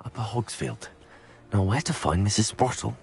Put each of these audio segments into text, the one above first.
Up at Hogsfield. Now, where to find Mrs. Sprottle?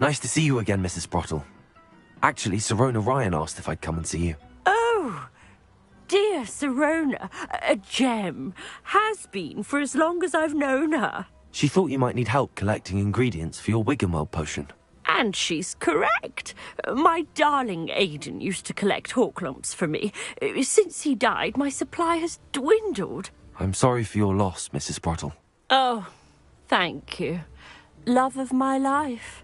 Nice to see you again, Mrs. Sprottle. Actually, Sirona Ryan asked if I'd come and see you. Oh, dear Sirona, a gem. Has been for as long as I've known her. She thought you might need help collecting ingredients for your Wiggenweld potion. And she's correct. My darling Aidan used to collect hawklumps for me. Since he died, my supply has dwindled. I'm sorry for your loss, Mrs. Sprottle. Oh, thank you. Love of my life.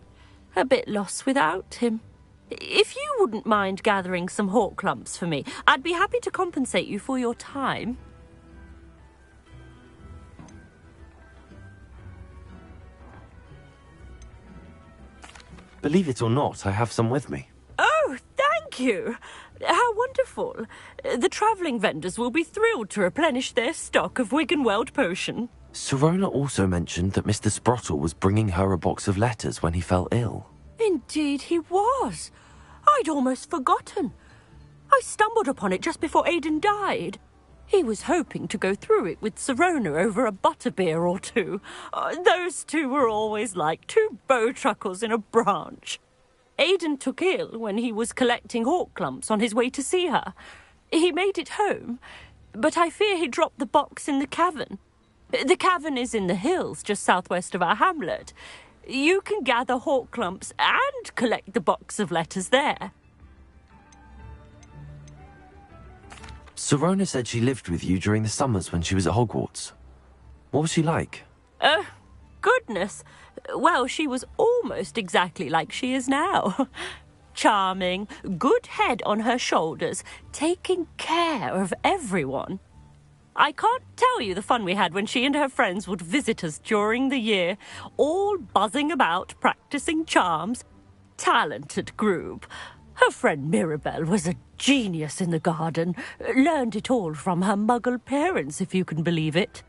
A bit lost without him. If you wouldn't mind gathering some hawklumps for me, I'd be happy to compensate you for your time. Believe it or not, I have some with me. Oh, thank you. How wonderful. The travelling vendors will be thrilled to replenish their stock of Wiggenweld potion. Sirona also mentioned that Mr. Sprottle was bringing her a box of letters when he fell ill. Indeed he was. I'd almost forgotten. I stumbled upon it just before Aidan died. He was hoping to go through it with Sirona over a butterbeer or two. Those two were always like two bowtruckles in a branch. Aidan took ill when he was collecting hawklumps on his way to see her. He made it home, but I fear he dropped the box in the cavern. The cavern is in the hills just southwest of our hamlet. You can gather hawklumps and collect the box of letters there. Sirona said she lived with you during the summers when she was at Hogwarts. What was she like? Goodness. Well, she was almost exactly like she is now. Charming, good head on her shoulders, taking care of everyone. I can't tell you the fun we had when she and her friends would visit us during the year, all buzzing about, practicing charms. Talented group. Her friend Mirabelle was a genius in the garden. Learned it all from her muggle parents, if you can believe it.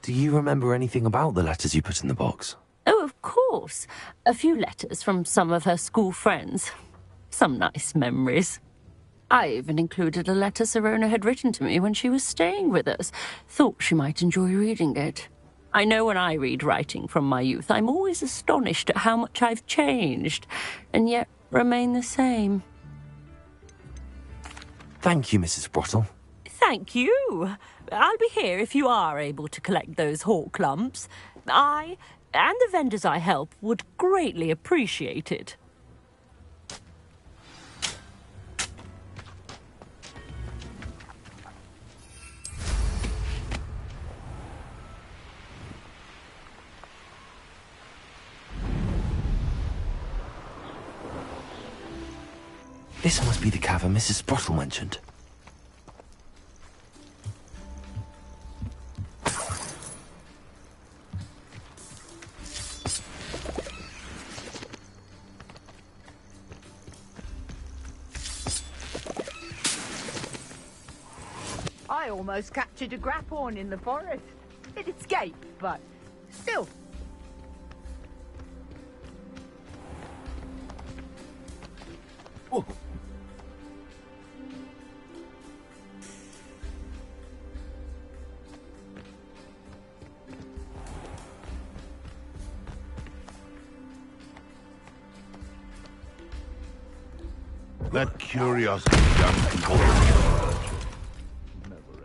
Do you remember anything about the letters you put in the box? Oh, of course. A few letters from some of her school friends. Some nice memories. I even included a letter Sirona had written to me when she was staying with us. Thought she might enjoy reading it. I know when I read writing from my youth, I'm always astonished at how much I've changed, and yet remain the same. Thank you, Mrs. Sprottle. Thank you. I'll be here if you are able to collect those hawklumps. I, and the vendors I help, would greatly appreciate it. This must be the cavern Mrs. Sprottle mentioned. I almost captured a grapphorn in the forest. It escaped, but still. Oh. That curiosity young people never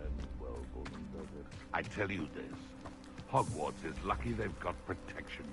ends well, Golden, does it? I tell you this, Hogwarts is lucky they've got protection.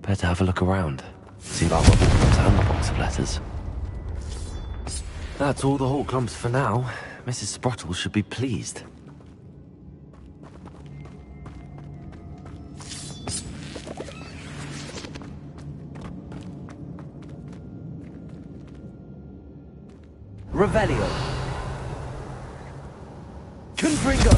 Better have a look around. See about Hogwarts and the box of letters. That's all the Horklumps for now. Mrs. Sprottle should be pleased. Revelio. Confringo.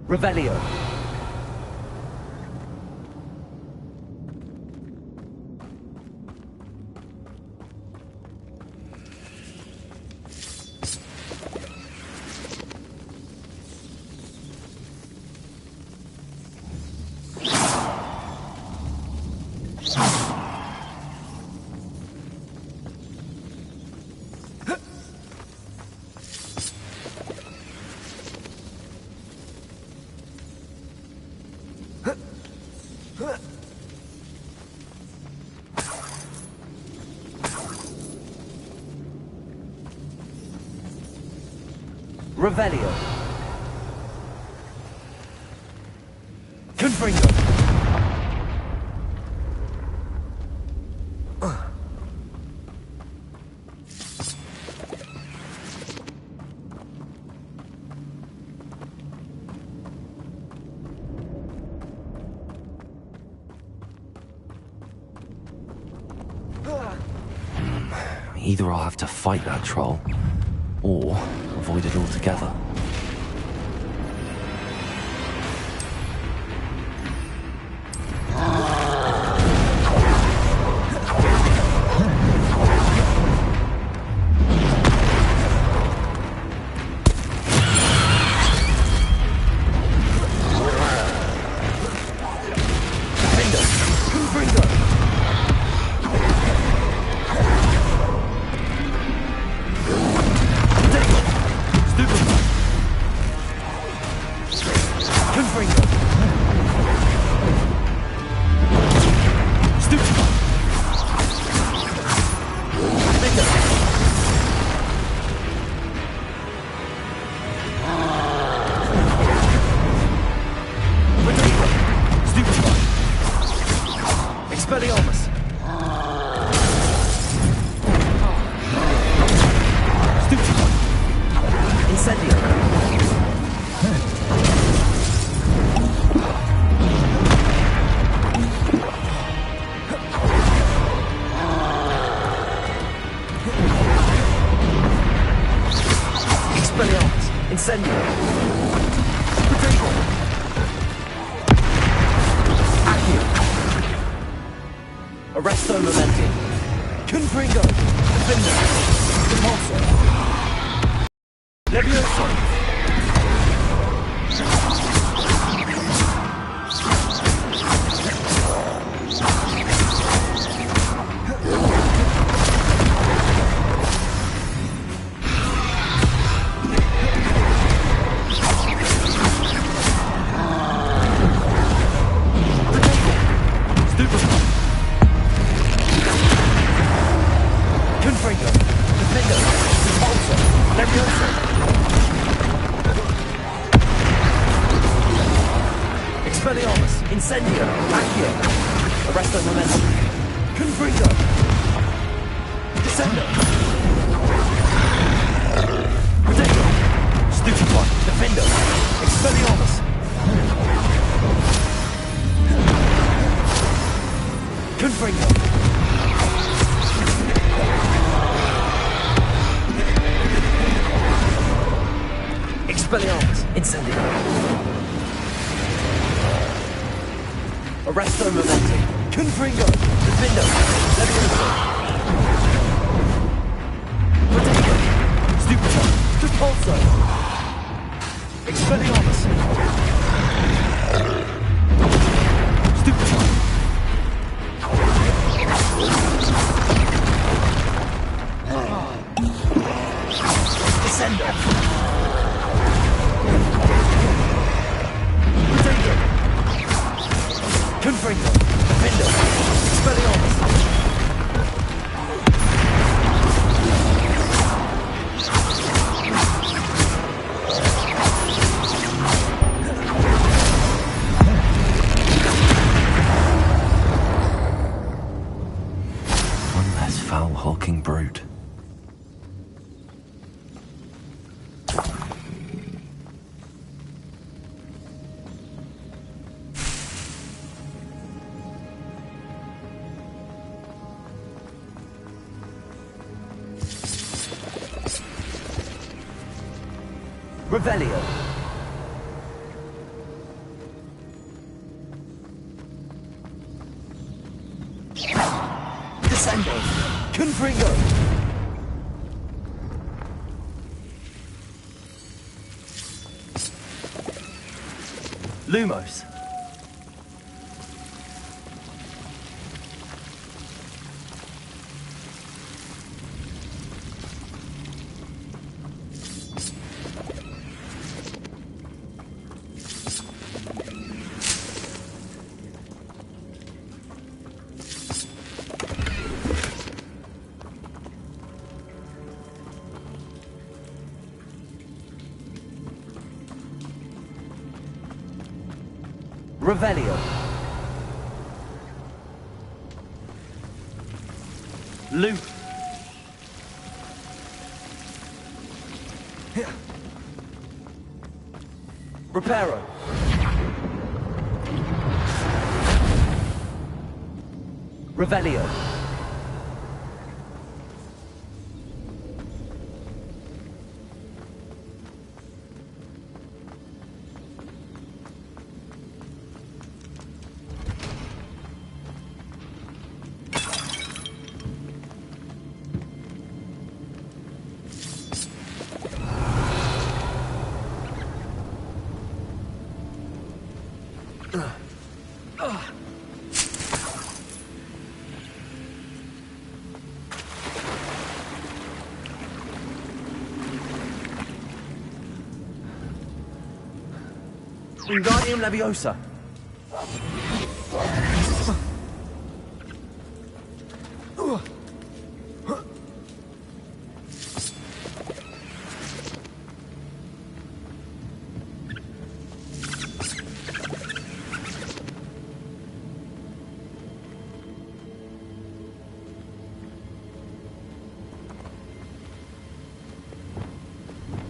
Revelio. Revelio. Confringo. Either I'll have to fight that troll, or avoid it altogether. Expelliarmus. Stupefy. Incendio. Expelliarmus. Incendio. Potato. Accio. Arresto Momenti. Confringo. Defender. Repulsor. Levioso. Confringo. Defender. Repulsor. Levioso. Expelliarmus. Incendio. Accio. Arresto Momentum. Confringo. Descendo. Potato. Stupefy. Defender. Expelliarmus. Confringo. Expelliarmus. Incendio. Arresto Momenti. Confringo. Defendo. Levioso. Potato. Stupefy. Repulsor. Expelliarmus. Stupefy. Confringo. Defender. Expelliarmus. One less foul, hulking brute. Revelio. Descendo. Confringo. Lumos. Revelio. Loop. Reparo. Revelio. Wingardium Leviosa.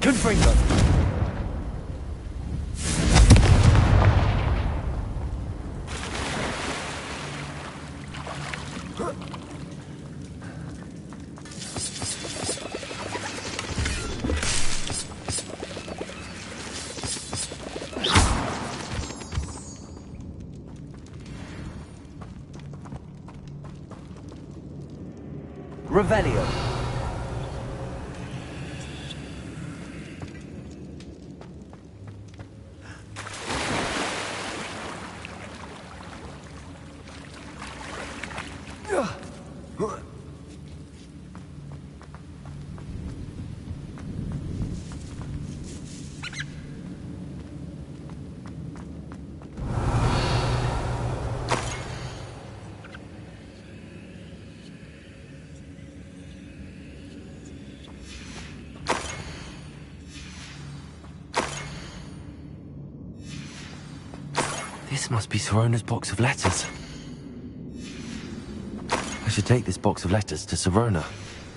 Confringo. Revelio. This must be Sirona's box of letters. I should take this box of letters to Sirona.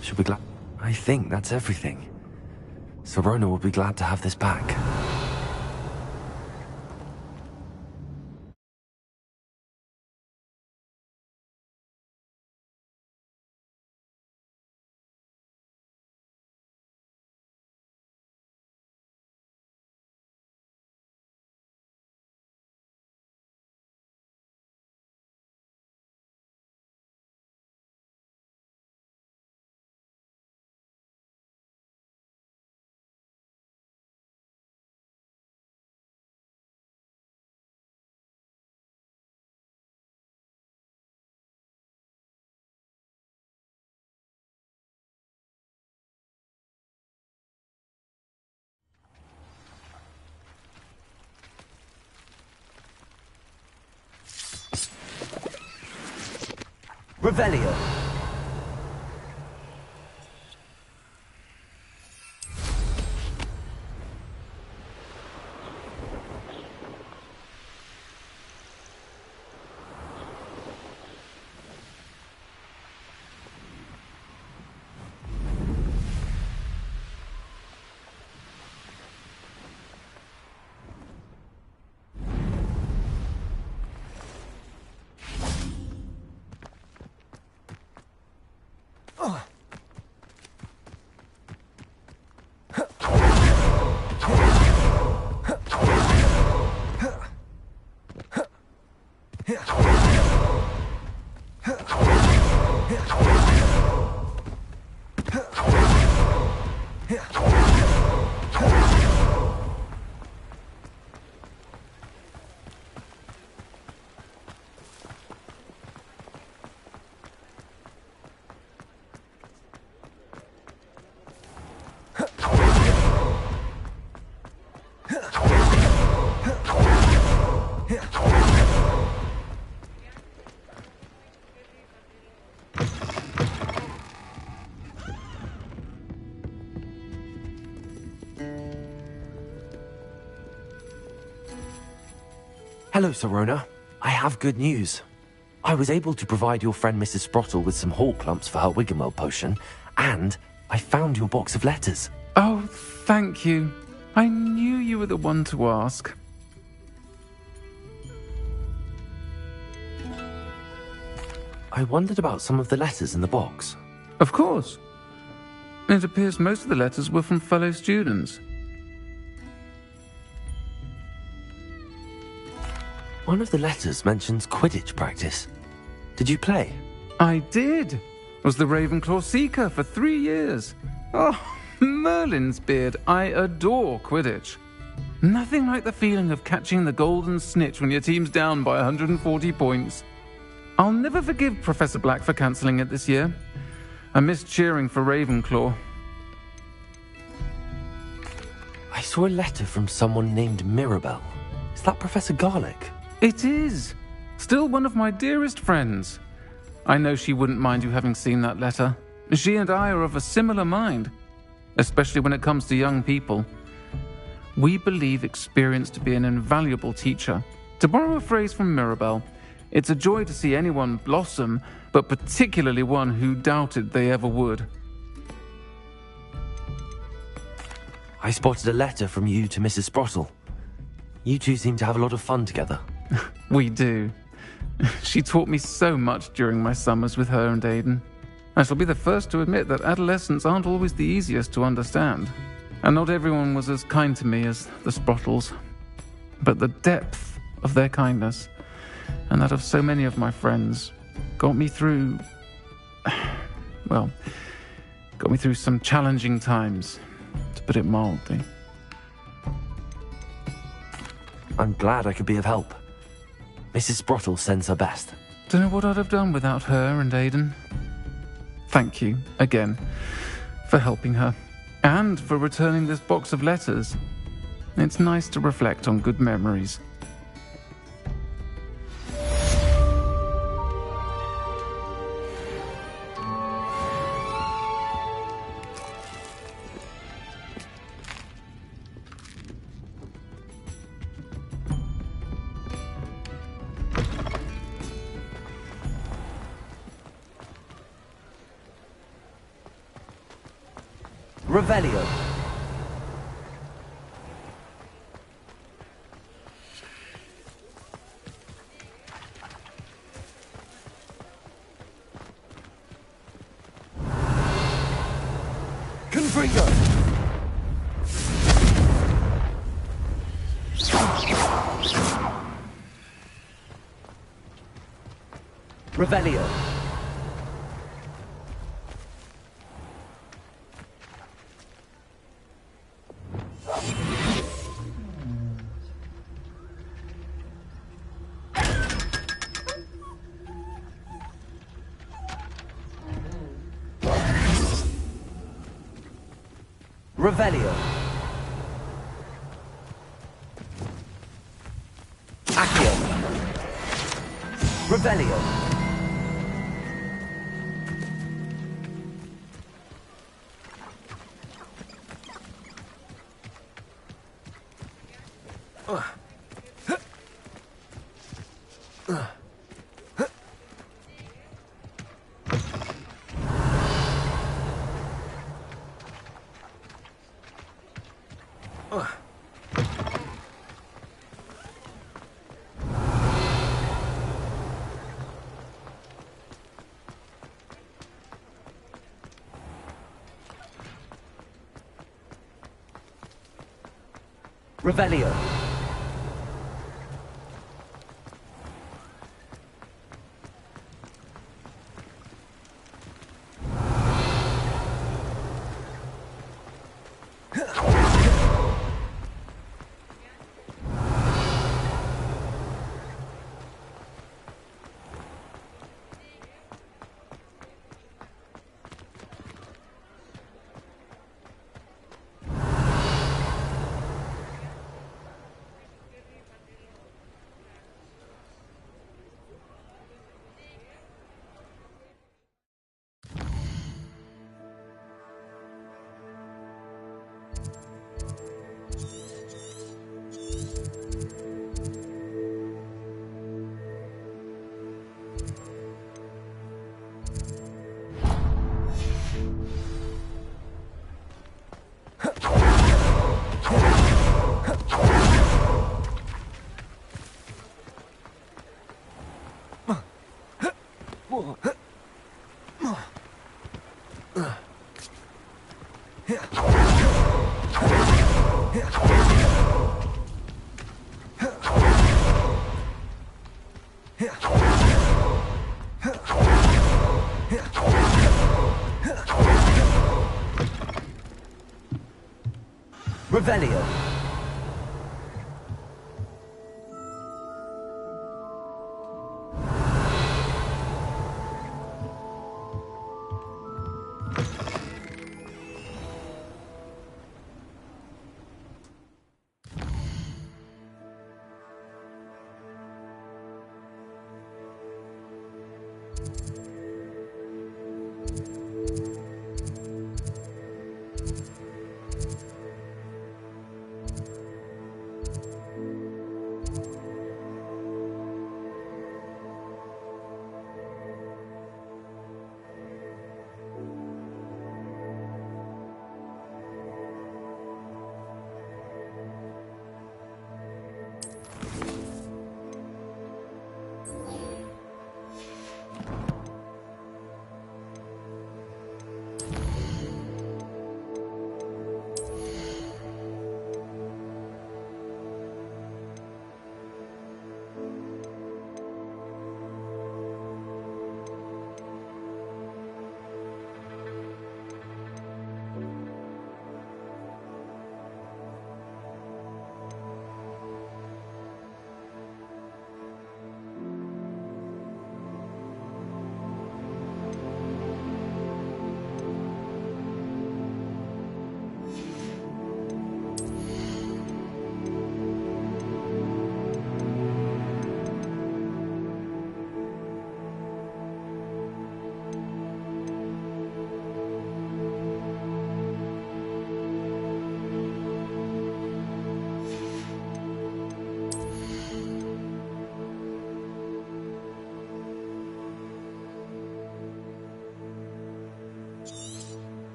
She'll be glad. I think that's everything. Sirona will be glad to have this back. Revelio. Hello, Sirona. I have good news. I was able to provide your friend Mrs. Sprottle with some hall clumps for her Wiggenweld potion, and I found your box of letters. Oh, thank you. I knew you were the one to ask. I wondered about some of the letters in the box. Of course. It appears most of the letters were from fellow students. One of the letters mentions Quidditch practice. Did you play? I did. Was the Ravenclaw Seeker for 3 years. Oh, Merlin's beard. I adore Quidditch. Nothing like the feeling of catching the golden snitch when your team's down by 140 points. I'll never forgive Professor Black for cancelling it this year. I missed cheering for Ravenclaw. I saw a letter from someone named Mirabelle. Is that Professor Garlick? It is. Still one of my dearest friends. I know she wouldn't mind you having seen that letter. She and I are of a similar mind, especially when it comes to young people. We believe experience to be an invaluable teacher. To borrow a phrase from Mirabelle, it's a joy to see anyone blossom, but particularly one who doubted they ever would. I spotted a letter from you to Mrs. Sprottle. You two seem to have a lot of fun together. We do. She taught me so much during my summers with her and Aidan. I shall be the first to admit that adolescents aren't always the easiest to understand. And not everyone was as kind to me as the Sprottles. But the depth of their kindness, and that of so many of my friends, got me through... well, got me through some challenging times, to put it mildly. I'm glad I could be of help. Mrs. Sprottle sends her best. Don't know what I'd have done without her and Aidan. Thank you, again, for helping her, and for returning this box of letters. It's nice to reflect on good memories. Revelio. Confringo. Revelio. Revelio. Accio. Revelio. Revelio. Revelio.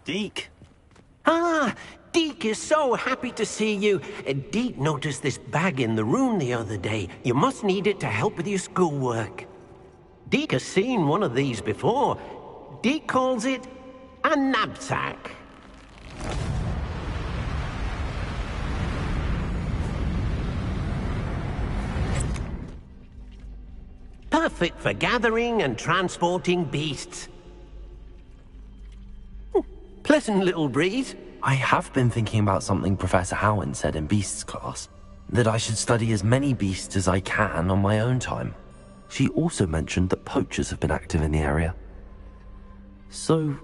Deke. Ah, Deke is so happy to see you. Deke noticed this bag in the room the other day. You must need it to help with your schoolwork. Deke has seen one of these before. Deke calls it a knapsack. Perfect for gathering and transporting beasts. Pleasant little breeze. I have been thinking about something Professor Howen said in Beasts class, that I should study as many beasts as I can on my own time. She also mentioned that poachers have been active in the area. So,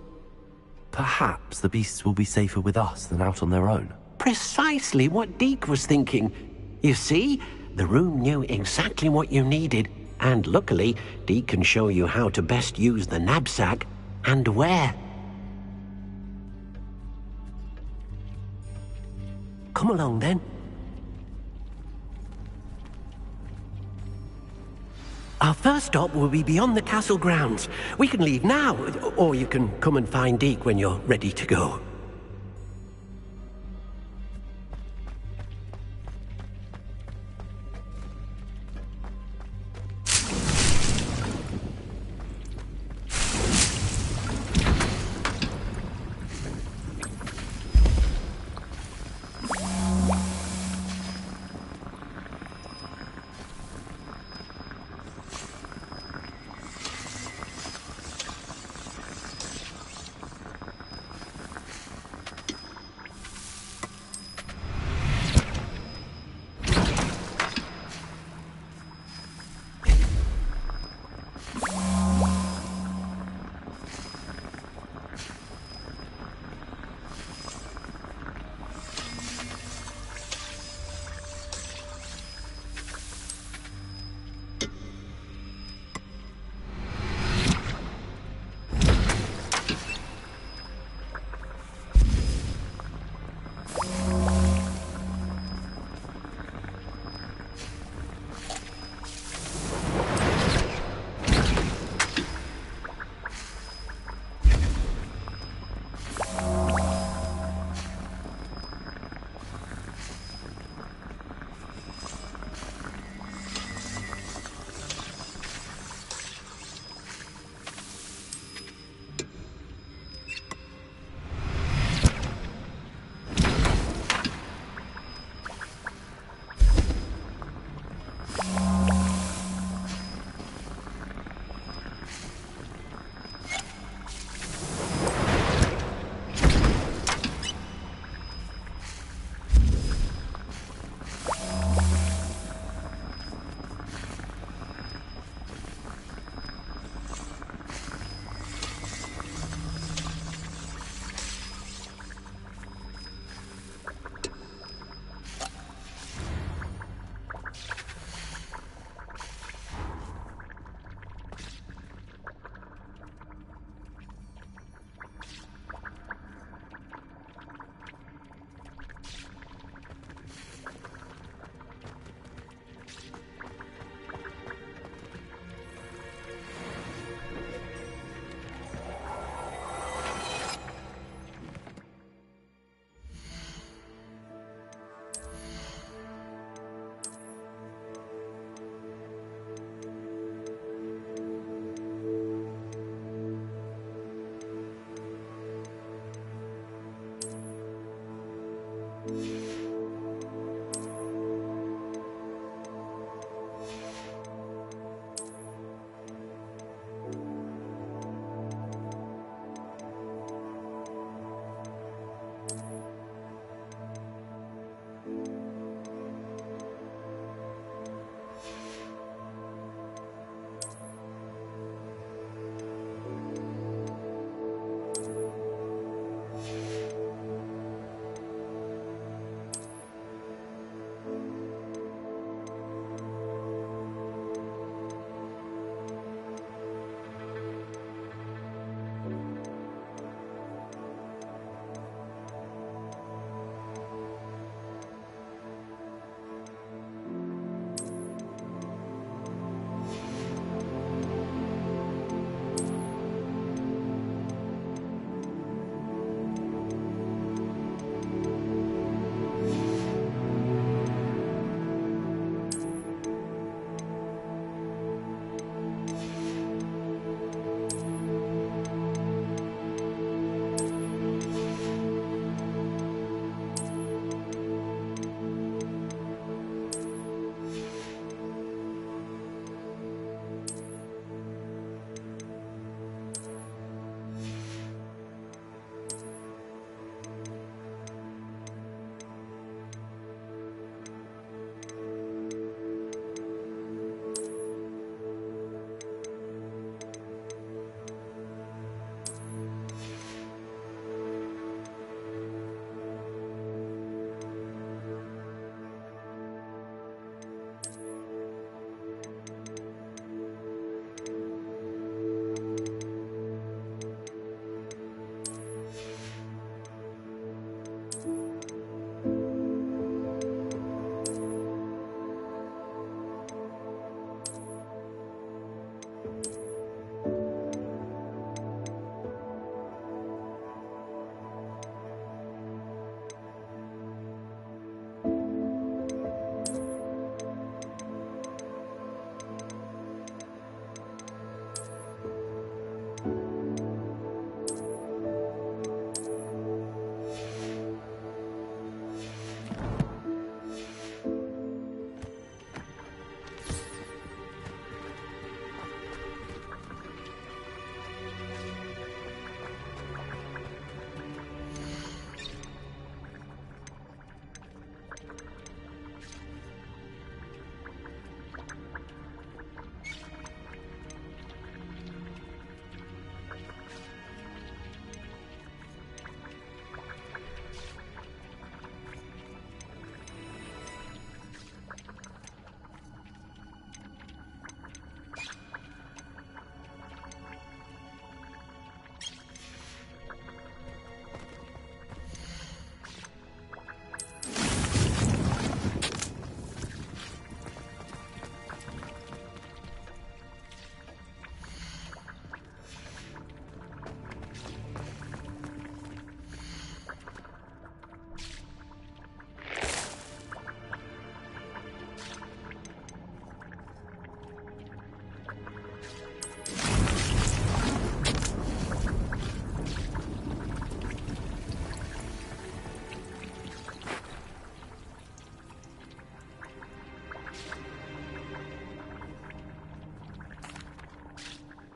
perhaps the beasts will be safer with us than out on their own. Precisely what Deke was thinking. You see, the room knew exactly what you needed, and luckily, Deke can show you how to best use the knapsack and where. Come along, then. Our first stop will be beyond the castle grounds. We can leave now, or you can come and find Deke when you're ready to go.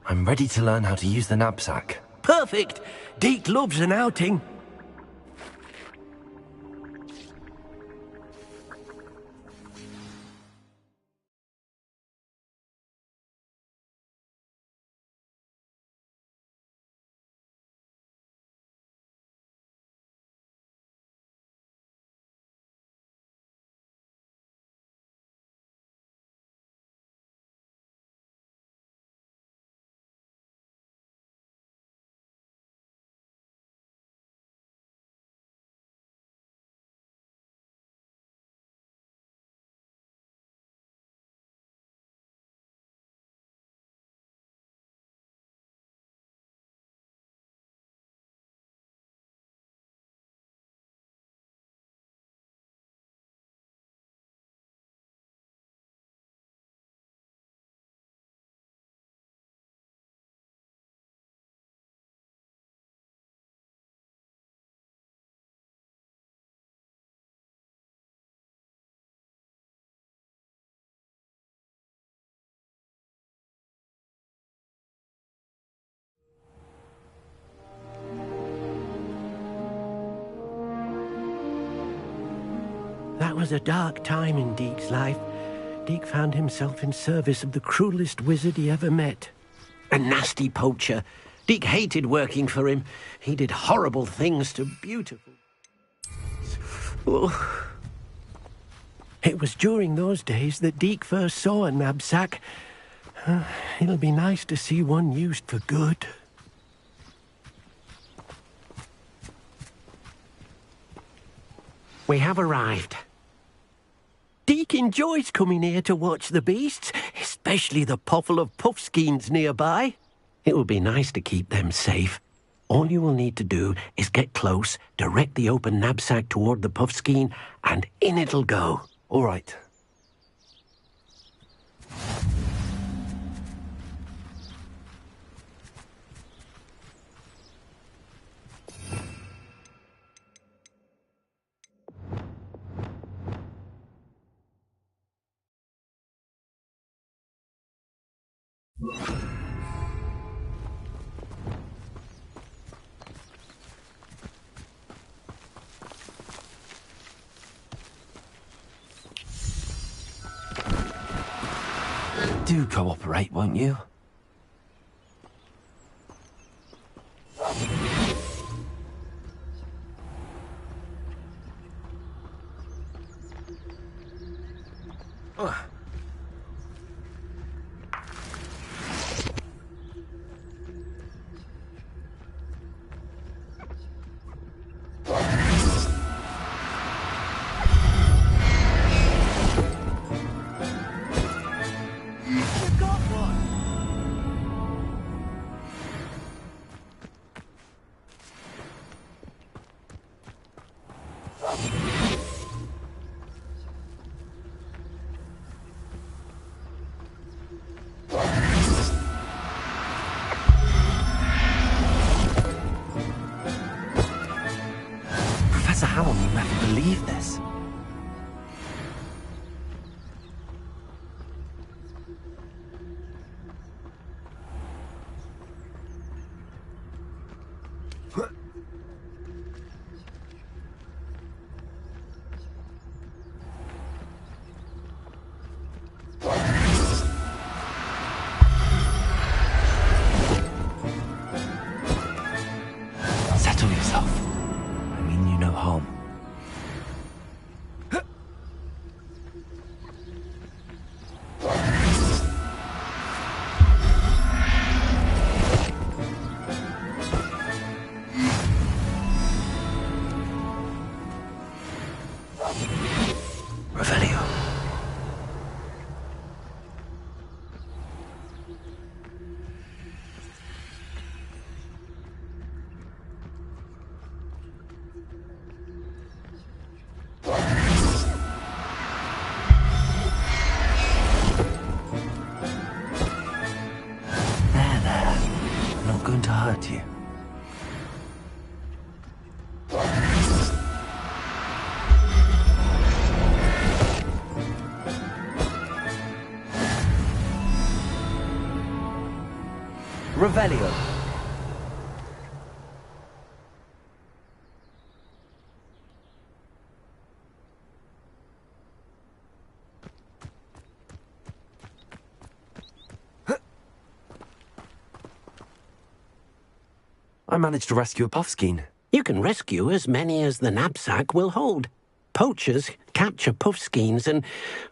I'm ready to learn how to use the knapsack. Perfect! Deke loves an outing. That was a dark time in Deke's life. Deke found himself in service of the cruelest wizard he ever met. A nasty poacher. Deke hated working for him. He did horrible things to beautiful... Oh. It was during those days that Deke first saw a knapsack. It'll be nice to see one used for good. We have arrived. Deke enjoys coming here to watch the beasts, especially the potful of puffskeins nearby. It will be nice to keep them safe. All you will need to do is get close, direct the open knapsack toward the puffskein, and in it'll go. All right. Do cooperate, won't you? Professor Howell will never believe this. Settle yourself. I mean you no harm. Revelio. There. I'm not going to hurt you. Revelio. I managed to rescue a puffskein. You can rescue as many as the knapsack will hold. Poachers capture puffskeins and,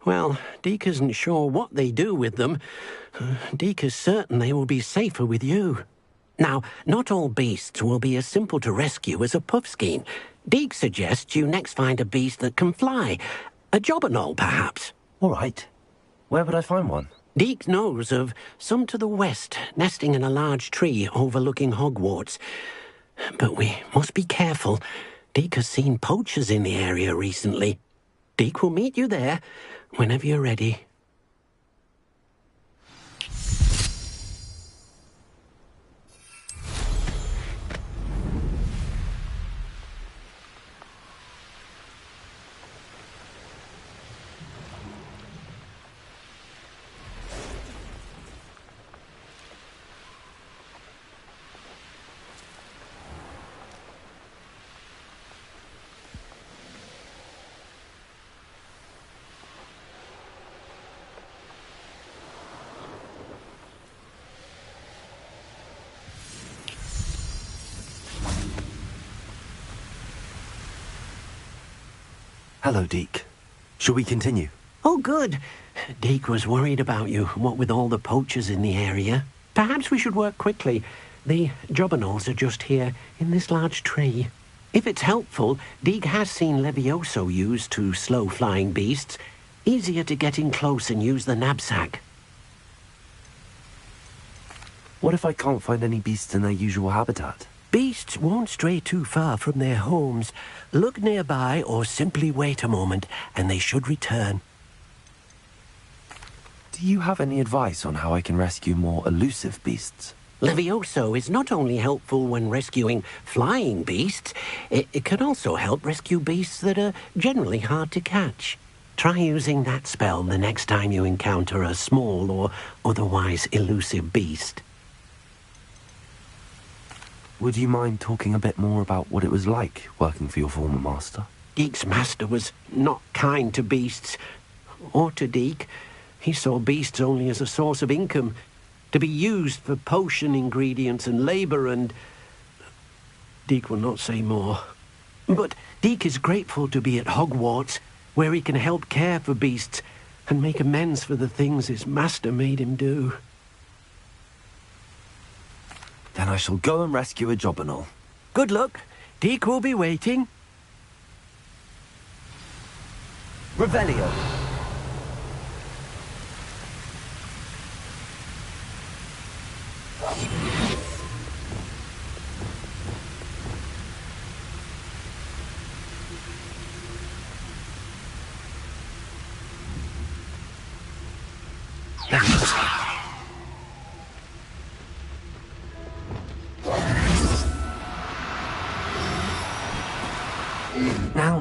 well, Deke isn't sure what they do with them. Deke is certain they will be safer with you. Now, not all beasts will be as simple to rescue as a puffskein. Deke suggests you next find a beast that can fly. A jobberknoll, perhaps. All right. Where would I find one? Deke knows of some to the west, nesting in a large tree overlooking Hogwarts. But we must be careful. Deke has seen poachers in the area recently. Deke will meet you there whenever you're ready. Hello, Deke. Shall we continue? Oh, good. Deke was worried about you, what with all the poachers in the area. Perhaps we should work quickly. The jobberknolls are just here, in this large tree. If it's helpful, Deke has seen Levioso used to slow flying beasts. Easier to get in close and use the knapsack. What if I can't find any beasts in their usual habitat? Beasts won't stray too far from their homes. Look nearby or simply wait a moment, and they should return. Do you have any advice on how I can rescue more elusive beasts? Levioso is not only helpful when rescuing flying beasts, it can also help rescue beasts that are generally hard to catch. Try using that spell the next time you encounter a small or otherwise elusive beast. Would you mind talking a bit more about what it was like working for your former master? Deke's master was not kind to beasts, or to Deke. He saw beasts only as a source of income, to be used for potion ingredients and labour, and Deke will not say more. But Deke is grateful to be at Hogwarts, where he can help care for beasts and make amends for the things his master made him do. Then I shall go and rescue a jobberknoll. Good luck. Deke will be waiting. Revelio.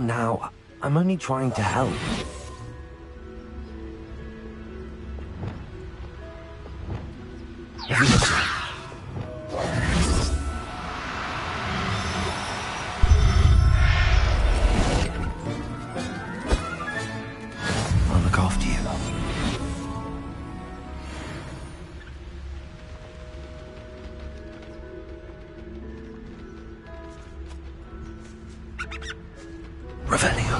Now, I'm only trying to help. I'll look after you. Revelio.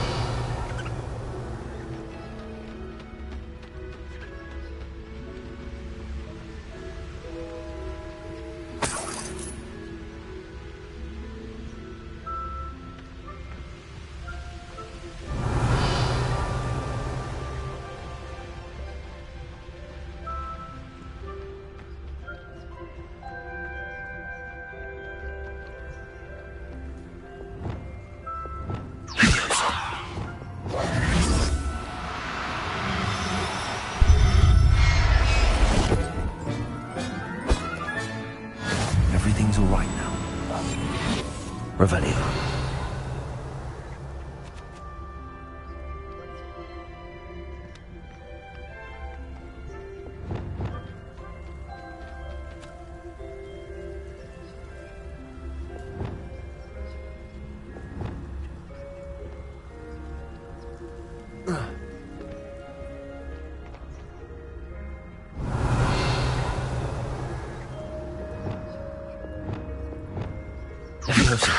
Everything's all right now. Revelio. Leviosa.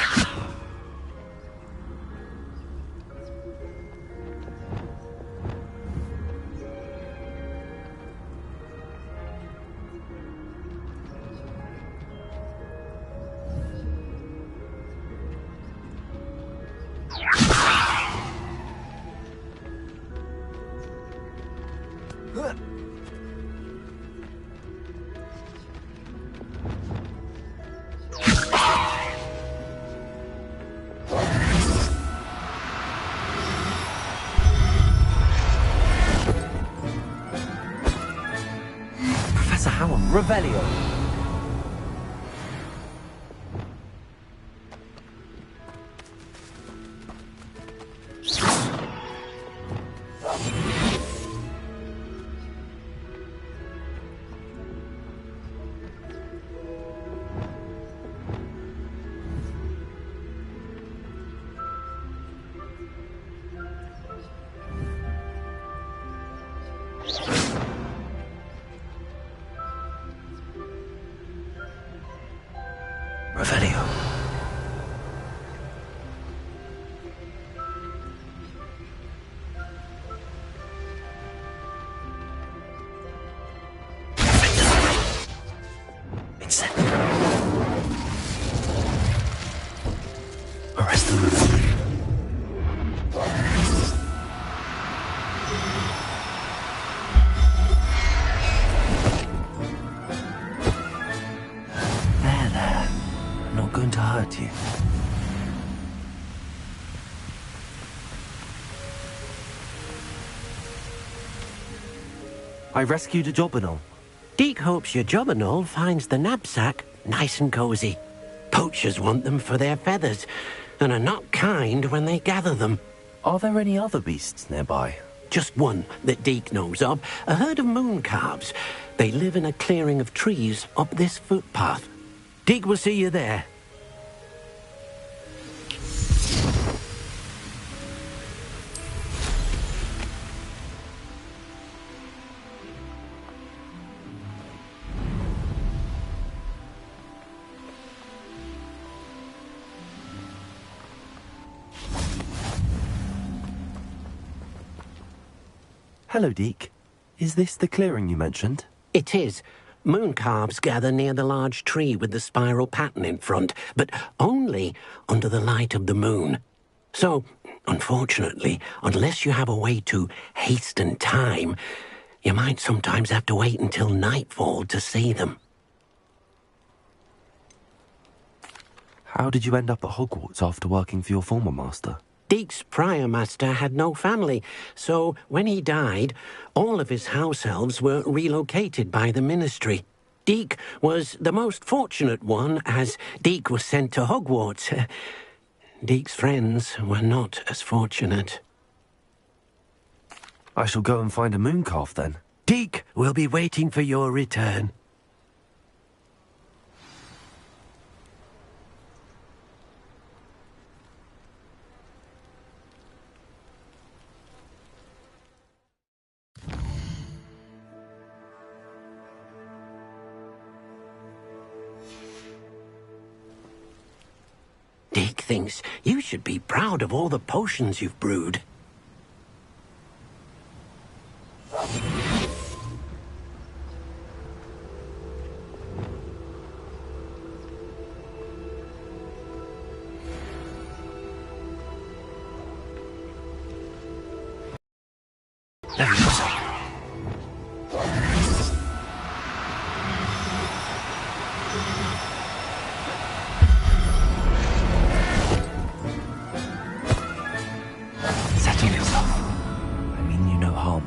Professor Howell. Revelio. Revelio. Incendio. Arrest the movement. There. I'm not going to hurt you. I rescued a Jobberknoll. Deke hopes your Jobberknoll finds the knapsack nice and cozy. Poachers want them for their feathers, and are not kind when they gather them. Are there any other beasts nearby? Just one that Deke knows of, a herd of moon calves. They live in a clearing of trees up this footpath. Deke will see you there. Hello, Deke. Is this the clearing you mentioned? It is. Moon calves gather near the large tree with the spiral pattern in front, but only under the light of the moon. So, unfortunately, unless you have a way to hasten time, you might sometimes have to wait until nightfall to see them. How did you end up at Hogwarts after working for your former master? Deke's prior master had no family, so when he died, all of his house elves were relocated by the ministry. Deke was the most fortunate one, as Deke was sent to Hogwarts. Deke's friends were not as fortunate. I shall go and find a moon calf then. Deke will be waiting for your return. Deke thinks you should be proud of all the potions you've brewed. Leviosa. Settle yourself. I mean you no harm.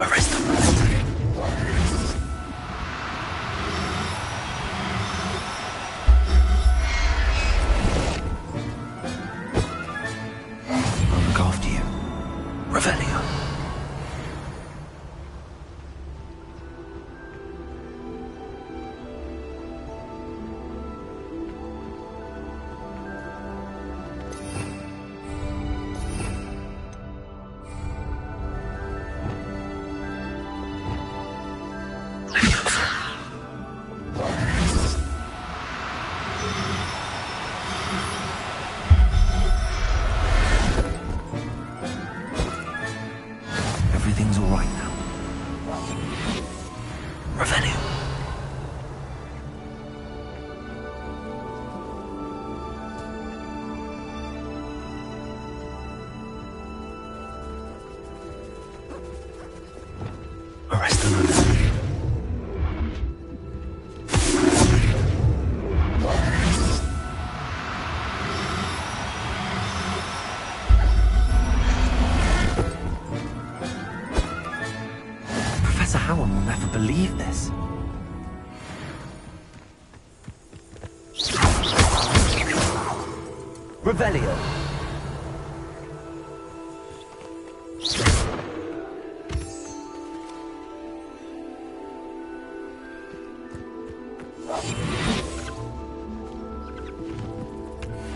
Arrest them. I'll look after you. Revelio. Everything's all right now. Revelio. Arrest the moon. Professor Howard will never believe this. Revelio.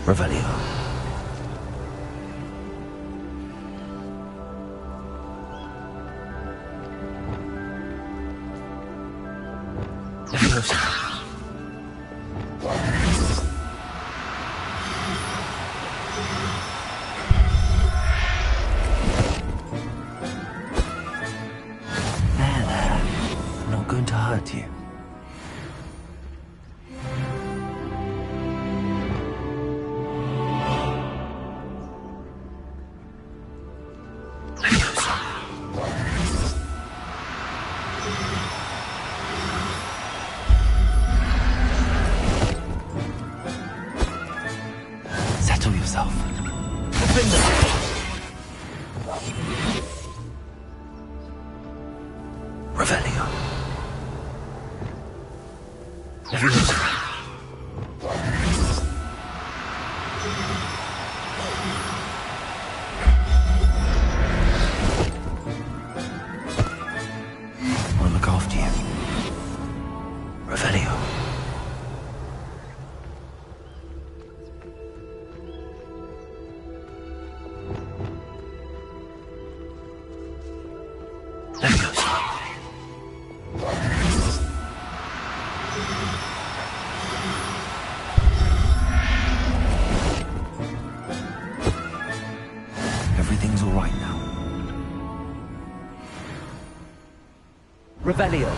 Revelio. Leviosa. There. I'm not going to hurt you. Settle yourself. Revelio. Leviosa. I'll look after you. Revelio. Leviosa. Everything's all right now. Revelio.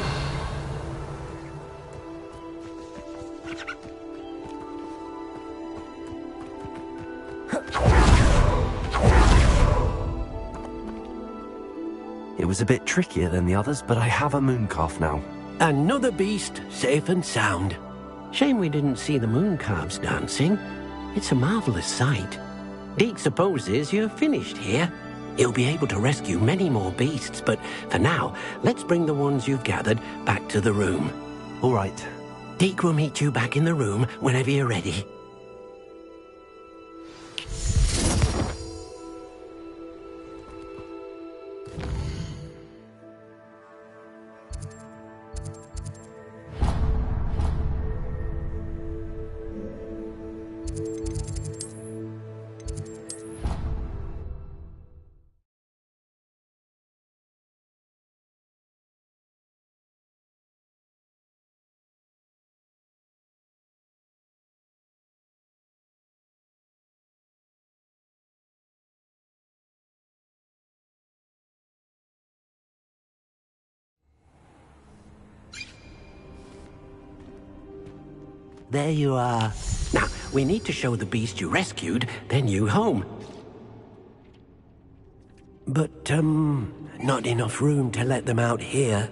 It was a bit trickier than the others, but I have a mooncalf now. Another beast, safe and sound. Shame we didn't see the mooncalves dancing. It's a marvelous sight. Deke supposes you're finished here. He'll be able to rescue many more beasts, but for now, let's bring the ones you've gathered back to the room. All right. Deke will meet you back in the room whenever you're ready. There you are. Now, we need to show the beast you rescued their new home. But, not enough room to let them out here.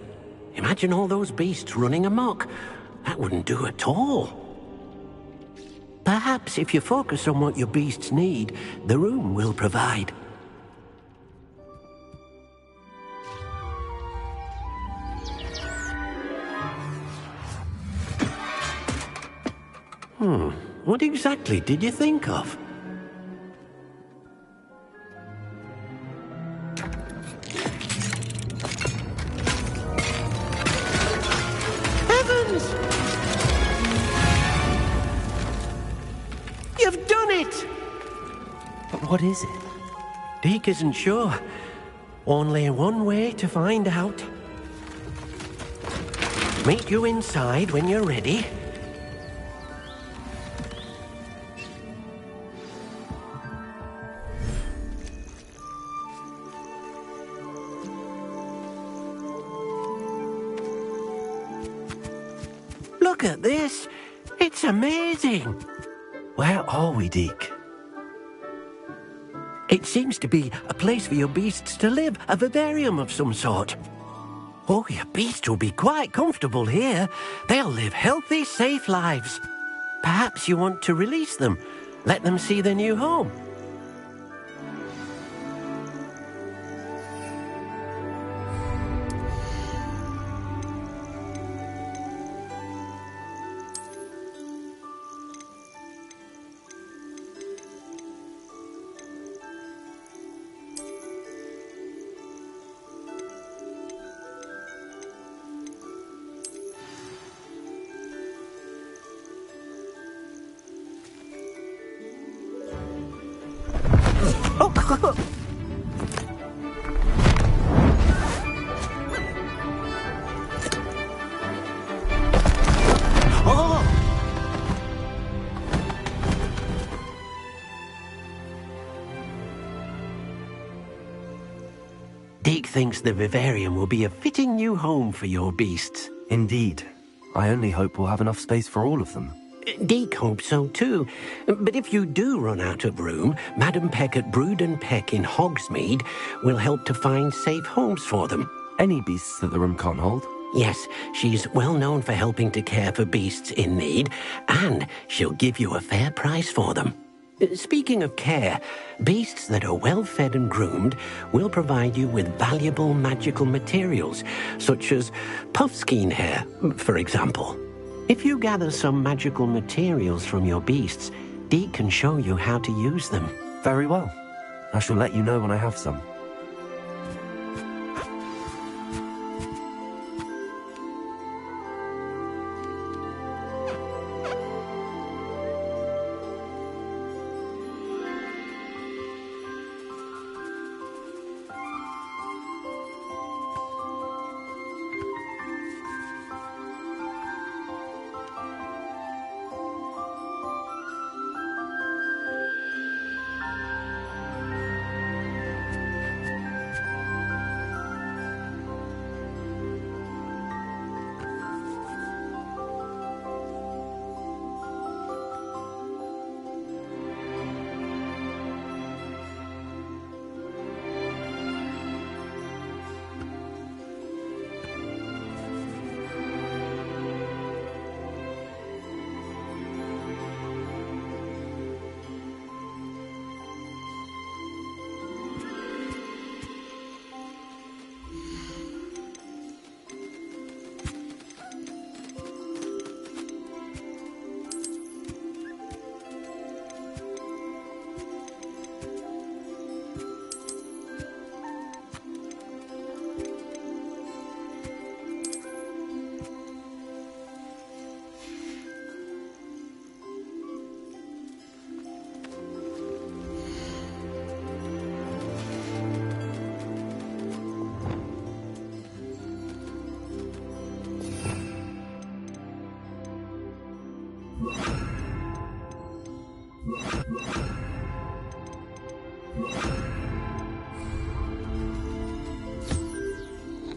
Imagine all those beasts running amok. That wouldn't do at all. Perhaps if you focus on what your beasts need, the room will provide. What exactly did you think of? Heavens! You've done it! But what is it? Deke isn't sure. Only one way to find out. Meet you inside when you're ready. Look at this. It's amazing. Where are we, Deke? It seems to be a place for your beasts to live, a vivarium of some sort. Oh, your beasts will be quite comfortable here. They'll live healthy, safe lives. Perhaps you want to release them, let them see their new home. Deke thinks the vivarium will be a fitting new home for your beasts. Indeed. I only hope we'll have enough space for all of them. Deke hopes so too. But if you do run out of room, Madam Peck at Brood and Peck in Hogsmeade will help to find safe homes for them. Any beasts that the room can't hold? Yes, she's well known for helping to care for beasts in need, and she'll give you a fair price for them. Speaking of care, beasts that are well fed and groomed will provide you with valuable magical materials, such as puffskein hair, for example. If you gather some magical materials from your beasts, Deke can show you how to use them. Very well. I shall let you know when I have some.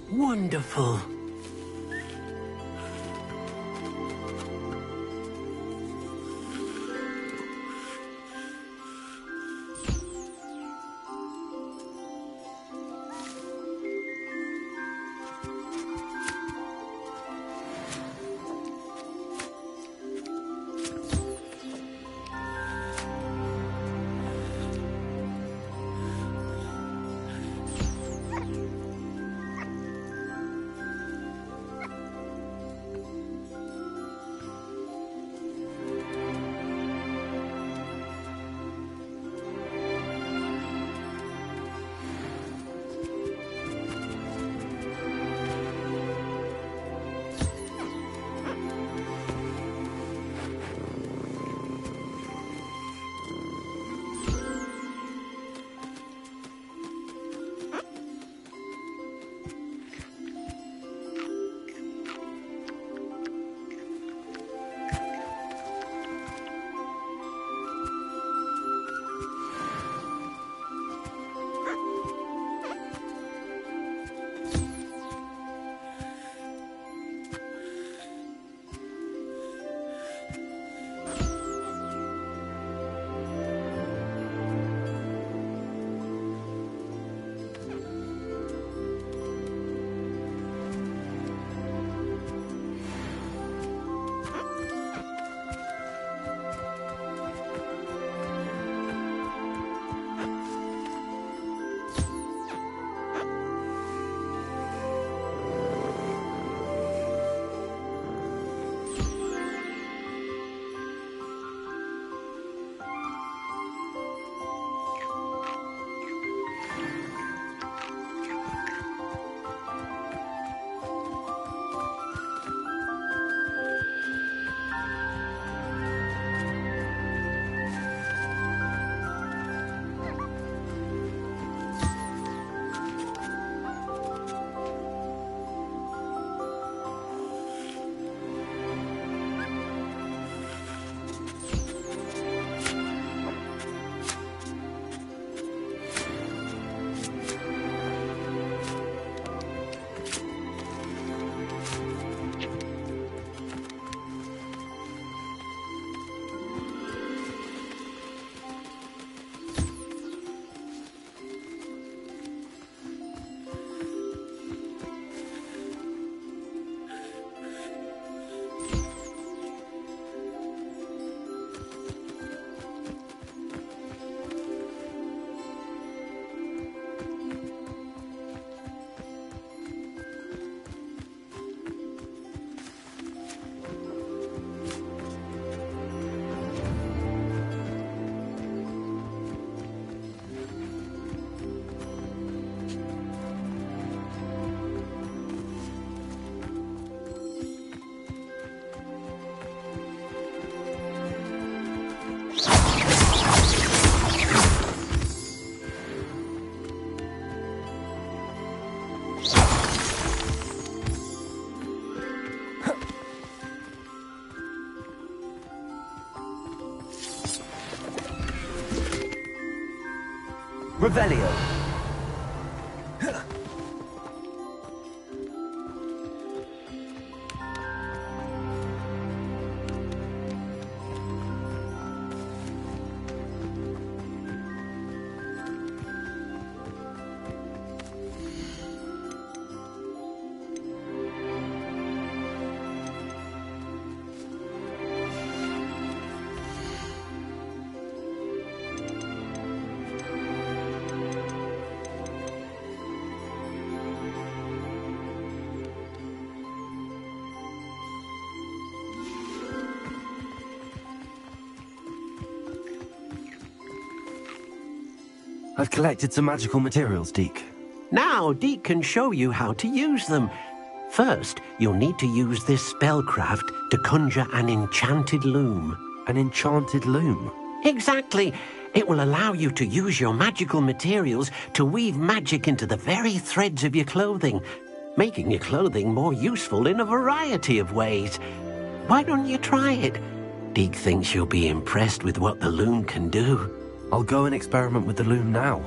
Wonderful. Revelio. I've collected some magical materials, Deke. Now, Deke can show you how to use them. First, you'll need to use this spellcraft to conjure an enchanted loom. An enchanted loom? Exactly. It will allow you to use your magical materials to weave magic into the very threads of your clothing, making your clothing more useful in a variety of ways. Why don't you try it? Deke thinks you'll be impressed with what the loom can do. I'll go and experiment with the loom now.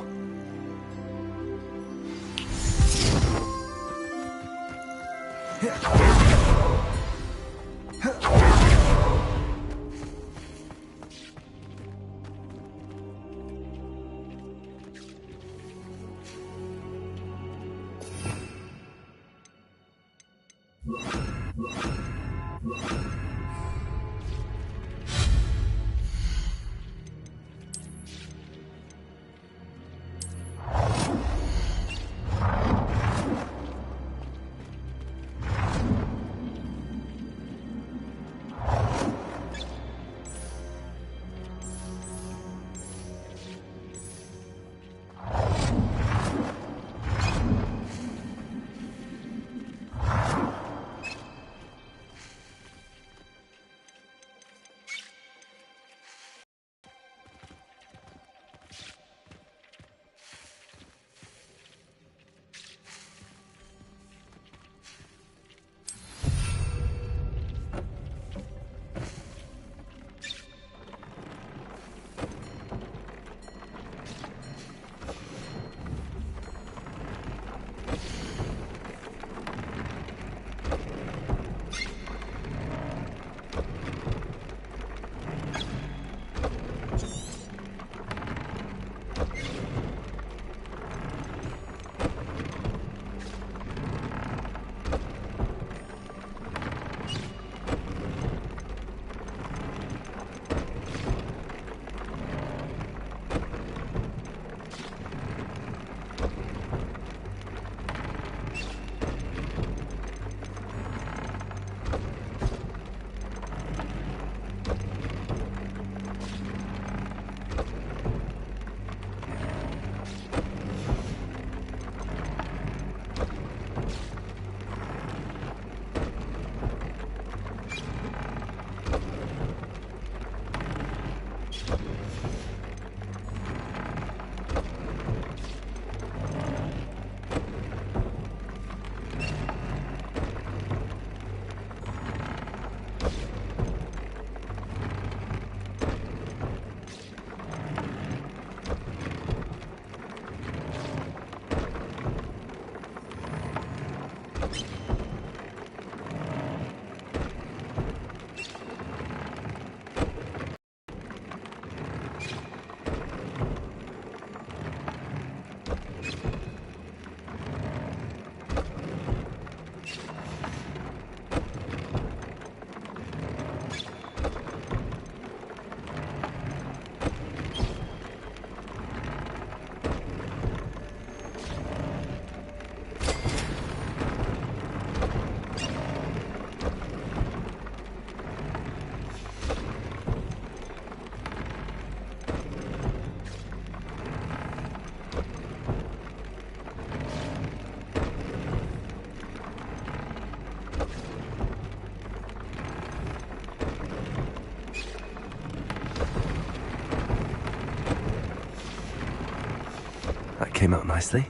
Came out nicely.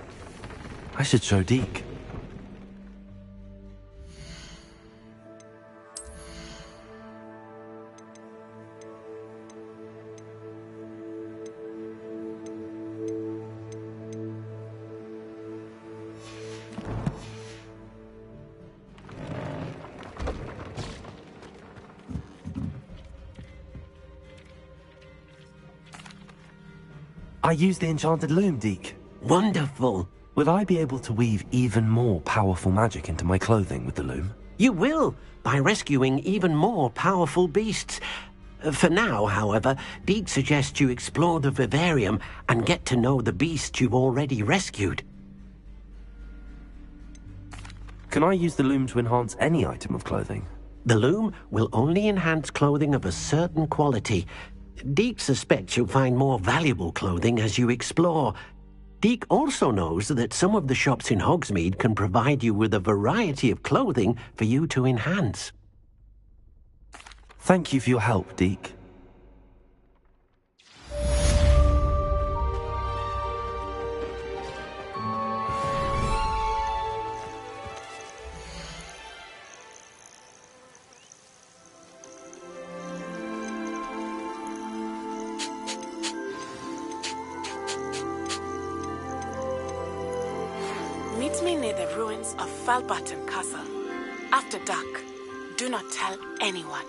I should show Deke. I use the enchanted loom, Deke. Wonderful. Will I be able to weave even more powerful magic into my clothing with the loom? You will, by rescuing even more powerful beasts. For now, however, Deke suggests you explore the vivarium and get to know the beasts you've already rescued. Can I use the loom to enhance any item of clothing? The loom will only enhance clothing of a certain quality. Deke suspects you'll find more valuable clothing as you explore. Deke also knows that some of the shops in Hogsmeade can provide you with a variety of clothing for you to enhance. Thank you for your help, Deke. Meet me near the ruins of Falbarton Castle. After dark, do not tell anyone.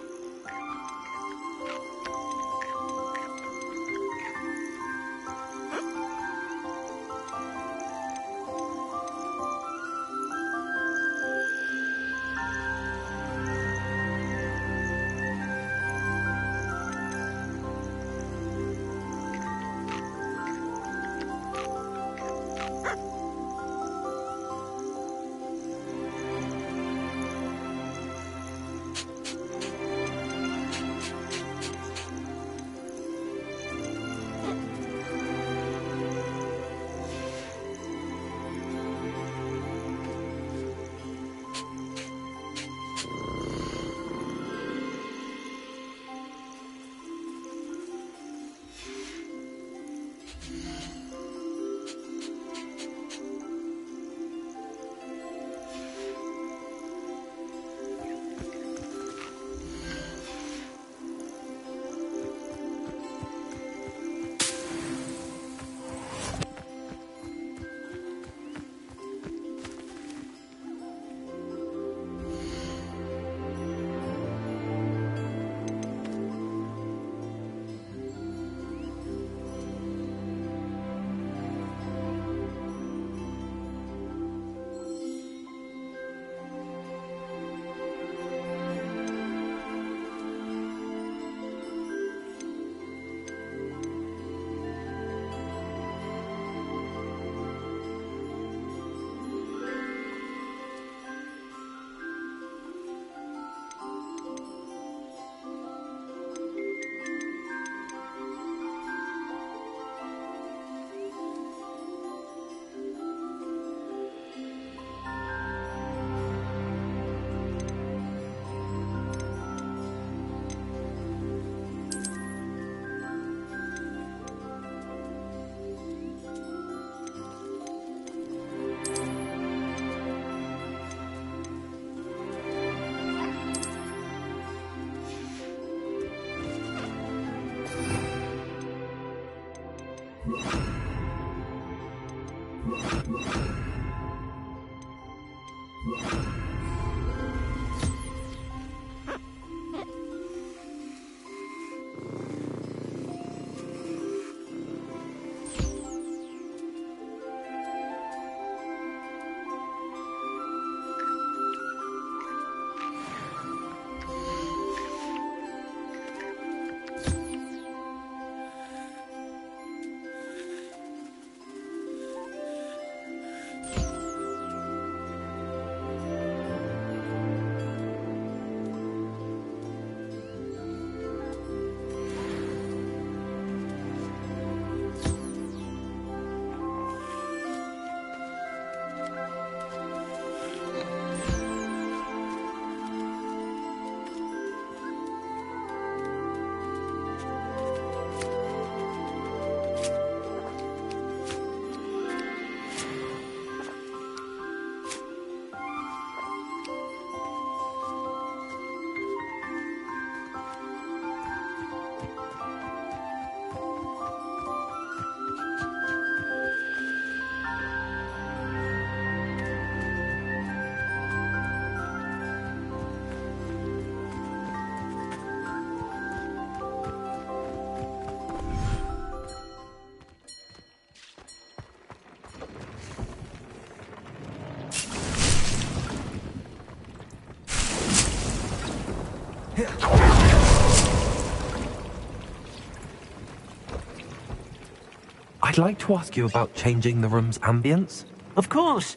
I'd like to ask you about changing the room's ambience. Of course.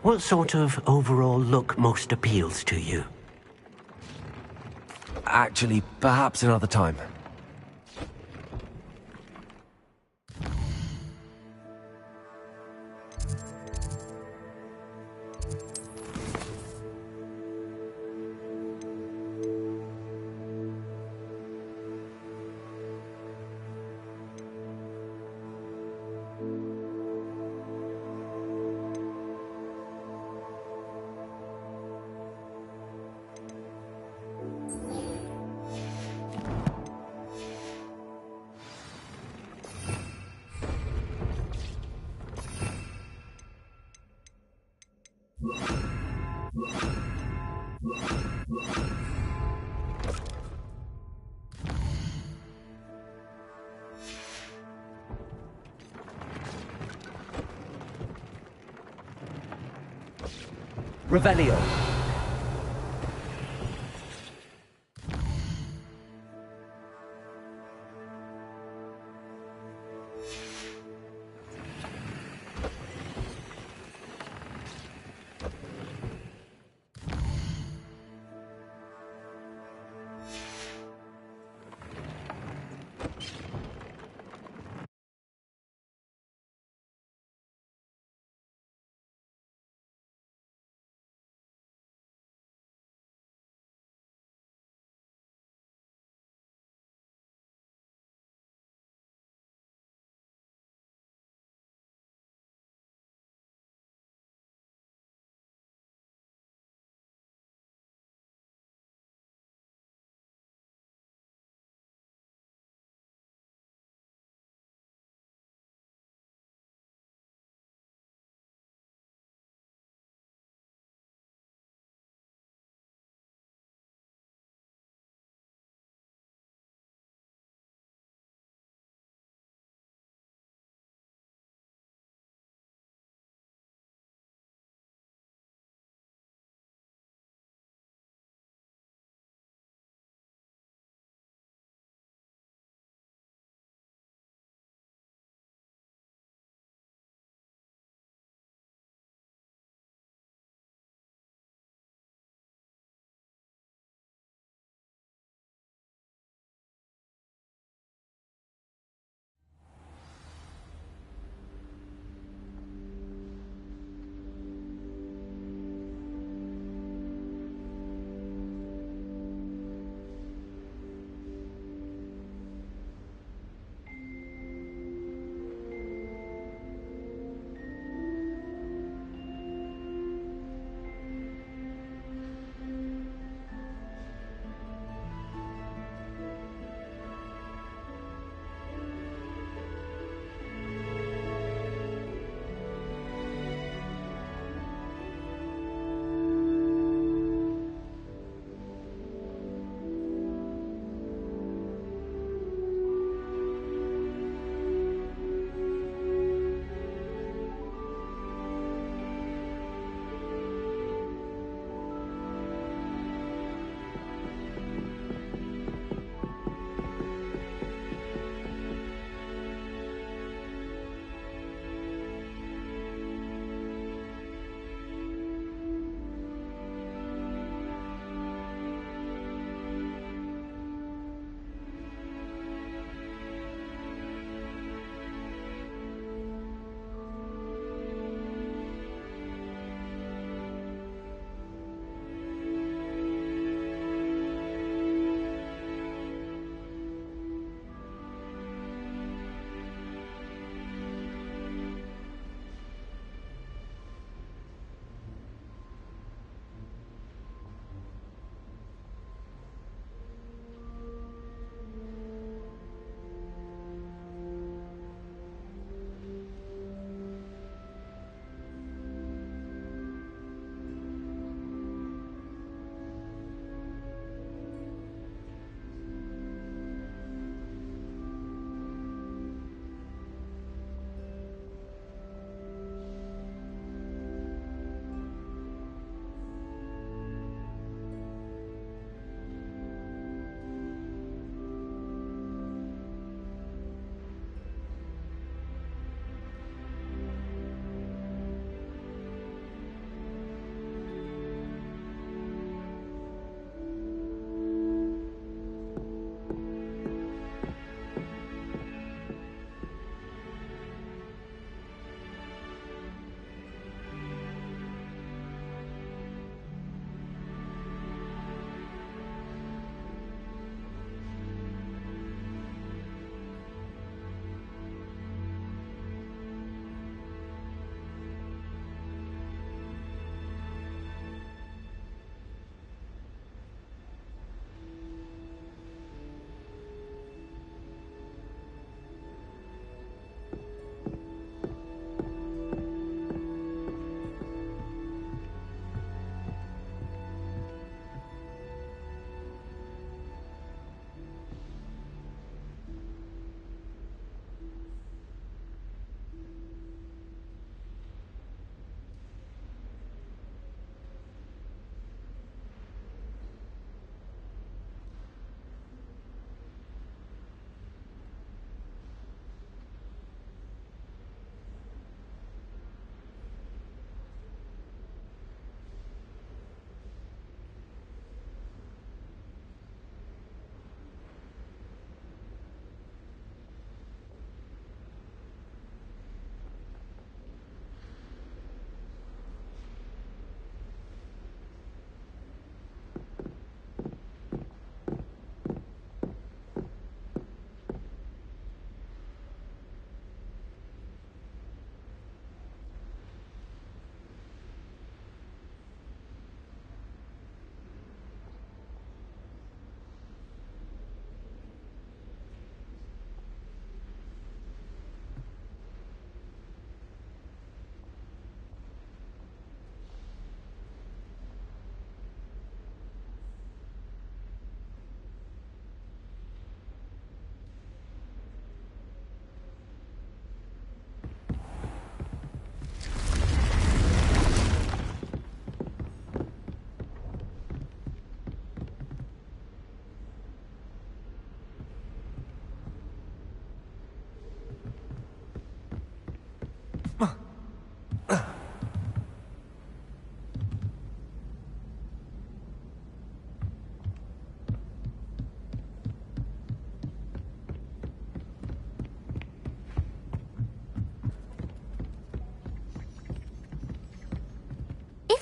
What sort of overall look most appeals to you? Actually, perhaps another time. Revelio.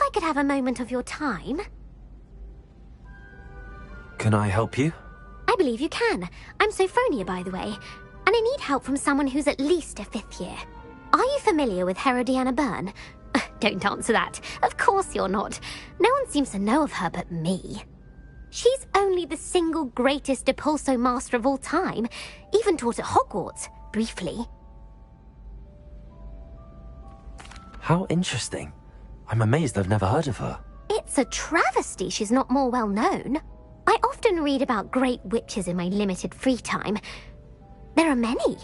I could have a moment of your time. Can I help you? I believe you can. I'm Sophronia, by the way, and I need help from someone who's at least a 5th year. Are you familiar with Herodiana Byrne? Don't answer that. Of course you're not. No one seems to know of her but me. She's only the single greatest Depulso master of all time, even taught at Hogwarts, briefly. How interesting. I'm amazed I've never heard of her. It's a travesty she's not more well known. I often read about great witches in my limited free time. There are many.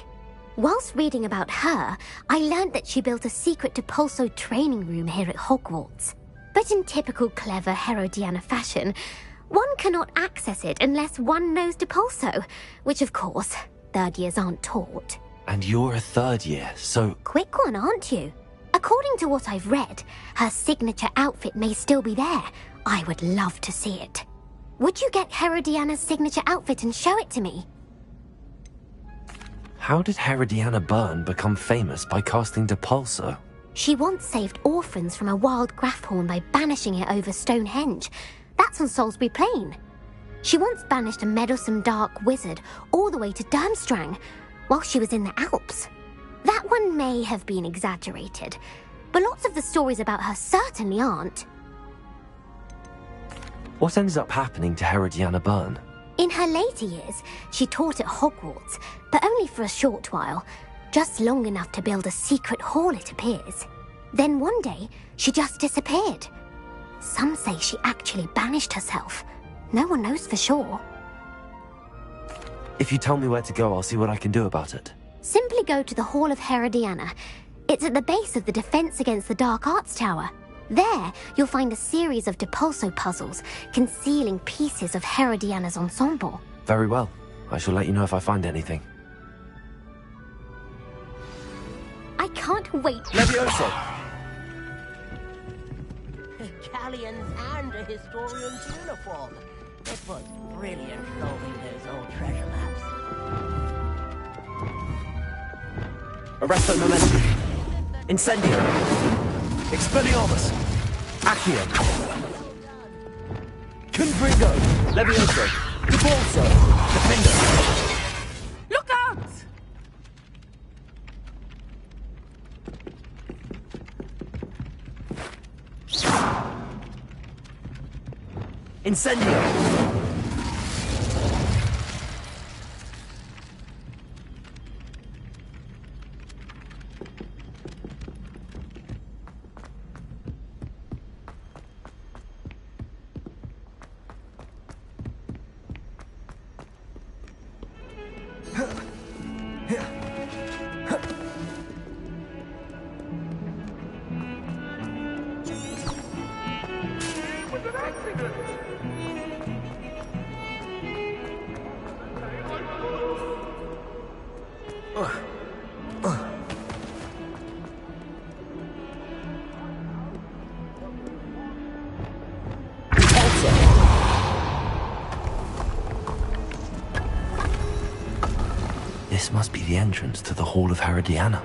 Whilst reading about her, I learned that she built a secret Depulso training room here at Hogwarts. But in typical clever Herodiana fashion, one cannot access it unless one knows Depulso, which of course, 3rd years aren't taught. And you're a 3rd year, so... Quick one, aren't you? According to what I've read, her signature outfit may still be there. I would love to see it. Would you get Herodiana's signature outfit and show it to me? How did Herodiana Byrne become famous by casting Depulso? She once saved orphans from a wild Grafhorn by banishing it over Stonehenge. That's on Salisbury Plain. She once banished a meddlesome dark wizard all the way to Durmstrang while she was in the Alps. That one may have been exaggerated, but lots of the stories about her certainly aren't. What ended up happening to Herodiana Byrne? In her later years, she taught at Hogwarts, but only for a short while, just long enough to build a secret hall, it appears. Then one day, she just disappeared. Some say she actually banished herself. No one knows for sure. If you tell me where to go, I'll see what I can do about it. Simply go to the Hall of Herodiana. It's at the base of the Defense Against the Dark Arts Tower. There, you'll find a series of Depulso puzzles concealing pieces of Herodiana's ensemble. Very well. I shall let you know if I find anything. I can't wait. Levioso! Galleons and a historian's uniform. It was brilliant solving those old treasure maps. Arresto Momentum. Incendio. Expelliarmus. Accio. Confringo. Levioso. Depulso. Defender. Look out! Incendio. This must be the entrance to the Hall of Herodiana.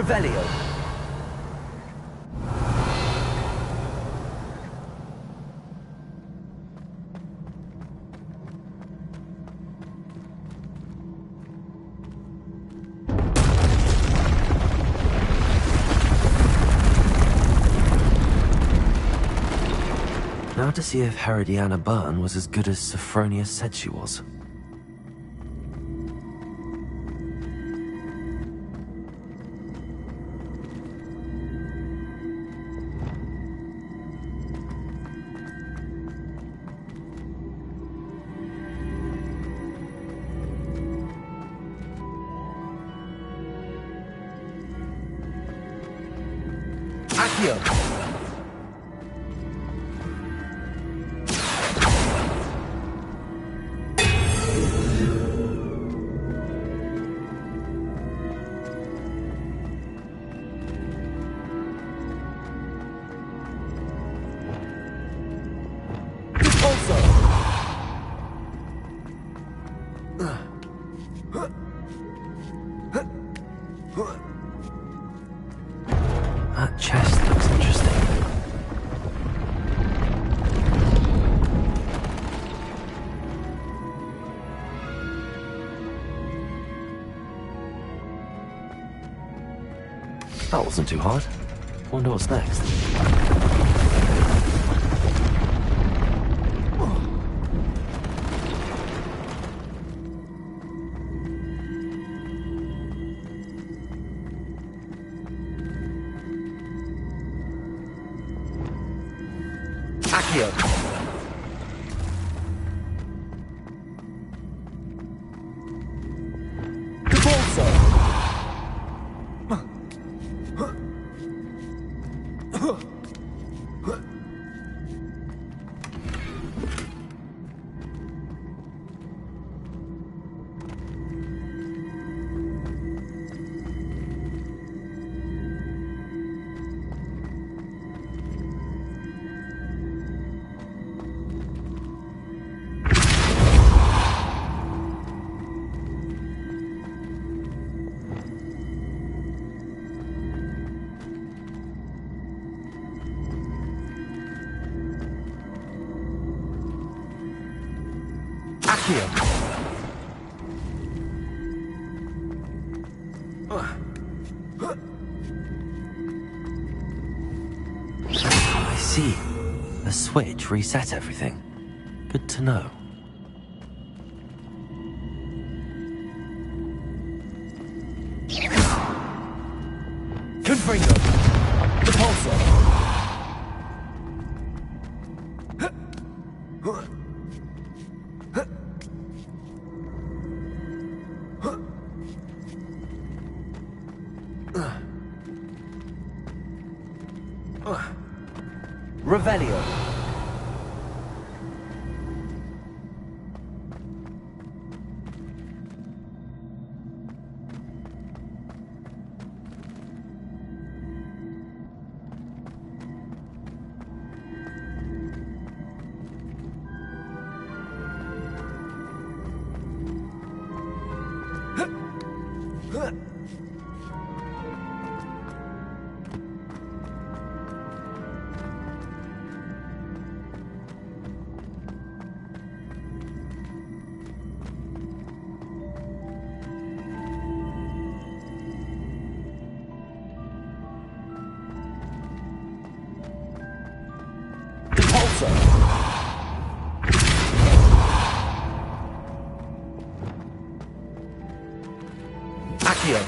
Revelio. Now to see if Herodiana Byrne was as good as Sophronia said she was. Accio. That chest looks interesting. That wasn't too hard. Wonder what's next. Accio. Cabalso. Accio. I see. The switch reset everything. Good to know. Confringo. Repulsor. Revelio. Accio.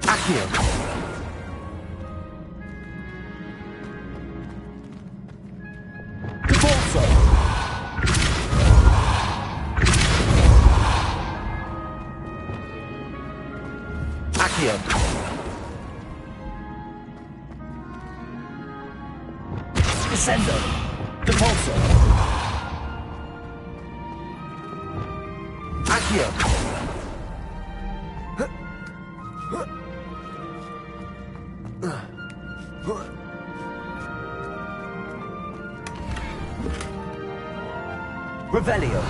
Accio. Cabalso. Accio. Accio. Descendo. Depulso. Accio. Revelio.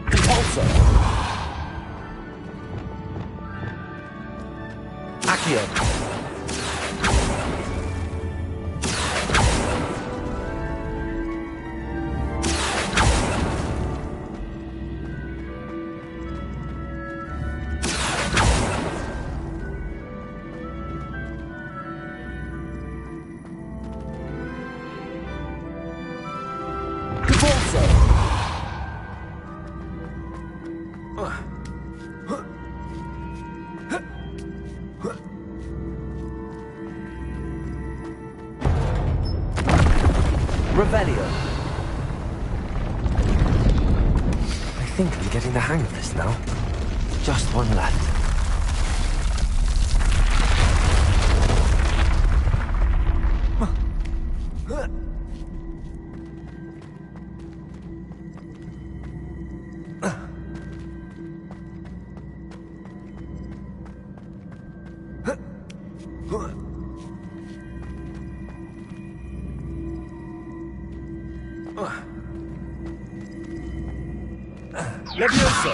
Depulso. Accio. Revelio. I think I'm getting the hang of this now. Just one left. Levioso.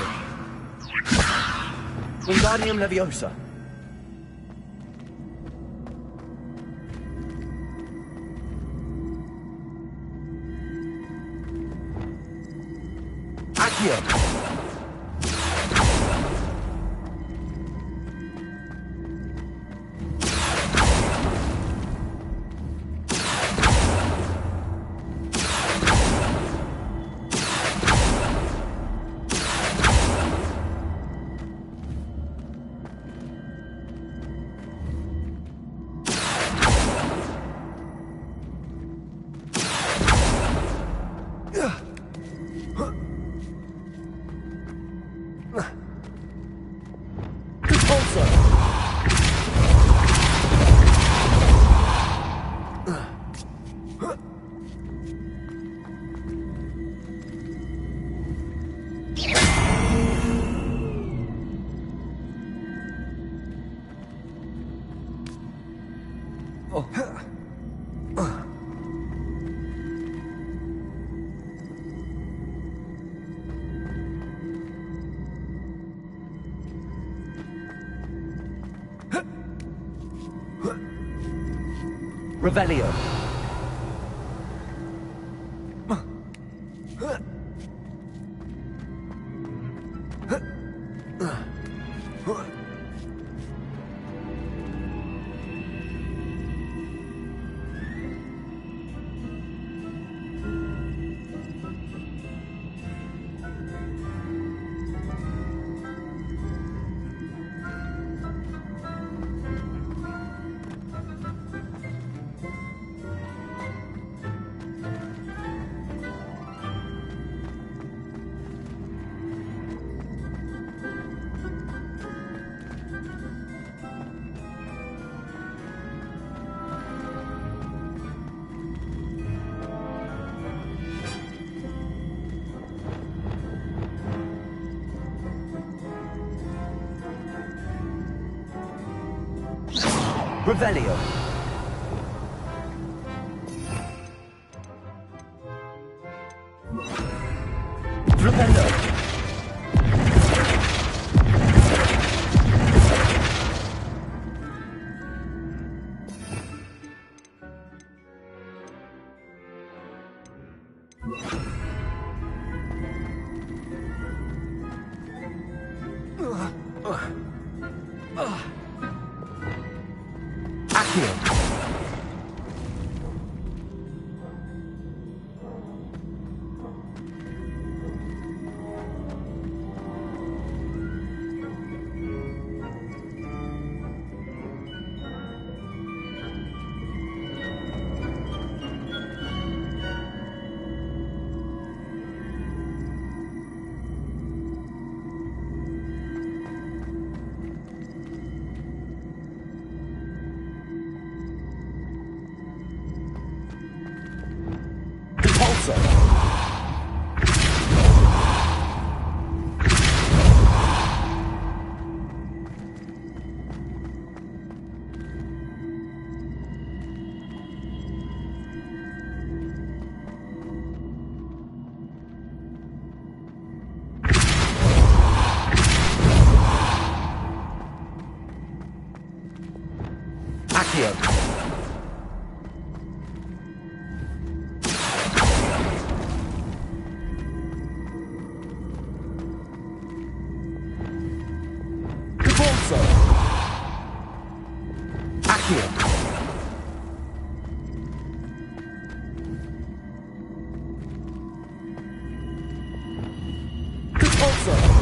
Wingardium Leviosa. Accio. Revelio. Revelio. Revelio. Accio. Repulsor! Accio! Repulsor!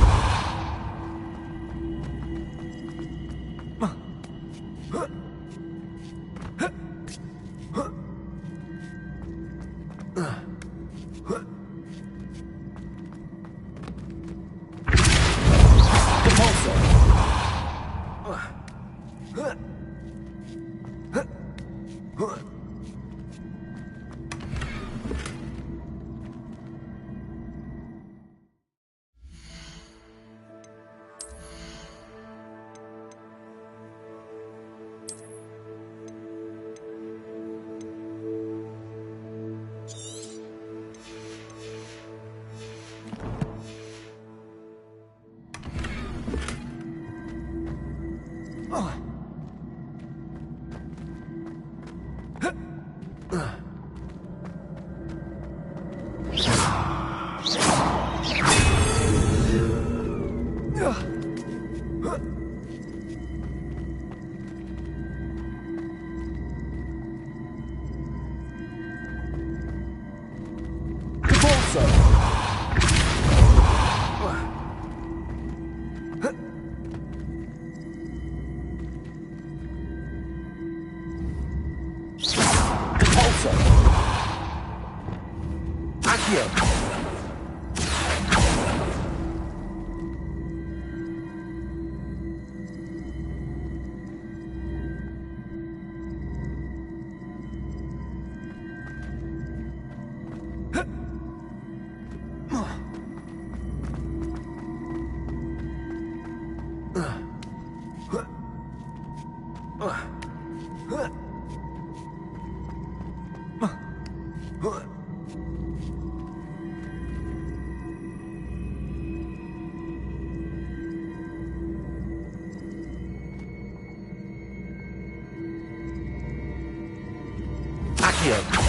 Accio!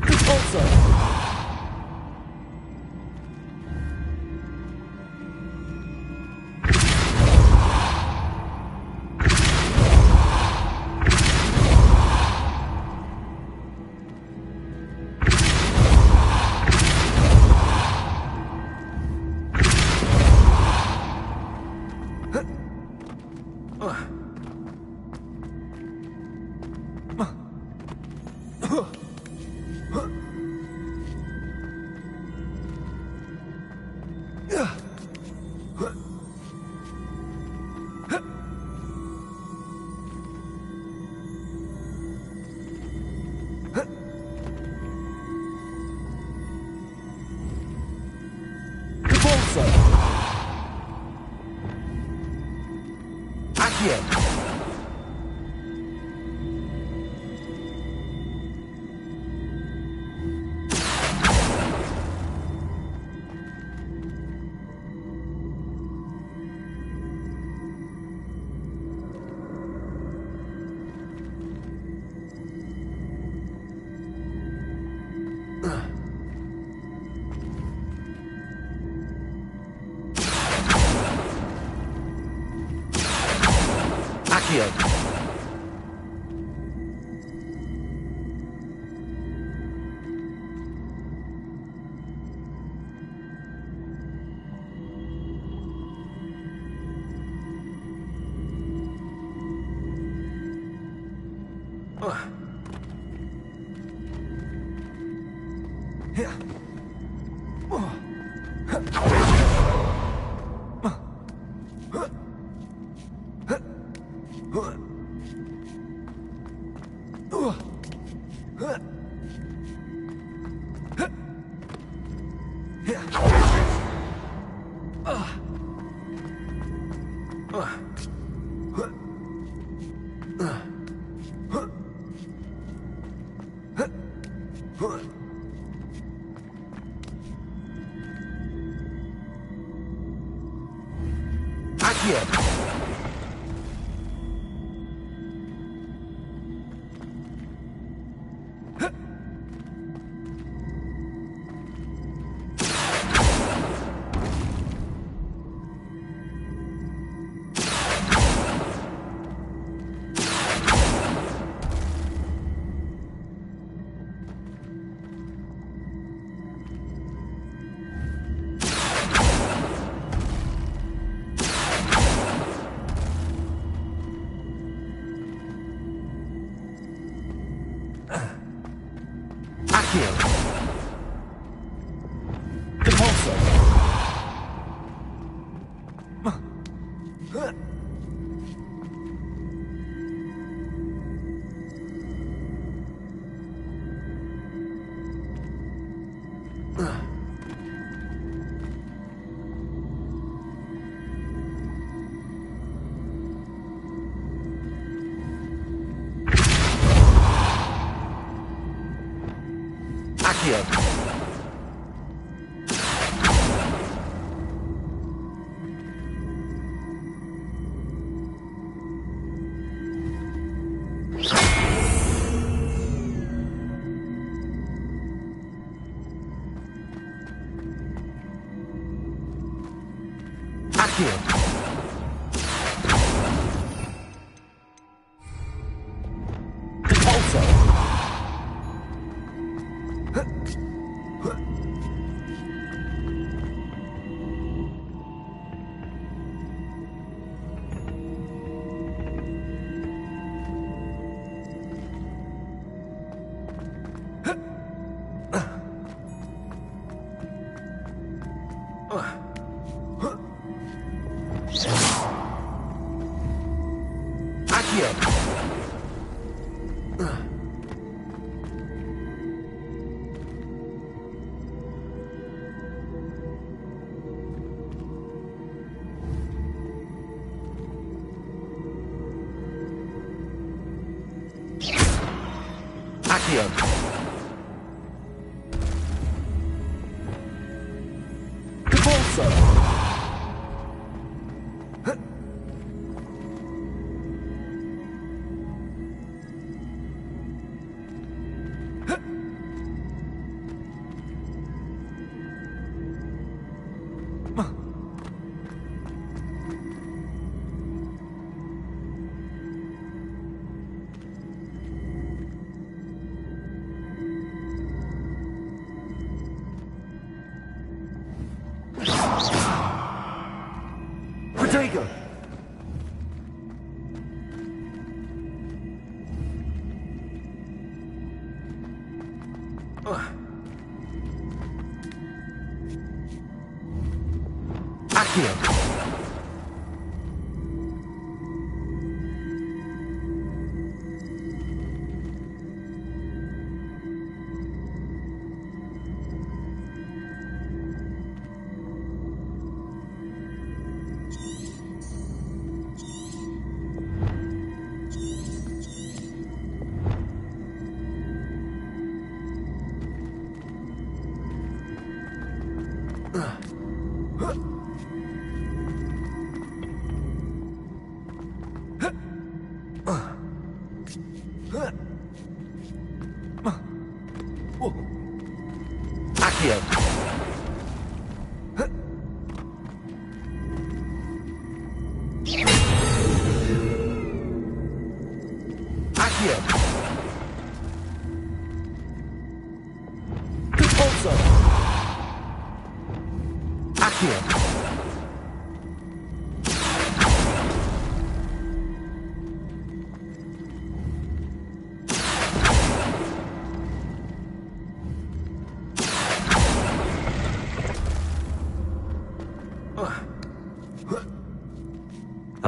Repulsor!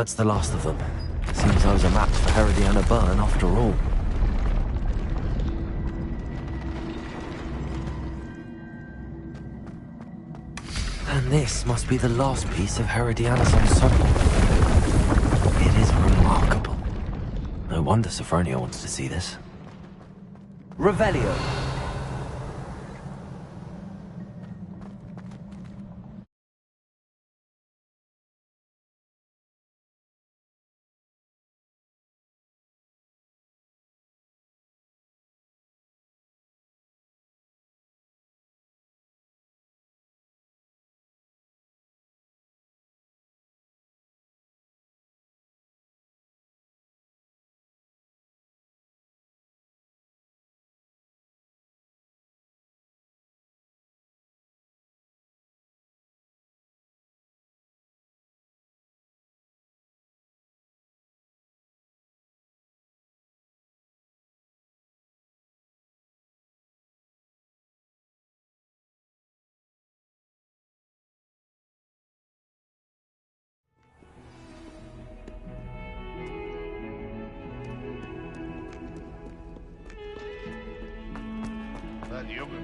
That's the last of them. Seems I was a match for Herodiana Byrne after all. And this must be the last piece of Herodiana's ensemble. It is remarkable. No wonder Sophronia wants to see this. Revelio. That yogurt.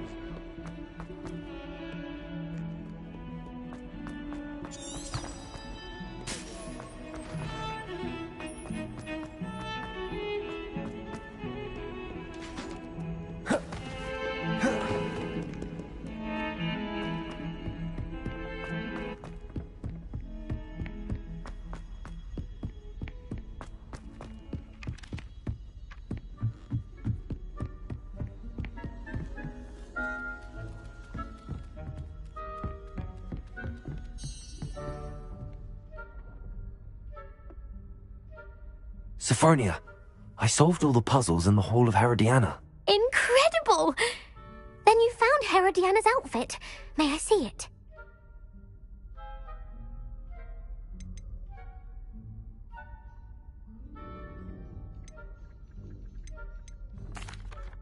Sophronia, I solved all the puzzles in the Hall of Herodiana. Incredible! Then you found Herodiana's outfit. May I see it?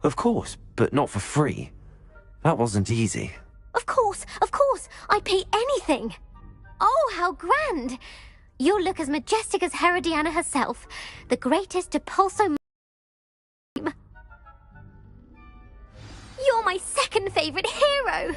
Of course, but not for free. That wasn't easy. Of course, I'd pay anything. Oh, how grand! You'll look as majestic as Herodiana herself, the greatest Depulso. You're my second favorite hero!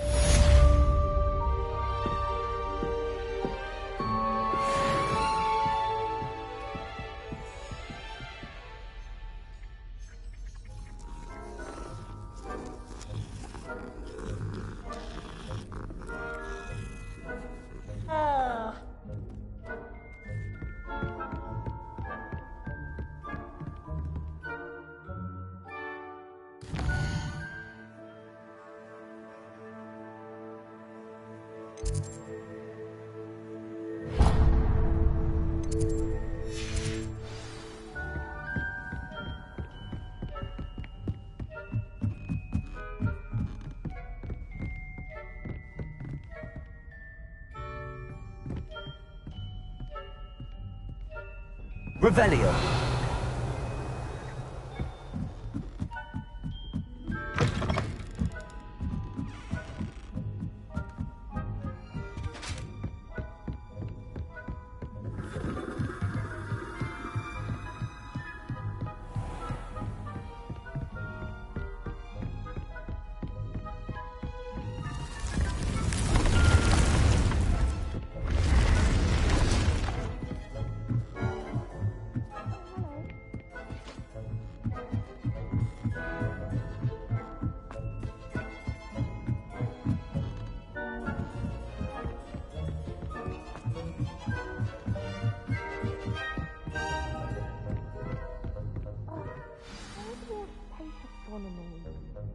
Revelio.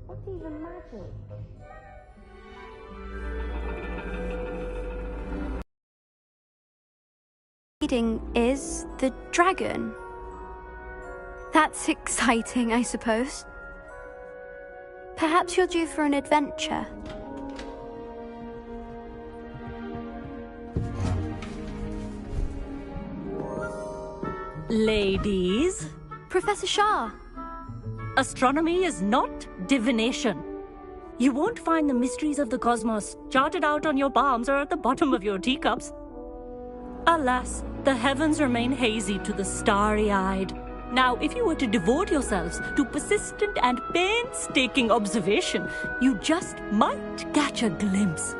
What's even magic? Leading is the dragon. That's exciting, I suppose. Perhaps you're due for an adventure. Ladies, Professor Shah. astronomy is not divination. You won't find the mysteries of the cosmos charted out on your palms or at the bottom of your teacups. Alas, the heavens remain hazy to the starry-eyed. Now, if you were to devote yourselves to persistent and painstaking observation, you just might catch a glimpse.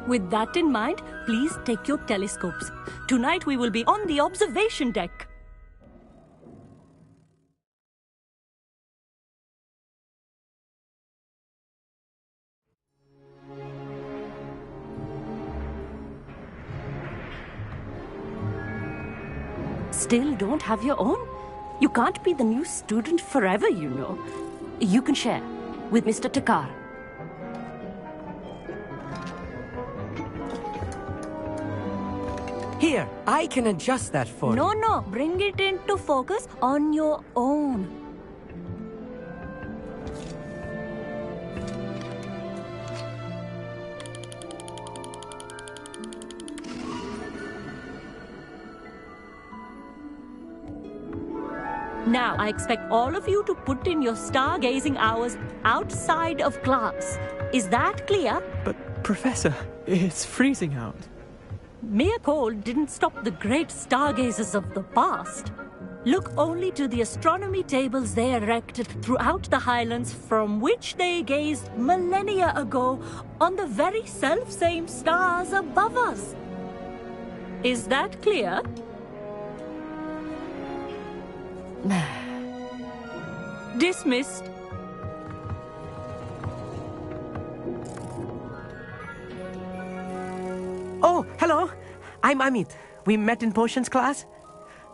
With that in mind, please take your telescopes. Tonight we will be on the observation deck. Still don't have your own? You can't be the new student forever, you know. You can share with Mr. Takar. Here, I can adjust that for you. No, bring it into focus on your own. Now, I expect all of you to put in your stargazing hours outside of class. Is that clear? But, Professor, it's freezing out. Mere cold didn't stop the great stargazers of the past. Look only to the astronomy tables they erected throughout the highlands from which they gazed millennia ago on the very self-same stars above us. Is that clear? Dismissed. Oh, hello. I'm Amit. We met in potions class.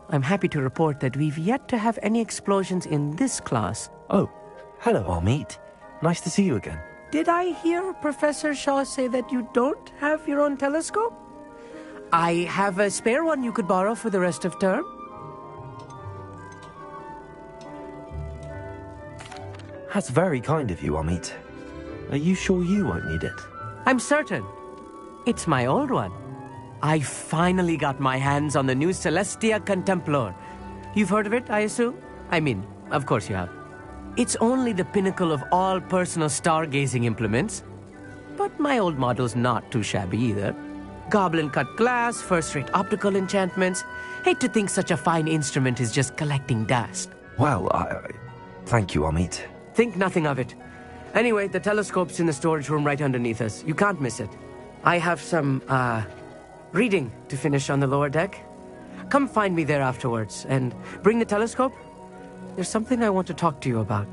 I'm happy to report that we've yet to have any explosions in this class. Oh, hello, Amit. Nice to see you again. Did I hear Professor Shaw say that you don't have your own telescope? I have a spare one you could borrow for the rest of term. That's very kind of you, Amit. Are you sure you won't need it? I'm certain. It's my old one. I finally got my hands on the new Celestia Contemplar. You've heard of it, I assume? I mean, of course you have. It's only the pinnacle of all personal stargazing implements. But my old model's not too shabby either. Goblin-cut glass, first-rate optical enchantments. Hate to think such a fine instrument is just collecting dust. Well, thank you, Amit. Think nothing of it. Anyway, the telescope's in the storage room right underneath us. You can't miss it. I have some, reading to finish on the lower deck. Come find me there afterwards, and bring the telescope. There's something I want to talk to you about.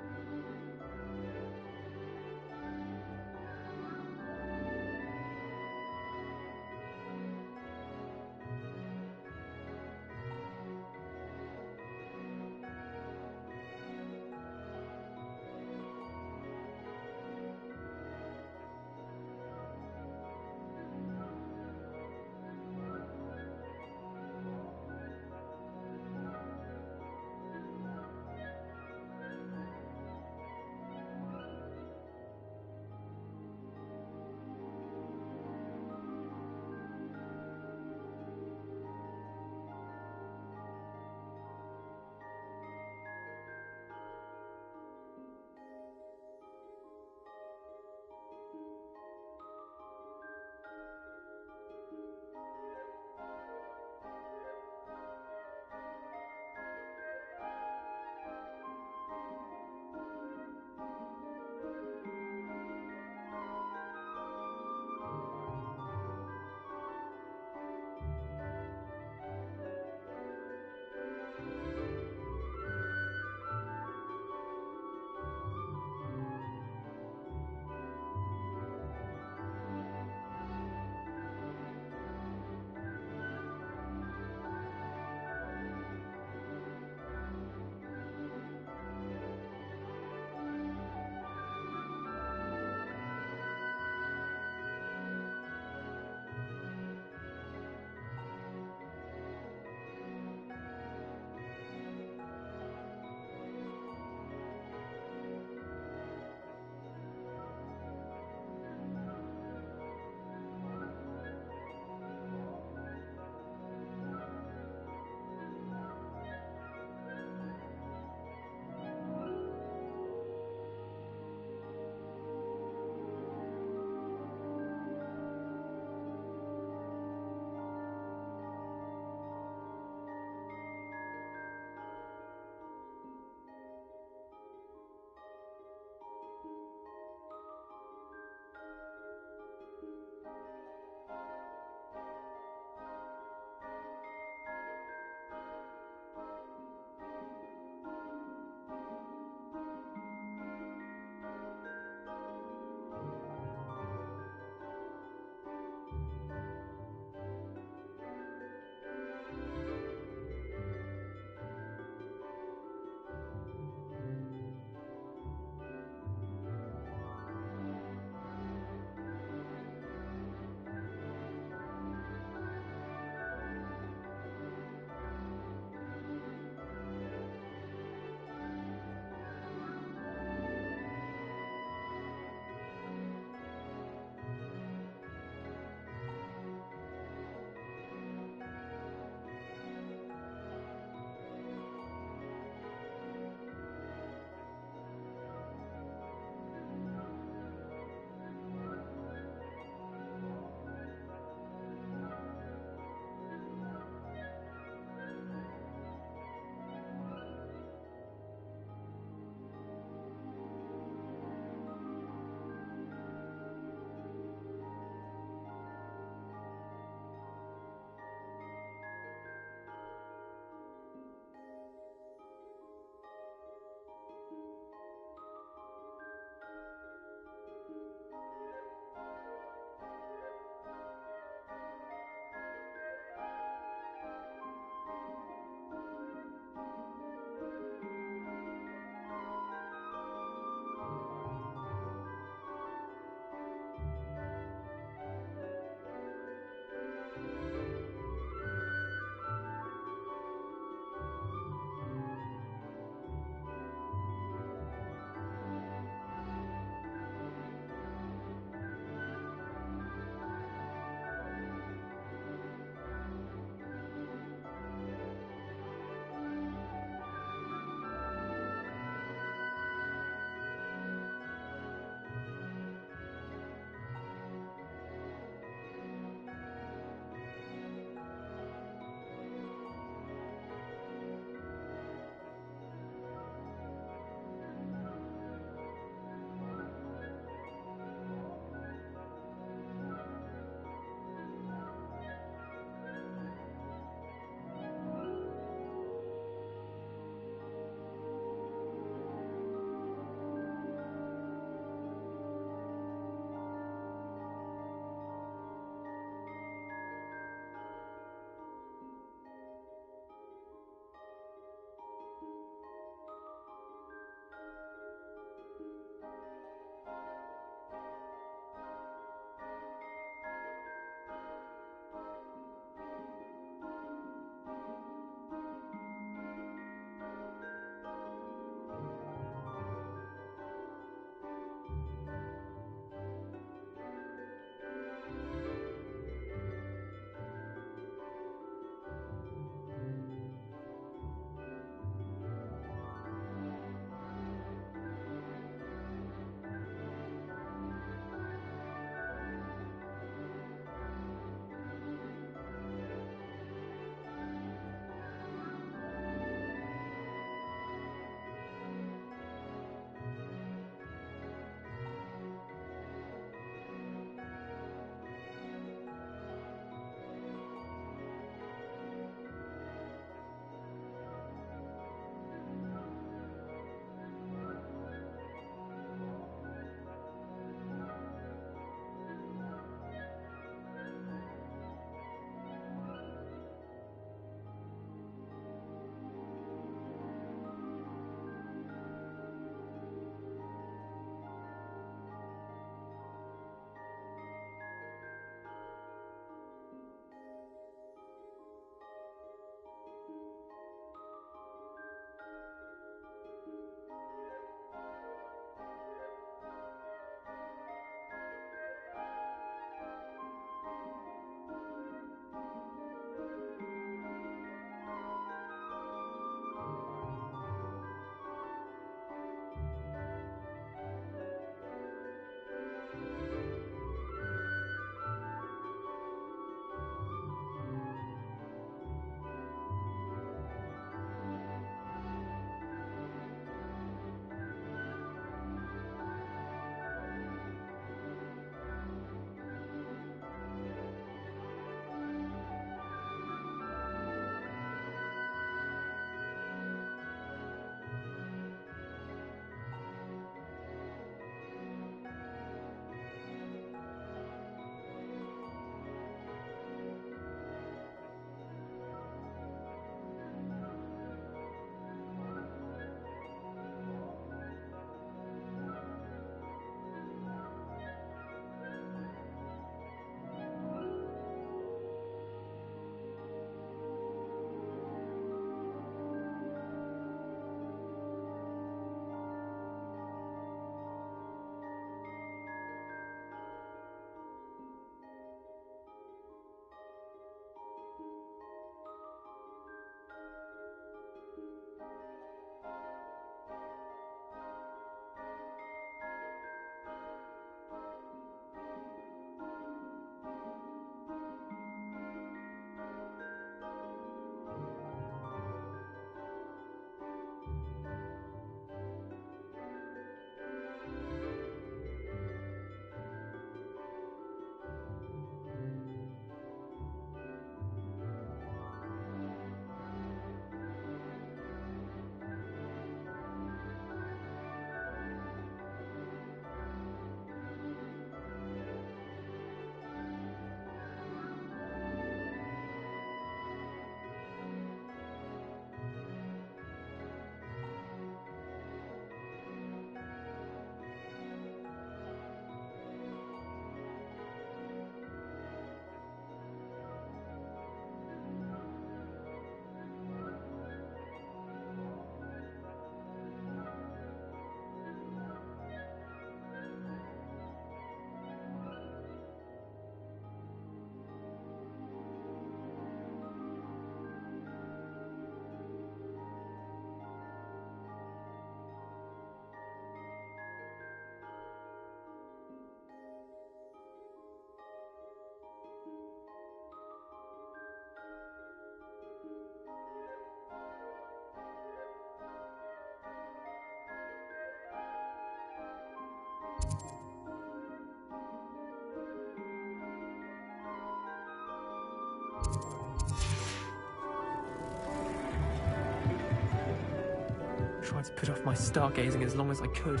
Tried to put off my stargazing as long as I could.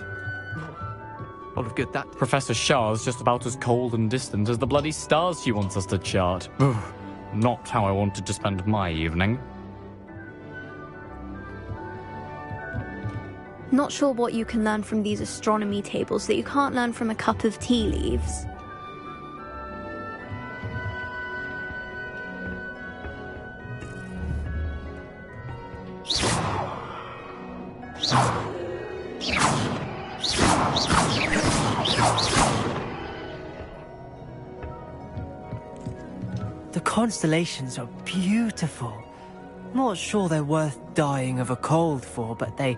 Lot of good that did. Professor Shah's just about as cold and distant as the bloody stars she wants us to chart. Not how I wanted to spend my evening. Not sure what you can learn from these astronomy tables that you can't learn from a cup of tea leaves. The constellations are beautiful. Not sure they're worth dying of a cold for, but they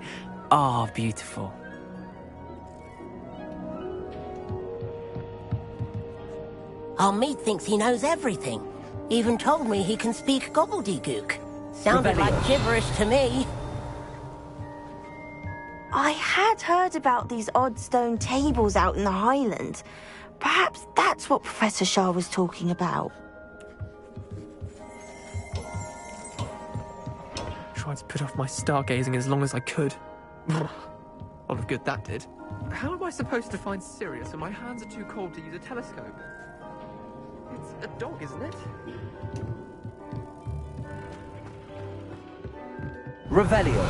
are beautiful. Mead thinks he knows everything. Even told me he can speak gobbledygook. Sounded like gibberish to me. I had heard about these odd stone tables out in the Highlands. Perhaps that's what Professor Shah was talking about. Tried to put off my stargazing as long as I could. Lot of good that did. How am I supposed to find Sirius when my hands are too cold to use a telescope? It's a dog, isn't it? Revelio.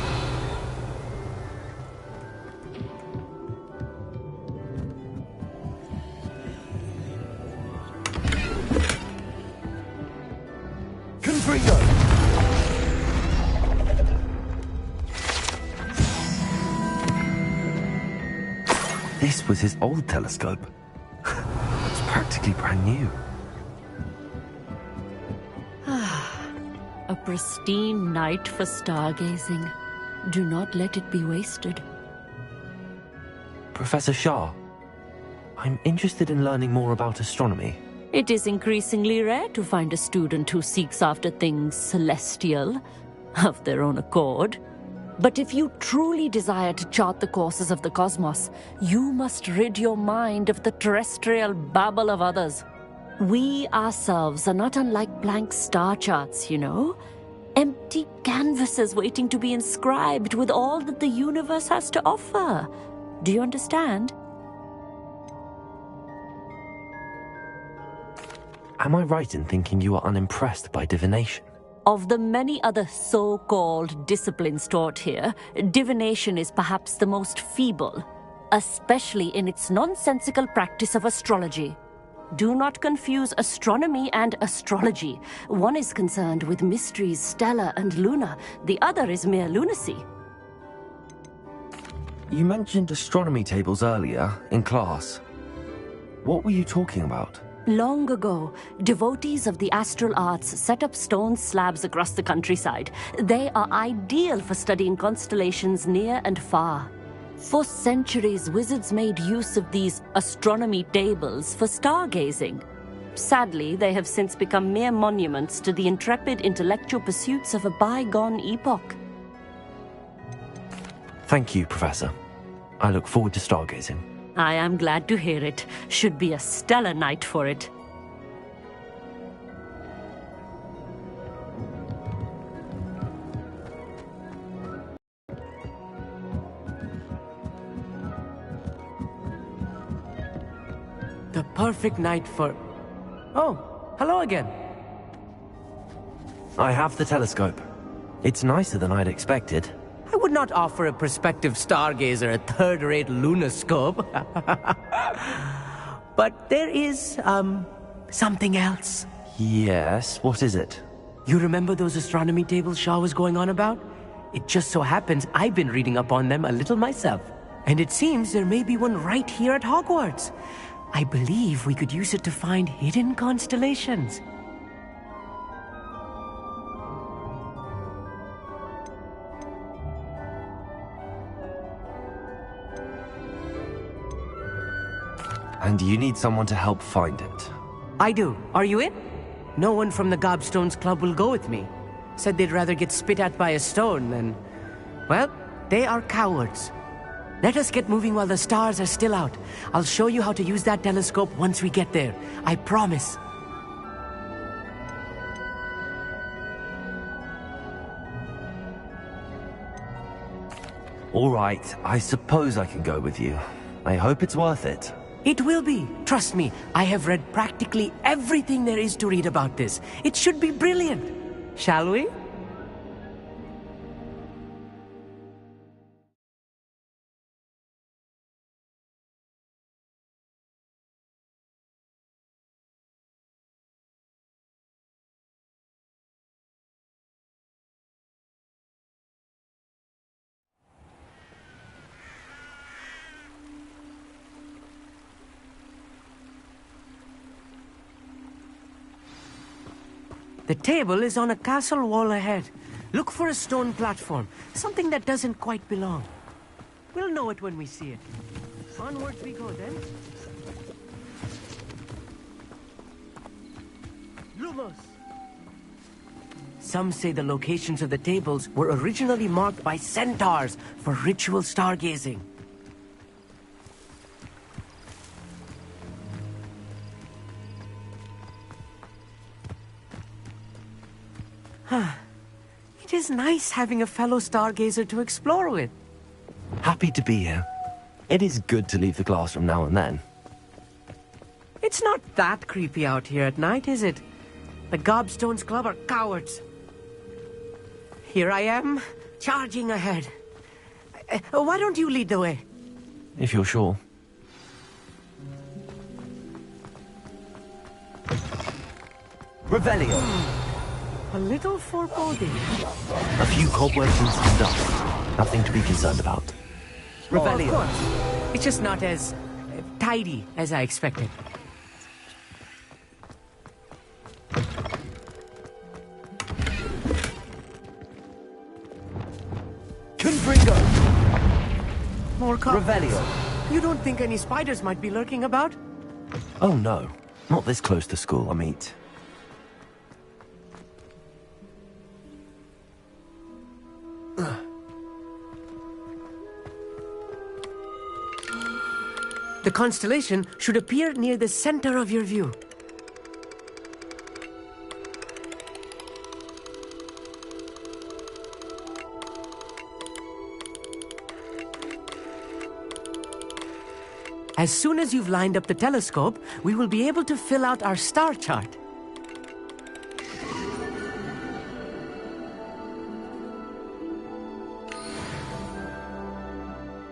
Confringo. This was his old telescope. It's practically brand new. A pristine night for stargazing. Do not let it be wasted. Professor Shah, I'm interested in learning more about astronomy. It is increasingly rare to find a student who seeks after things celestial, of their own accord. But if you truly desire to chart the courses of the cosmos, you must rid your mind of the terrestrial babble of others. We ourselves are not unlike blank star charts, you know. Empty canvases waiting to be inscribed with all that the universe has to offer. Do you understand? Am I right in thinking you are unimpressed by divination? Of the many other so-called disciplines taught here, divination is perhaps the most feeble, especially in its nonsensical practice of astrology. Do not confuse astronomy and astrology. One is concerned with mysteries stellar and lunar, the other is mere lunacy. You mentioned astronomy tables earlier, in class. What were you talking about? Long ago, devotees of the astral arts set up stone slabs across the countryside. They are ideal for studying constellations near and far. For centuries, wizards made use of these astronomy tables for stargazing. Sadly, they have since become mere monuments to the intrepid intellectual pursuits of a bygone epoch. Thank you, Professor. I look forward to stargazing. I am glad to hear it. Should be a stellar night for it. The perfect night for... Oh, hello again. I have the telescope. It's nicer than I'd expected. I would not offer a prospective stargazer a third-rate lunoscope. But there is, something else. Yes, what is it? You remember those astronomy tables Shah was going on about? It just so happens I've been reading up on them a little myself. And it seems there may be one right here at Hogwarts. I believe we could use it to find hidden constellations. And you need someone to help find it. I do. Are you in? No one from the Gobstones Club will go with me. Said they'd rather get spit at by a stone than... Well, they are cowards. Let us get moving while the stars are still out. I'll show you how to use that telescope once we get there. I promise. All right, I suppose I can go with you. I hope it's worth it. It will be. Trust me, I have read practically everything there is to read about this. It should be brilliant. Shall we? The table is on a castle wall ahead. Look for a stone platform, something that doesn't quite belong. We'll know it when we see it. Onwards we go then. Lumos! Some say the locations of the tables were originally marked by centaurs for ritual stargazing. It is nice having a fellow stargazer to explore with. Happy to be here. It is good to leave the classroom now and then. It's not that creepy out here at night, is it? The Gobstones Club are cowards. Here I am, charging ahead. Why don't you lead the way? If you're sure. Revelio! A little foreboding. A few cobwebs and some dust. Nothing to be concerned about. Revelio! Oh, of course. It's just not as tidy as I expected. Confringo! More cobwebs. Revelio! You don't think any spiders might be lurking about? Oh no, not this close to school, I mean. The constellation should appear near the center of your view. As soon as you've lined up the telescope, we will be able to fill out our star chart.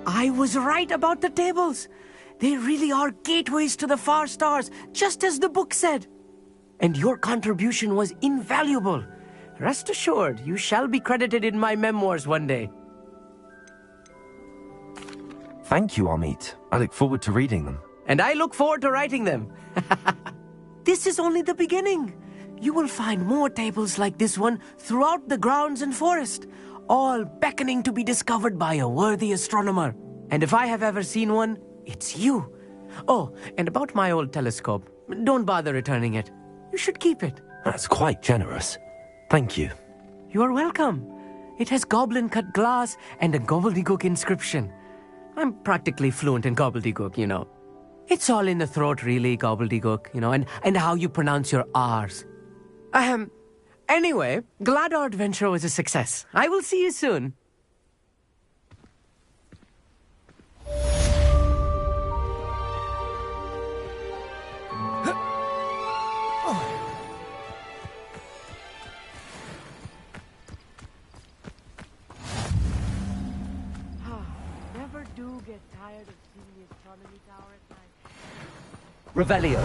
I was right about the tables. They really are gateways to the far stars, just as the book said. And your contribution was invaluable. Rest assured, you shall be credited in my memoirs one day. Thank you, Amit. I look forward to reading them. And I look forward to writing them. This is only the beginning. You will find more tables like this one throughout the grounds and forest, all beckoning to be discovered by a worthy astronomer. And if I have ever seen one, it's you. Oh, and about my old telescope, don't bother returning it. You should keep it. That's quite generous. Thank you. You are welcome. It has goblin-cut glass and a gobbledygook inscription. I'm practically fluent in gobbledygook, you know. It's all in the throat, really, gobbledygook, you know, and how you pronounce your R's. Anyway, glad our adventure was a success. I will see you soon. Never do get tired of seeing the astronomy tower at night. Revelio.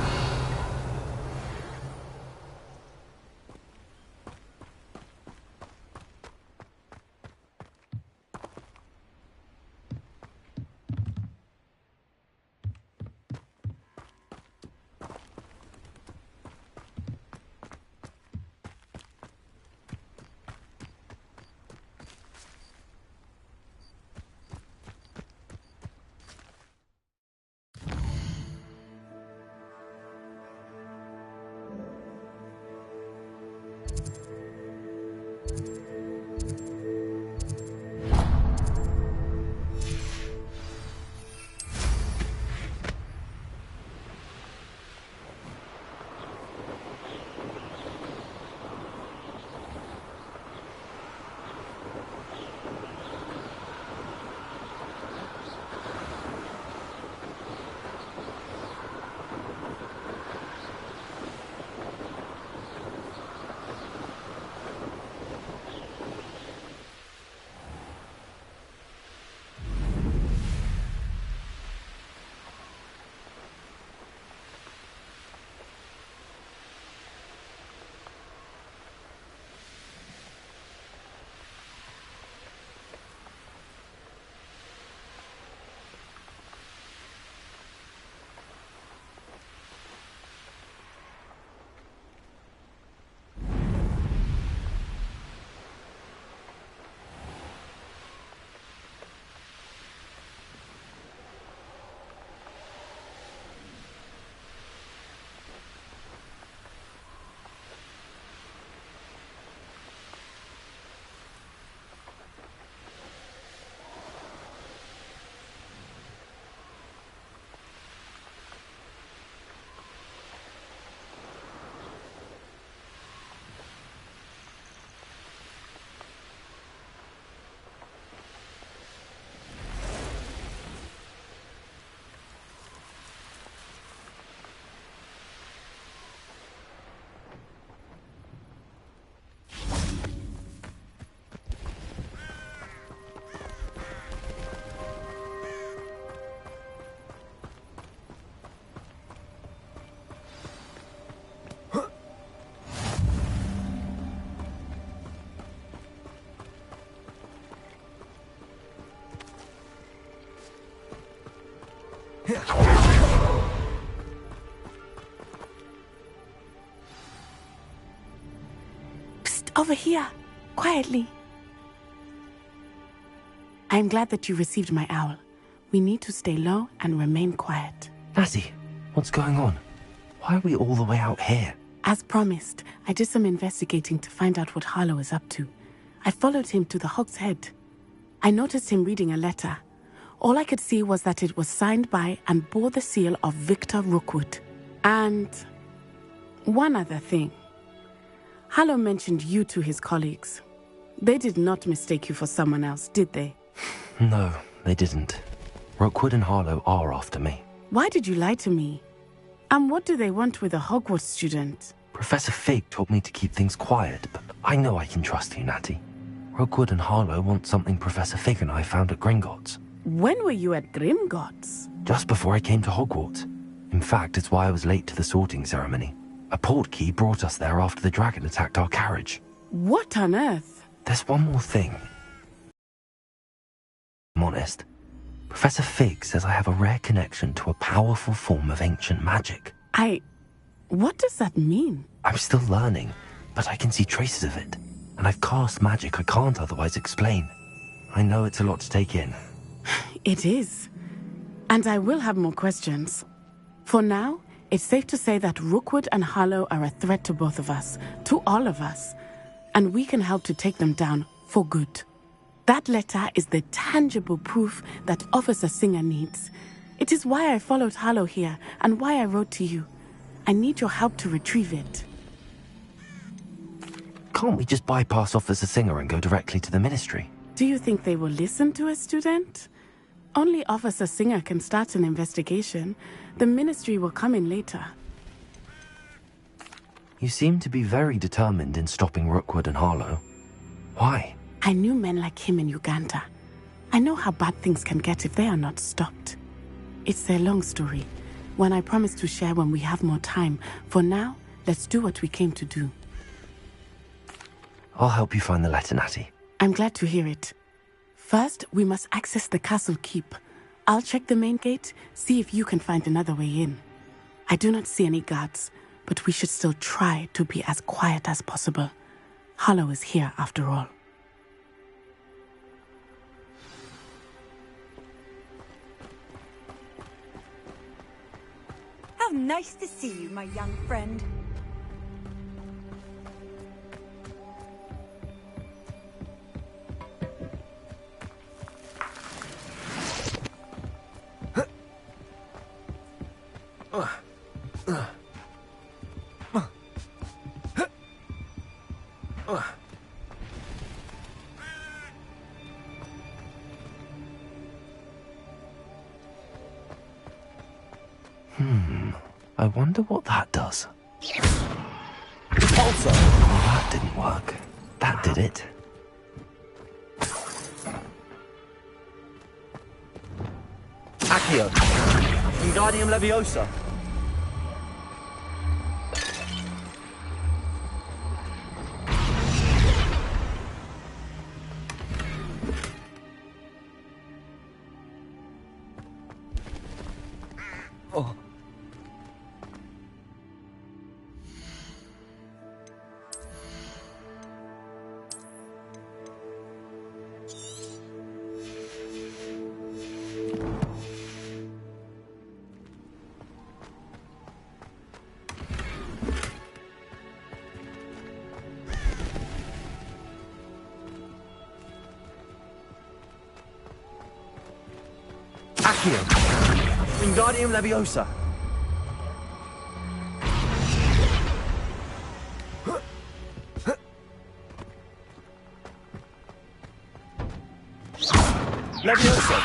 Psst, over here. Quietly. I am glad that you received my owl. We need to stay low and remain quiet. Natty, what's going on? Why are we all the way out here? As promised, I did some investigating to find out what Harlow is up to. I followed him to the Hog's Head. I noticed him reading a letter. All I could see was that it was signed by and bore the seal of Victor Rookwood. And one other thing. Harlow mentioned you to his colleagues. They did not mistake you for someone else, did they? No, they didn't. Rookwood and Harlow are after me. Why did you lie to me? And what do they want with a Hogwarts student? Professor Fig told me to keep things quiet, but I know I can trust you, Natty. Rookwood and Harlow want something Professor Fig and I found at Gringotts. When were you at Grimgotts? Just before I came to Hogwarts. In fact, it's why I was late to the sorting ceremony. A portkey brought us there after the dragon attacked our carriage. What on earth? There's one more thing. I'm honest. Professor Fig says I have a rare connection to a powerful form of ancient magic. What does that mean? I'm still learning, but I can see traces of it. And I've cast magic I can't otherwise explain. I know it's a lot to take in. It is. And I will have more questions. For now, it's safe to say that Rookwood and Harlow are a threat to both of us, to all of us. And we can help to take them down for good. That letter is the tangible proof that Officer Singer needs. It is why I followed Harlow here and why I wrote to you. I need your help to retrieve it. Can't we just bypass Officer Singer and go directly to the Ministry? Do you think they will listen to a student? Only Officer Singer can start an investigation. The Ministry will come in later. You seem to be very determined in stopping Rookwood and Harlow. Why? I knew men like him in Uganda. I know how bad things can get if they are not stopped. It's a long story, one I promise to share when we have more time. For now, let's do what we came to do. I'll help you find the letter, Natty. I'm glad to hear it. First, we must access the castle keep. I'll check the main gate, see if you can find another way in. I do not see any guards, but we should still try to be as quiet as possible. Harlow is here after all. How nice to see you, my young friend. I wonder what that does. Repulsor! Oh, that didn't work. That did it. Accio. Wingardium Leviosa. Oh. Accio. Wingardium Leviosa. Leviosa.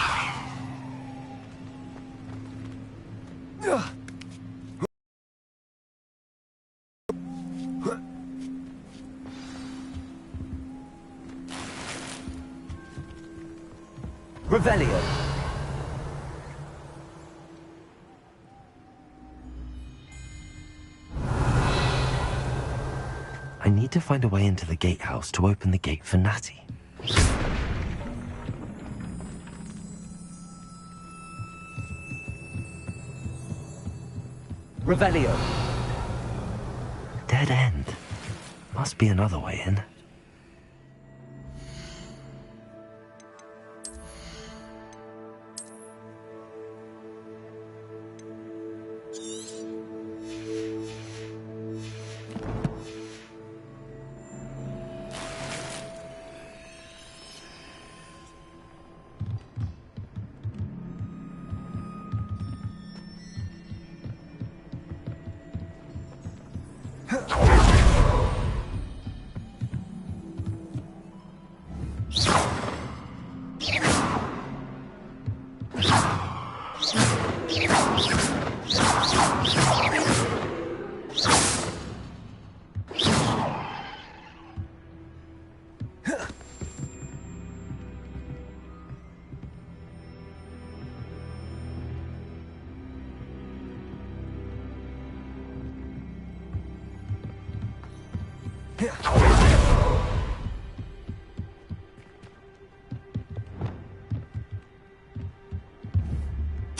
Revelio. I need to find a way into the gatehouse to open the gate for Natty. Revelio. Dead end. Must be another way in.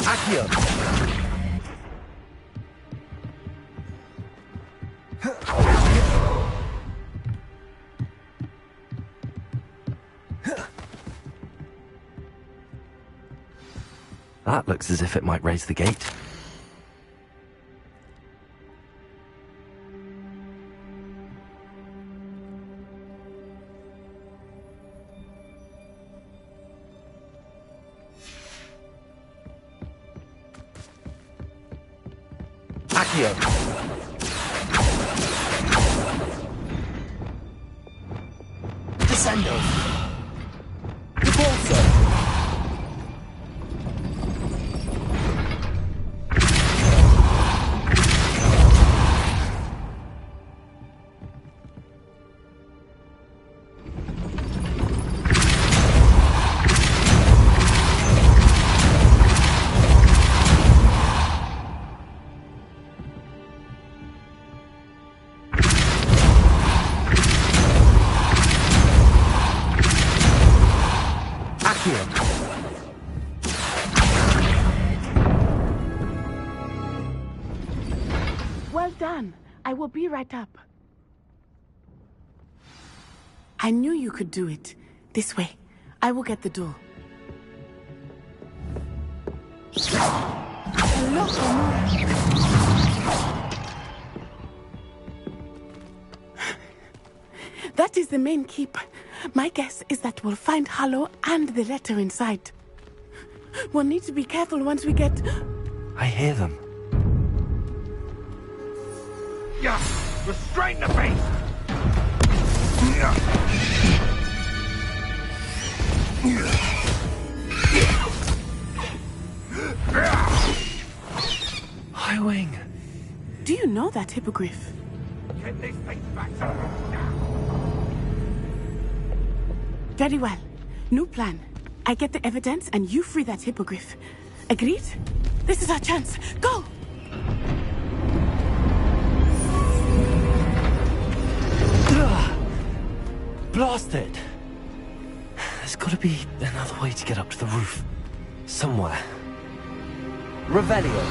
Accio. That looks as if it might raise the gate. Accio. Descendo. Repulso. Well done. I will be right up. I knew you could do it. This way. I will get the door. That is the main keep. My guess is that we'll find Hollow and the letter inside. We'll need to be careful once we get... I hear them. Yeah, restrain the beast! High Wing. Do you know that hippogriff? Get this thing back to Very well. New plan. I get the evidence and you free that hippogriff. Agreed? This is our chance. Go! Blast it! There's gotta be another way to get up to the roof. Somewhere. Revelio.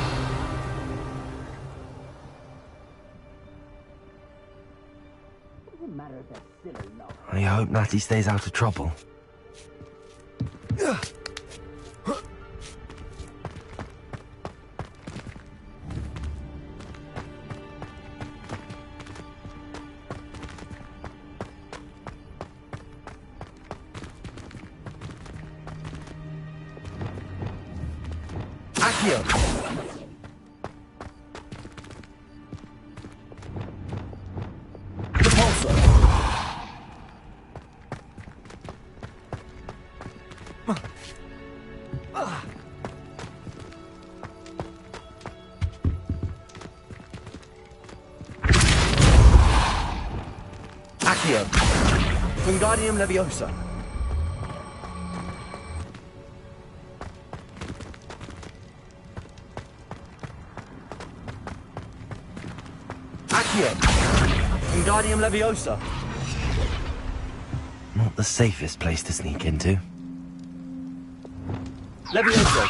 I hope Natty stays out of trouble. Accio. Repulso. Accio. Wingardium Leviosa. Accio. Wingardium Leviosa. Not the safest place to sneak into. Leviosa.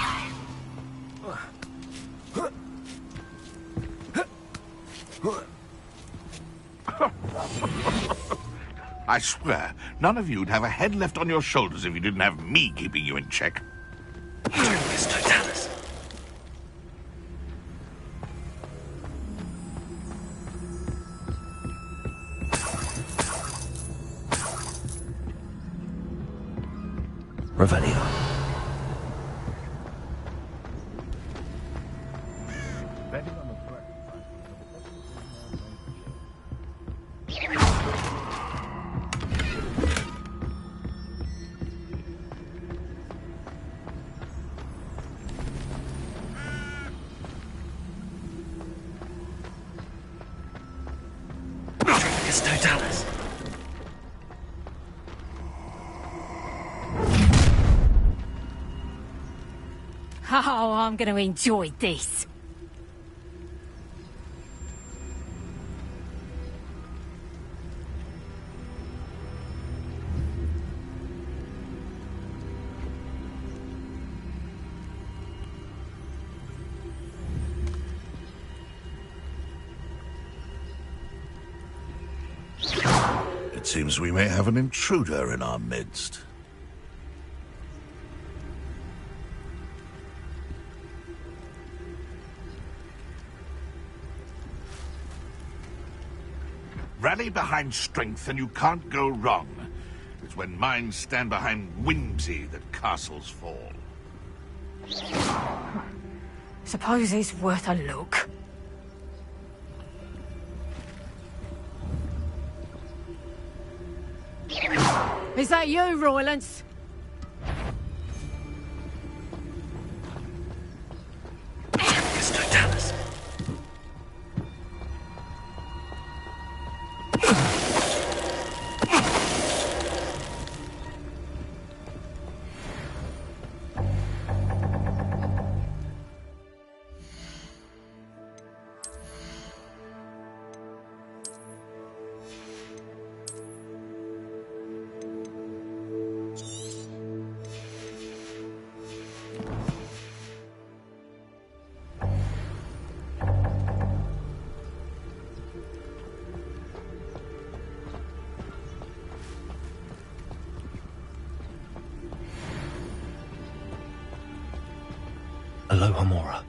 I swear, none of you'd have a head left on your shoulders if you didn't have me keeping you in check. Revelio. Totalis. Oh, I'm going to enjoy this. It seems we may have an intruder in our midst. Rally behind strength and you can't go wrong. It's when minds stand behind whimsy that castles fall. Suppose it's worth a look. Is that you, Roylance? Totalis. Aloha Mora.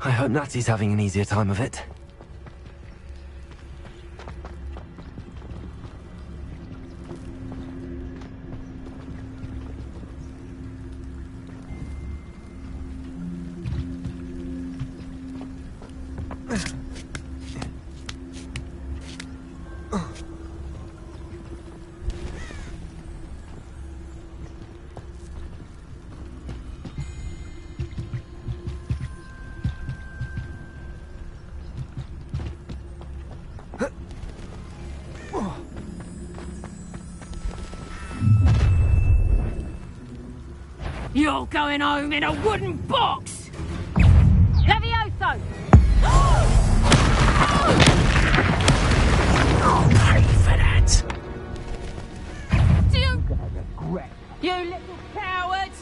I hope Natty's having an easier time of it. You're going home in a wooden box! Levioso! I'll pay for that. You little coward!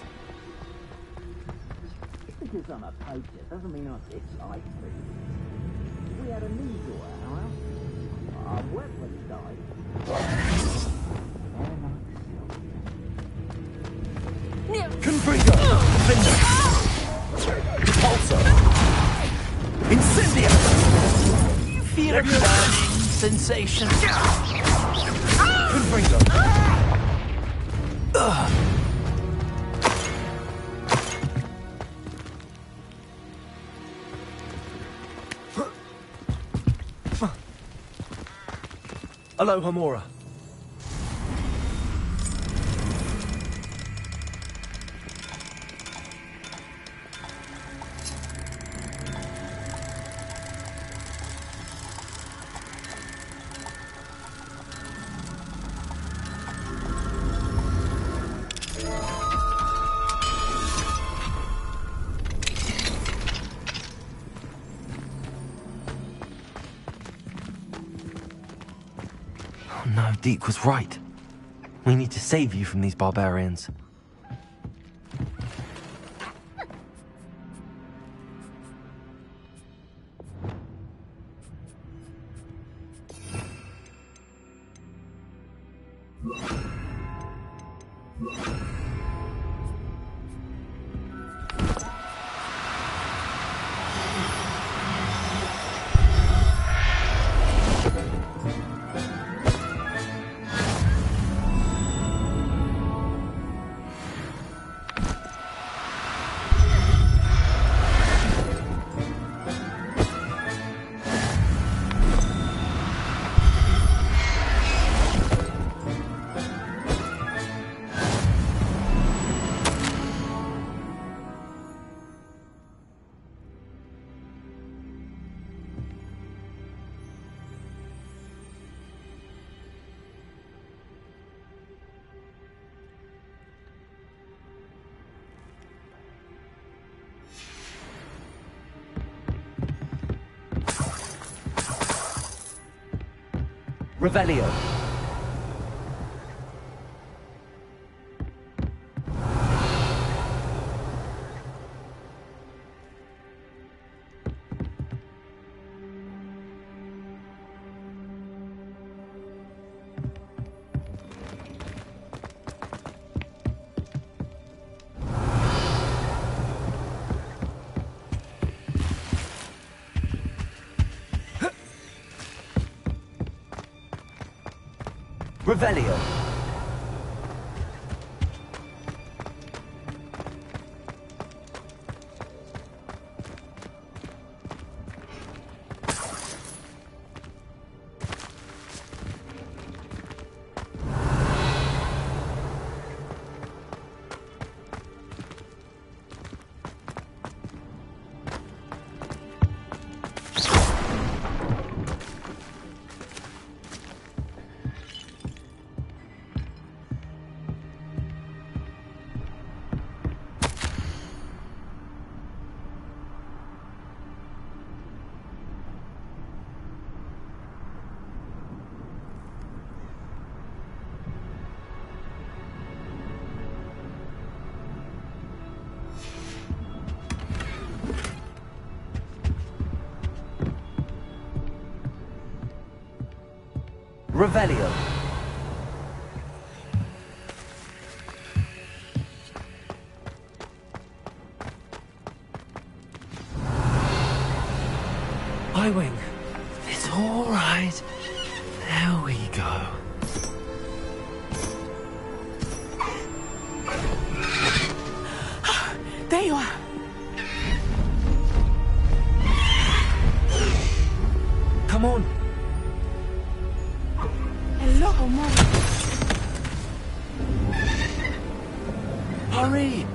Because I'm a poacher doesn't mean I dislike food. We had a needle at our house. Our weapon died. Confringo! Defender! Repulsor! Incendio! You feel a burning sensation. Confringo! Aloha Mora. Deke was right. We need to save you from these barbarians. Revelio. Revelio. Revelio. Highwing. It's all right. There we go. There you are. Come on. Hello, Mom. Hurry.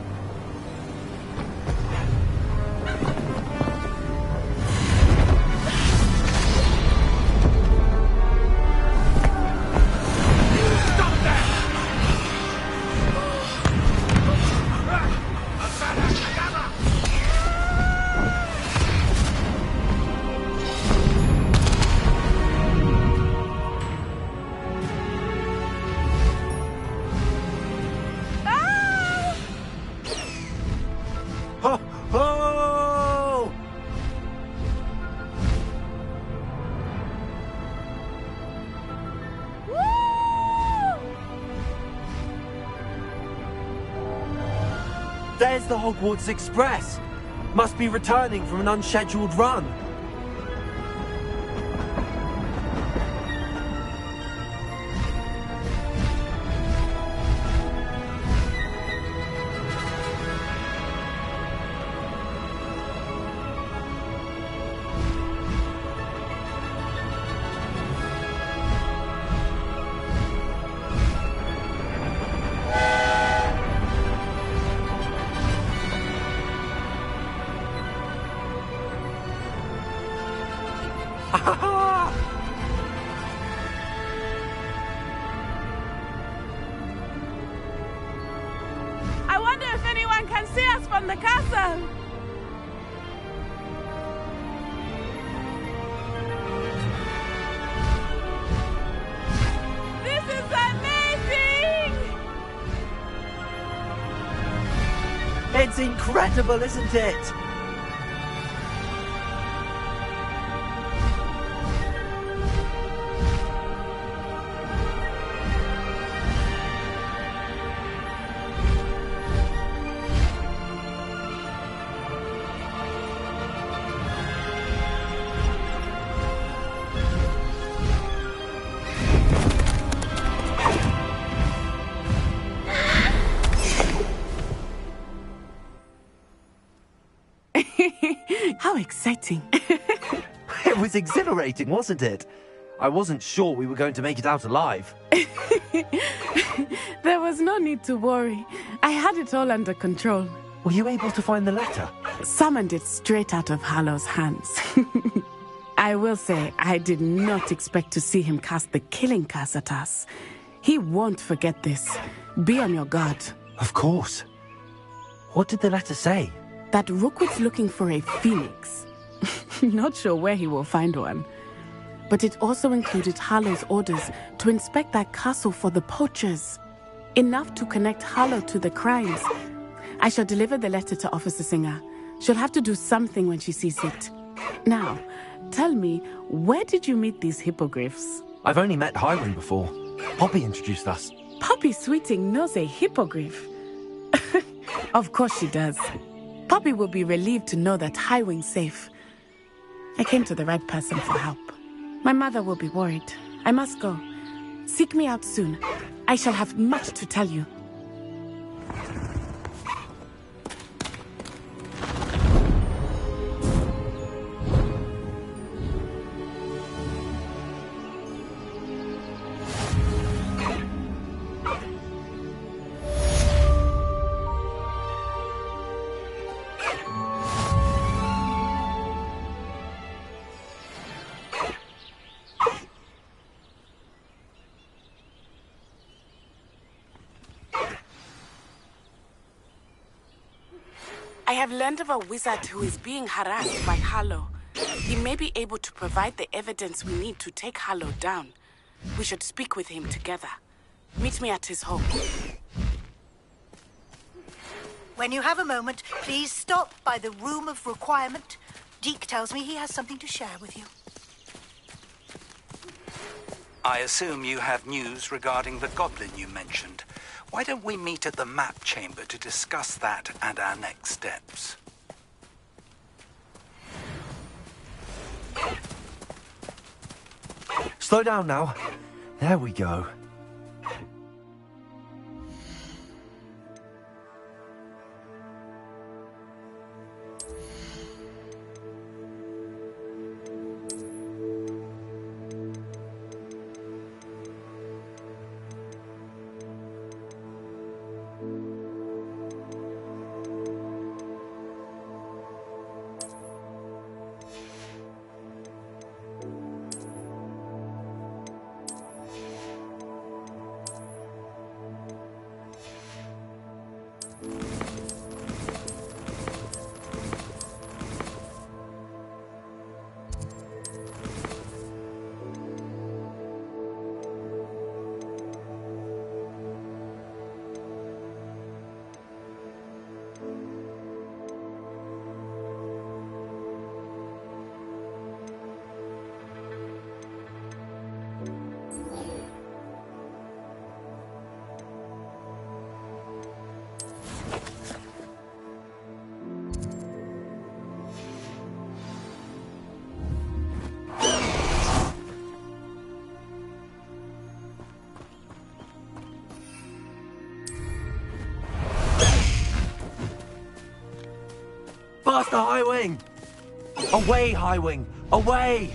There's the Hogwarts Express. Must be returning from an unscheduled run. I wonder if anyone can see us from the castle. This It's incredible, isn't it? How exciting. It was exhilarating, wasn't it? I wasn't sure we were going to make it out alive. There was no need to worry. I had it all under control. Were you able to find the letter? Summoned it straight out of Hallow's hands. I will say, I did not expect to see him cast the killing curse at us. He won't forget this. Be on your guard. Of course. What did the letter say? That Rookwood's looking for a phoenix. Not sure where he will find one. But it also included Harlow's orders to inspect that castle for the poachers. Enough to connect Harlow to the crimes. I shall deliver the letter to Officer Singer. She'll have to do something when she sees it. Now, tell me, where did you meet these hippogriffs? I've only met Highwing before. Poppy introduced us. Poppy Sweeting knows a hippogriff. Of course she does. Poppy will be relieved to know that Highwing's safe. I came to the right person for help. My mother will be worried. I must go. Seek me out soon. I shall have much to tell you. I have learned of a wizard who is being harassed by Harlow. He may be able to provide the evidence we need to take Harlow down. We should speak with him together. Meet me at his home. When you have a moment, please stop by the Room of Requirement. Deke tells me he has something to share with you. I assume you have news regarding the goblin you mentioned. Why don't we meet at the map chamber to discuss that and our next steps? Slow down now. There we go. Faster, Highwing! Away, Highwing! Away!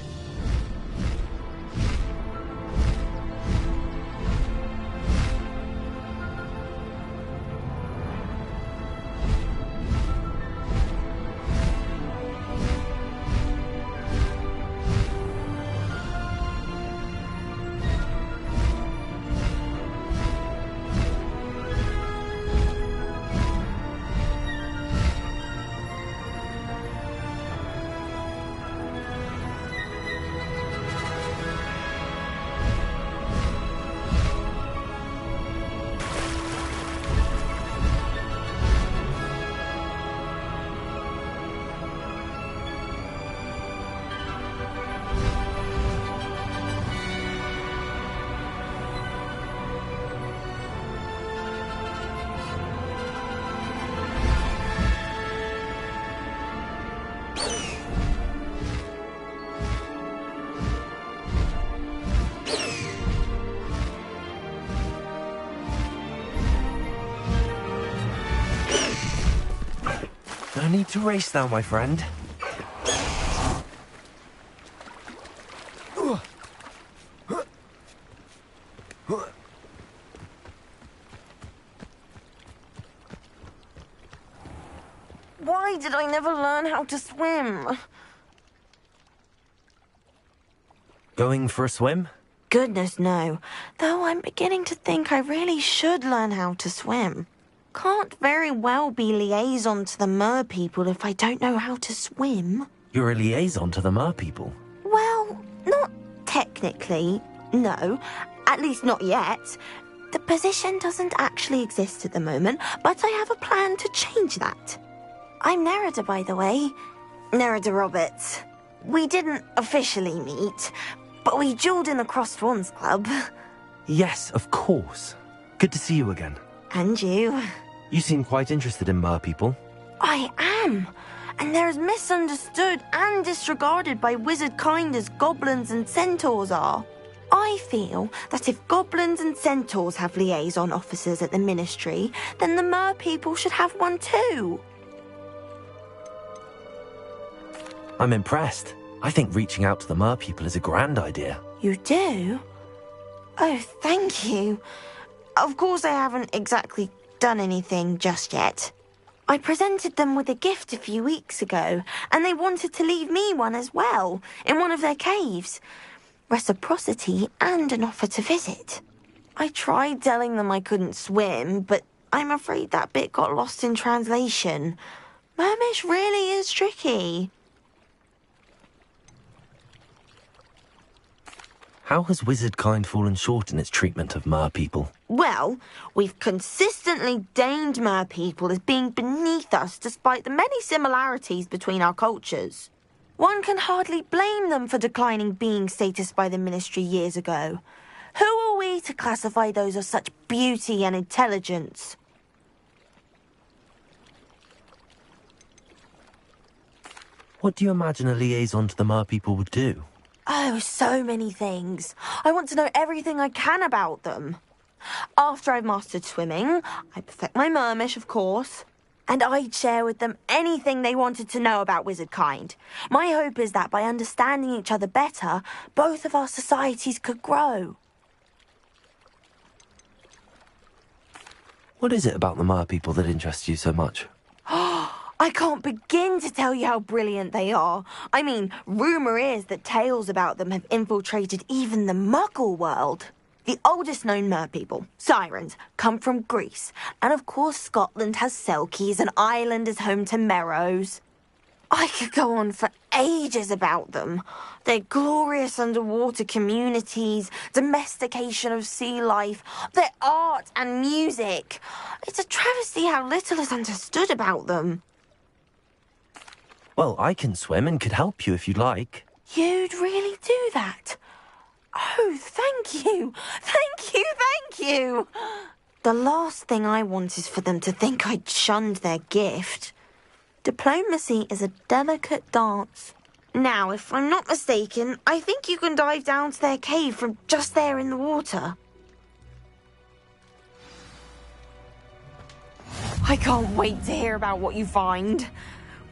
No need to race now, my friend. Why did I never learn how to swim? Going for a swim? Goodness, no. Though I'm beginning to think I really should learn how to swim. Can't very well be liaison to the mer people if I don't know how to swim. You're a liaison to the mer people. Well, not technically, no. At least not yet. The position doesn't actually exist at the moment, but I have a plan to change that. I'm Nerida, by the way. Nerida Roberts. We didn't officially meet, but we duelled in the Crossed Swans Club. Yes, of course. Good to see you again. And you. You seem quite interested in mer people. I am. And they're as misunderstood and disregarded by wizard kind as goblins and centaurs are. I feel that if goblins and centaurs have liaison officers at the Ministry, then the mer people should have one too. I'm impressed. I think reaching out to the mer people is a grand idea. You do? Oh, thank you. Of course I haven't exactly done anything just yet. I presented them with a gift a few weeks ago, and they wanted to leave me one as well, in one of their caves. Reciprocity and an offer to visit. I tried telling them I couldn't swim, but I'm afraid that bit got lost in translation. Mermish really is tricky. How has wizard kind fallen short in its treatment of mer people? Well, we've consistently deemed mer people as being beneath us despite the many similarities between our cultures. One can hardly blame them for declining being status by the Ministry years ago. Who are we to classify those of such beauty and intelligence? What do you imagine a liaison to the mer people would do? Oh, so many things. I want to know everything I can about them. After I've mastered swimming, I perfect my mermish, of course, and I'd share with them anything they wanted to know about wizard kind. My hope is that by understanding each other better, both of our societies could grow. What is it about the mer people that interests you so much? I can't begin to tell you how brilliant they are. I mean, rumour is that tales about them have infiltrated even the Muggle world. The oldest known mer people, sirens, come from Greece. And of course Scotland has Selkies and Ireland is home to Merrows. I could go on for ages about them. Their glorious underwater communities, domestication of sea life, their art and music. It's a travesty how little is understood about them. Well, I can swim and could help you if you'd like. You'd really do that? Oh, thank you. Thank you, thank you. The last thing I want is for them to think I'd shunned their gift. Diplomacy is a delicate dance. Now, if I'm not mistaken, I think you can dive down to their cave from just there in the water. I can't wait to hear about what you find.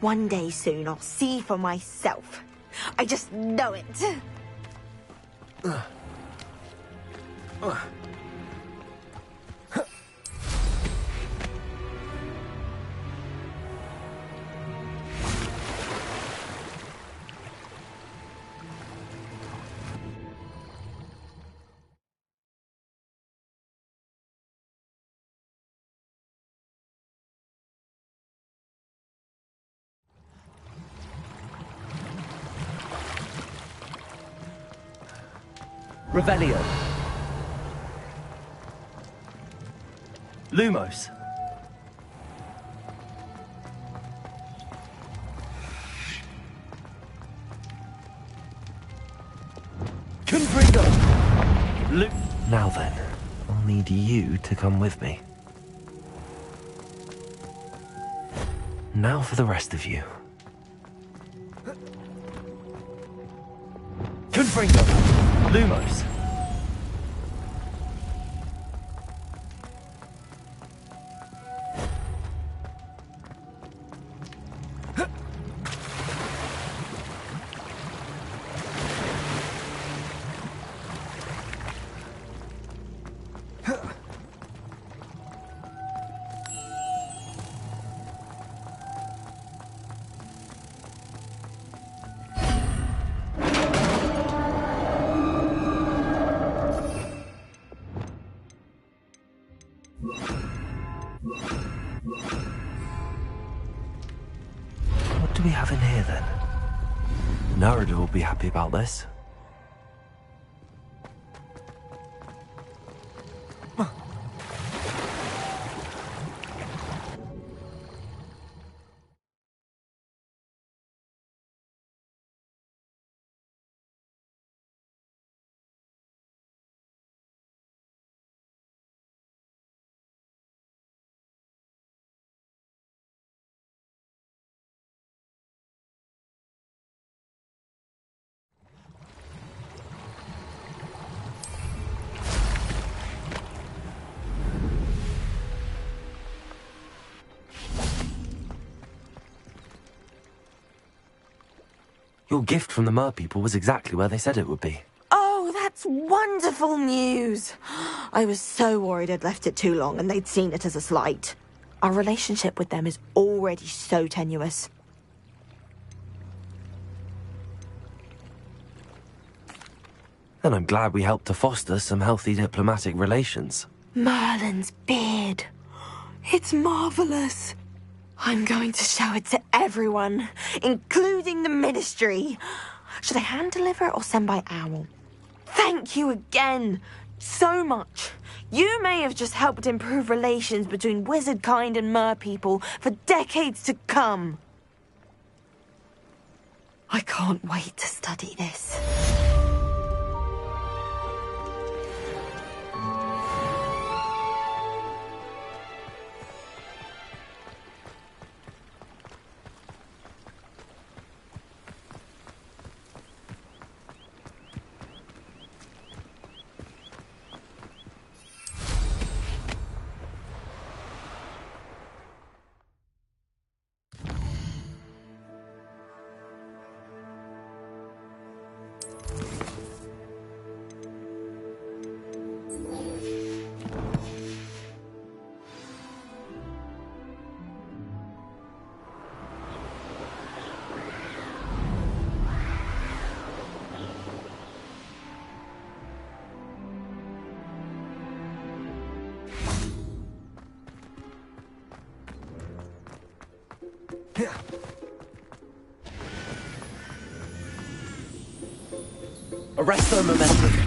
One day soon, I'll see for myself. I just know it. Revelio. Lumos. Confringo. Now then, I'll need you to come with me. Now for the rest of you. Confringo. Lumos. What do we have in here, then? Narada will be happy about this. Your gift from the Mer people was exactly where they said it would be. Oh, that's wonderful news. I was so worried I'd left it too long and they'd seen it as a slight. Our relationship with them is already so tenuous. And I'm glad we helped to foster some healthy diplomatic relations. Merlin's beard. It's marvelous. I'm going to show it to everyone, including the Ministry. Should I hand deliver it or send by owl? Thank you again, so much. You may have just helped improve relations between wizard kind and mer people for decades to come. I can't wait to study this. Arrest their momentum.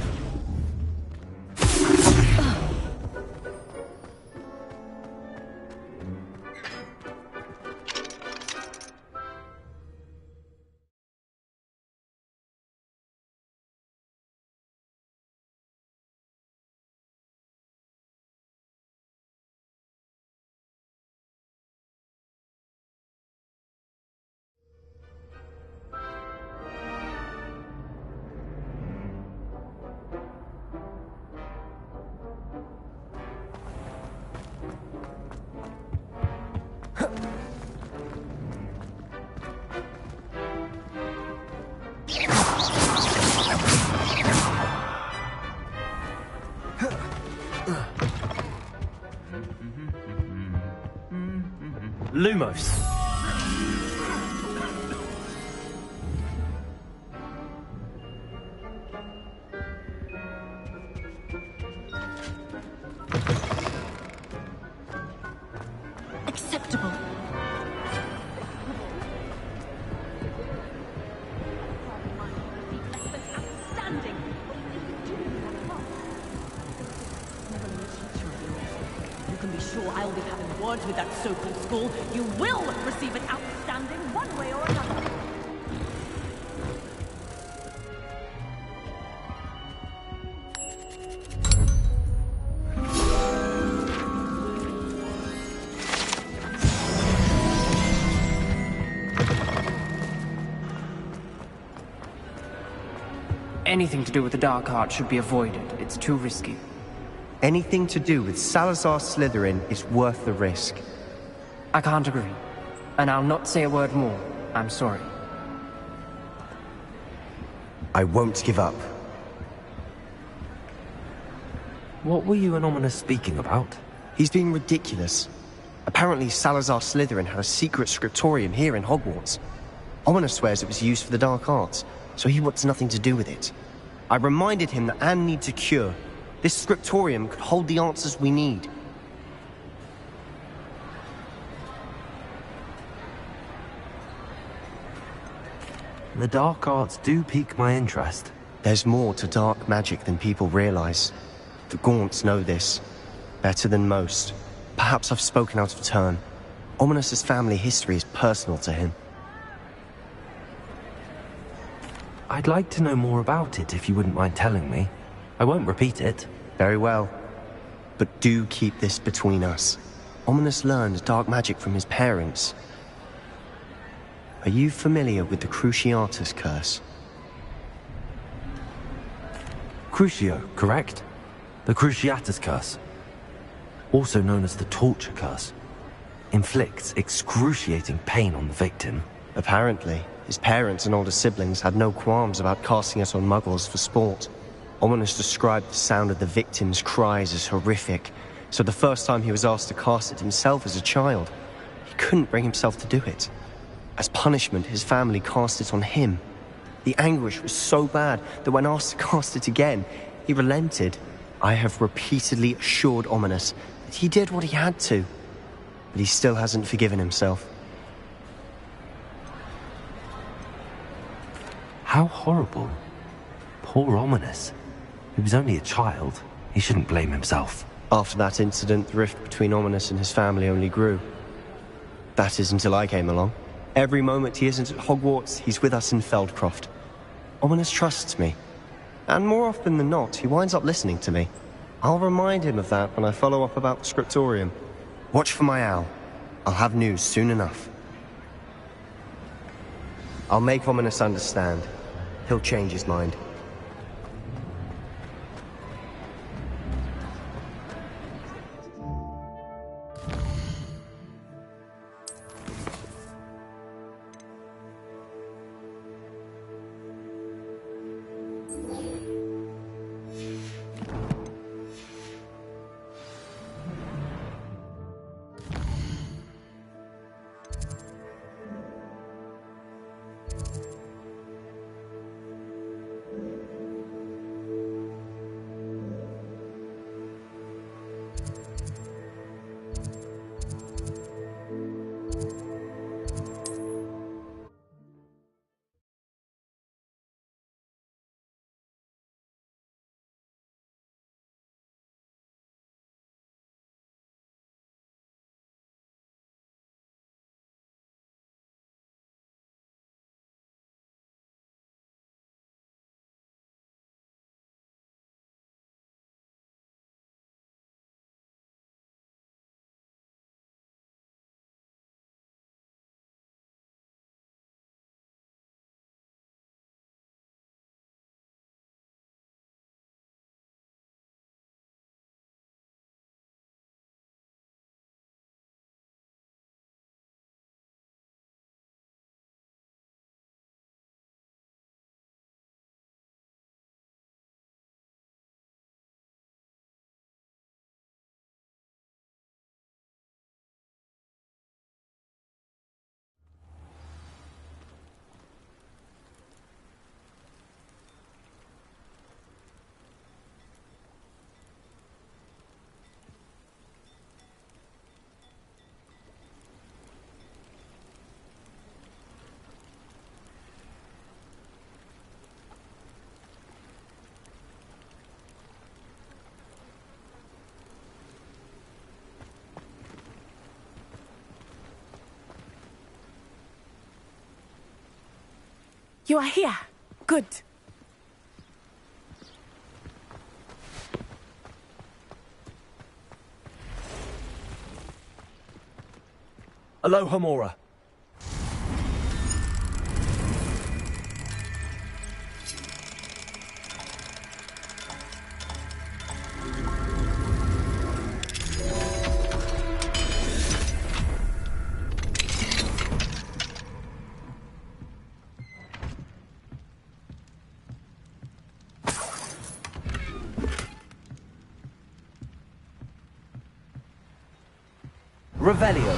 Lumos. Acceptable. Outstanding. You can be sure I'll be having words with that so-called school. You will receive an outstanding one way or another. Anything to do with the Dark Art should be avoided. It's too risky. Anything to do with Salazar Slytherin is worth the risk. I can't agree. And I'll not say a word more. I'm sorry. I won't give up. What were you and Ominous speaking about? He's being ridiculous. Apparently Salazar Slytherin had a secret scriptorium here in Hogwarts. Ominous swears it was used for the Dark Arts, so he wants nothing to do with it. I reminded him that Anne needs a cure. This scriptorium could hold the answers we need. The dark arts do pique my interest. There's more to dark magic than people realize. The Gaunts know this. Better than most. Perhaps I've spoken out of turn. Ominous's family history is personal to him. I'd like to know more about it if you wouldn't mind telling me. I won't repeat it. Very well. But do keep this between us. Ominous learned dark magic from his parents. Are you familiar with the Cruciatus curse? Crucio, correct? The Cruciatus curse. Also known as the torture curse. Inflicts excruciating pain on the victim. Apparently, his parents and older siblings had no qualms about casting it on muggles for sport. Ominous described the sound of the victim's cries as horrific, so the first time he was asked to cast it himself as a child, he couldn't bring himself to do it. As punishment, his family cast it on him. The anguish was so bad that when asked to cast it again, he relented. I have repeatedly assured Ominous that he did what he had to, but he still hasn't forgiven himself. How horrible. Poor Ominous. He was only a child. He shouldn't blame himself. After that incident, the rift between Ominous and his family only grew. That is until I came along. Every moment he isn't at Hogwarts, he's with us in Feldcroft. Ominous trusts me. And more often than not, he winds up listening to me. I'll remind him of that when I follow up about the scriptorium. Watch for my owl. I'll have news soon enough. I'll make Ominous understand. He'll change his mind. You are here. Good. Aloha Mora. Revelio.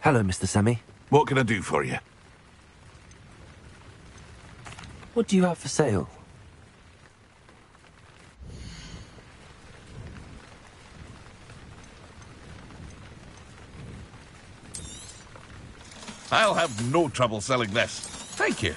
Hello, Mr. Semi. What can I do for you? What do you have for sale? I'll have no trouble selling this. Thank you.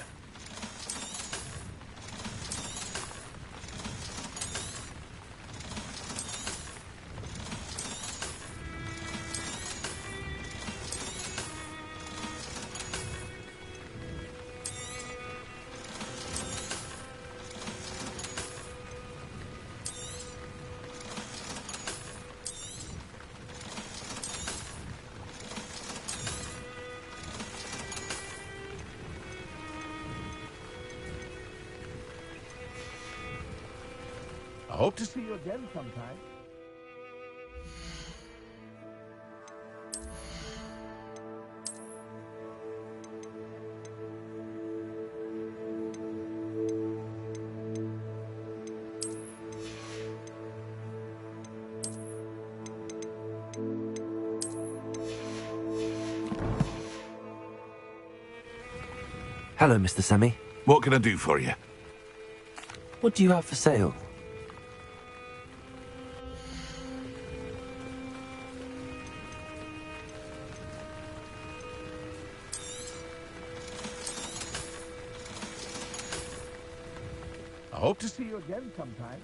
I hope to see you again sometime. Hello, Mr. Semi. What can I do for you? What do you have for sale? I hope to see you again sometime.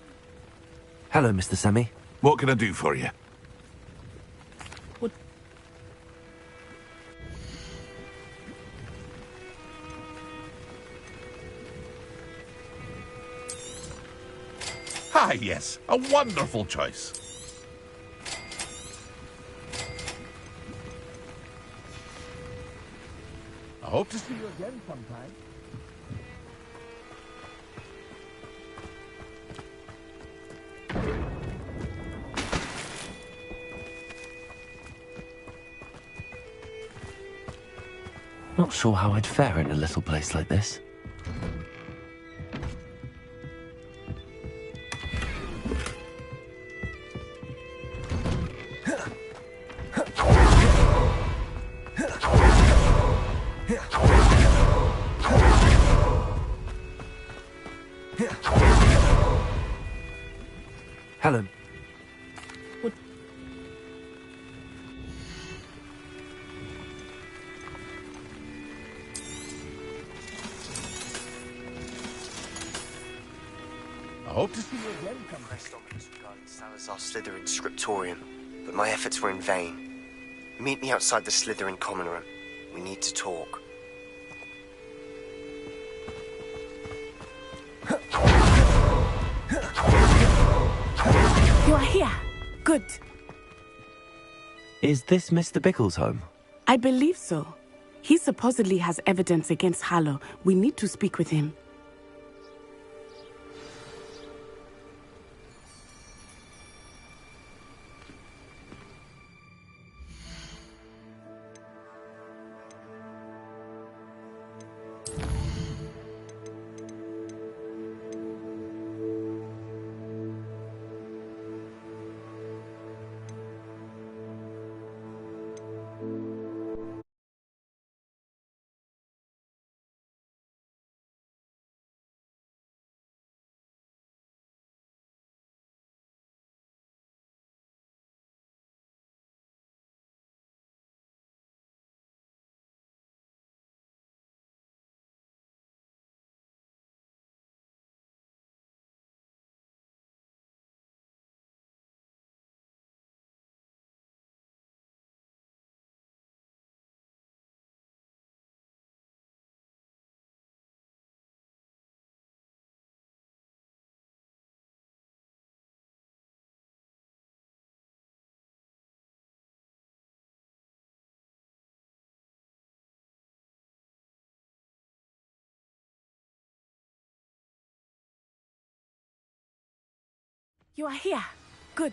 Hello, Mr. Semi. What can I do for you? Ah, yes. A wonderful choice. I hope to see you again sometime. Not sure how I'd fare in a little place like this. Hello. What? I hope to see you again sometime. Pressed on regarding Salazar Slytherin scriptorium, but my efforts were in vain. Meet me outside the Slytherin common room. We need to talk. You are here. Good. Is this Mr. Bickle's home? I believe so. He supposedly has evidence against Harlow. We need to speak with him. You are here. Good.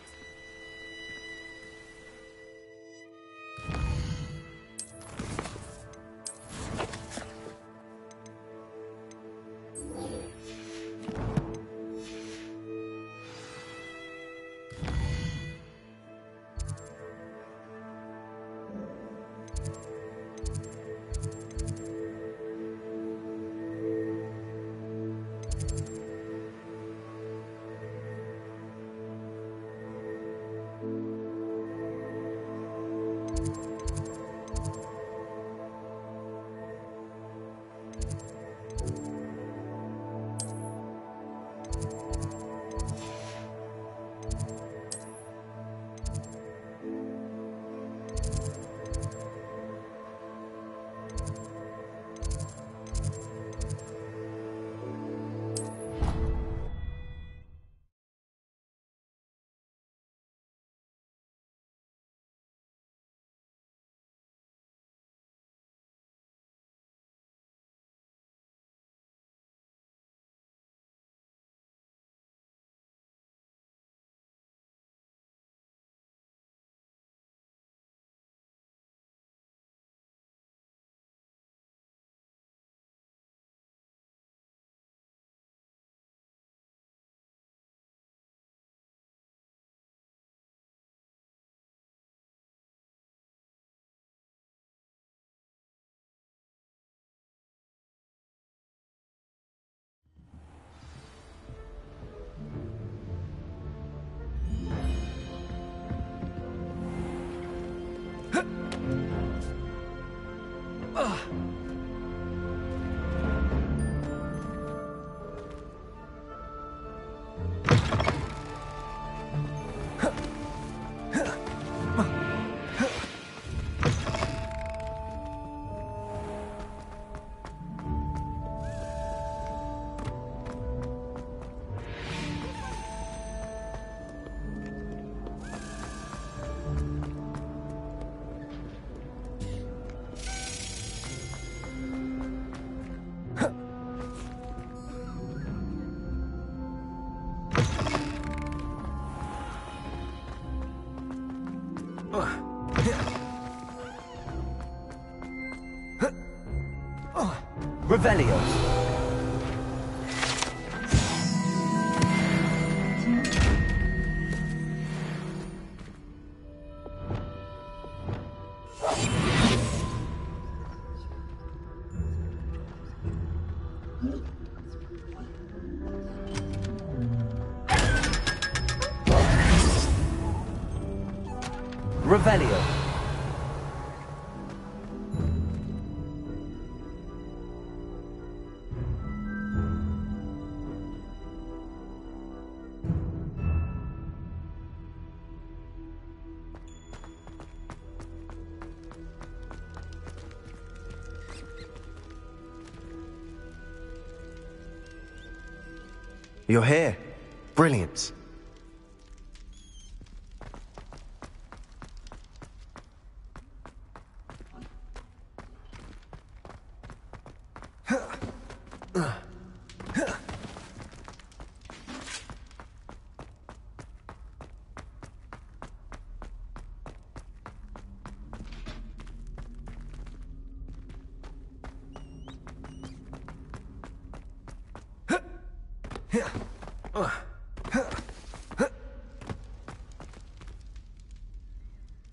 Revelio. Revelio. You're here. Brilliant.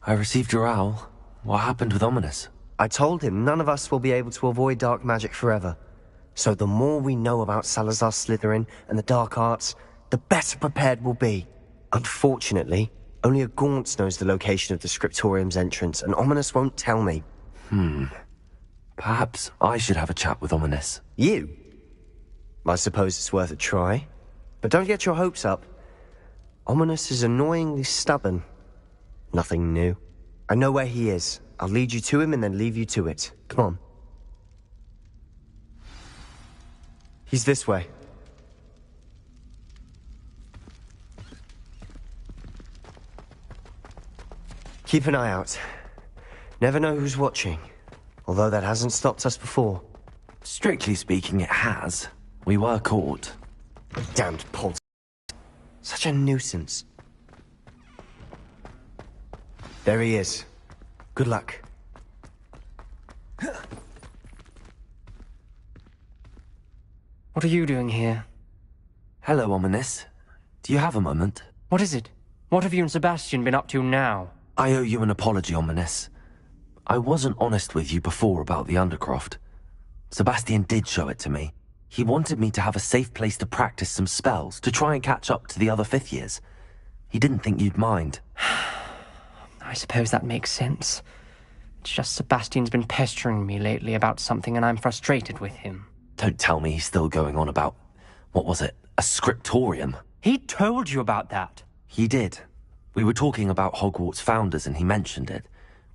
I received your owl. What happened with Ominous? I told him none of us will be able to avoid dark magic forever. So the more we know about Salazar Slytherin and the dark arts, the better prepared we'll be. Unfortunately, only a Gaunt knows the location of the Scriptorium's entrance, and Ominous won't tell me. Perhaps I should have a chat with Ominous. You? I suppose it's worth a try. But don't get your hopes up. Ominous is annoyingly stubborn. Nothing new. I know where he is. I'll lead you to him and then leave you to it. Come on. He's this way. Keep an eye out. Never know who's watching. Although that hasn't stopped us before. Strictly speaking, it has. We were caught. Damned Pult. Such a nuisance. There he is. Good luck. What are you doing here? Hello, Ominous. Do you have a moment? What is it? What have you and Sebastian been up to now? I owe you an apology, Ominous. I wasn't honest with you before about the Undercroft. Sebastian did show it to me. He wanted me to have a safe place to practice some spells, to try and catch up to the other fifth years. He didn't think you'd mind. I suppose that makes sense. It's just Sebastian's been pestering me lately about something and I'm frustrated with him. Don't tell me he's still going on about, what was it, a scriptorium? He told you about that? He did. We were talking about Hogwarts founders and he mentioned it.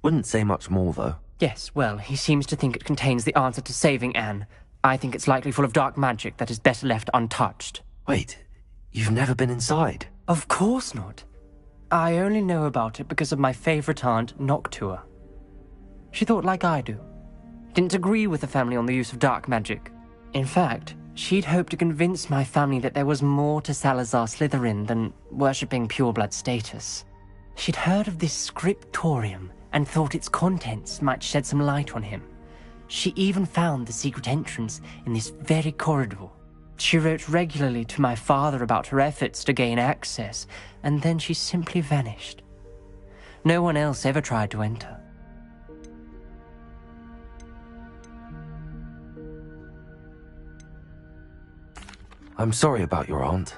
Wouldn't say much more, though. Yes, well, he seems to think it contains the answer to saving Anne. I think it's likely full of dark magic that is better left untouched. Wait, you've never been inside? Of course not. I only know about it because of my favourite aunt, Noctua. She thought like I do. Didn't agree with the family on the use of dark magic. In fact, she'd hoped to convince my family that there was more to Salazar Slytherin than worshipping pureblood status. She'd heard of this scriptorium and thought its contents might shed some light on him. She even found the secret entrance in this very corridor. She wrote regularly to my father about her efforts to gain access, and then she simply vanished. No one else ever tried to enter. I'm sorry about your aunt.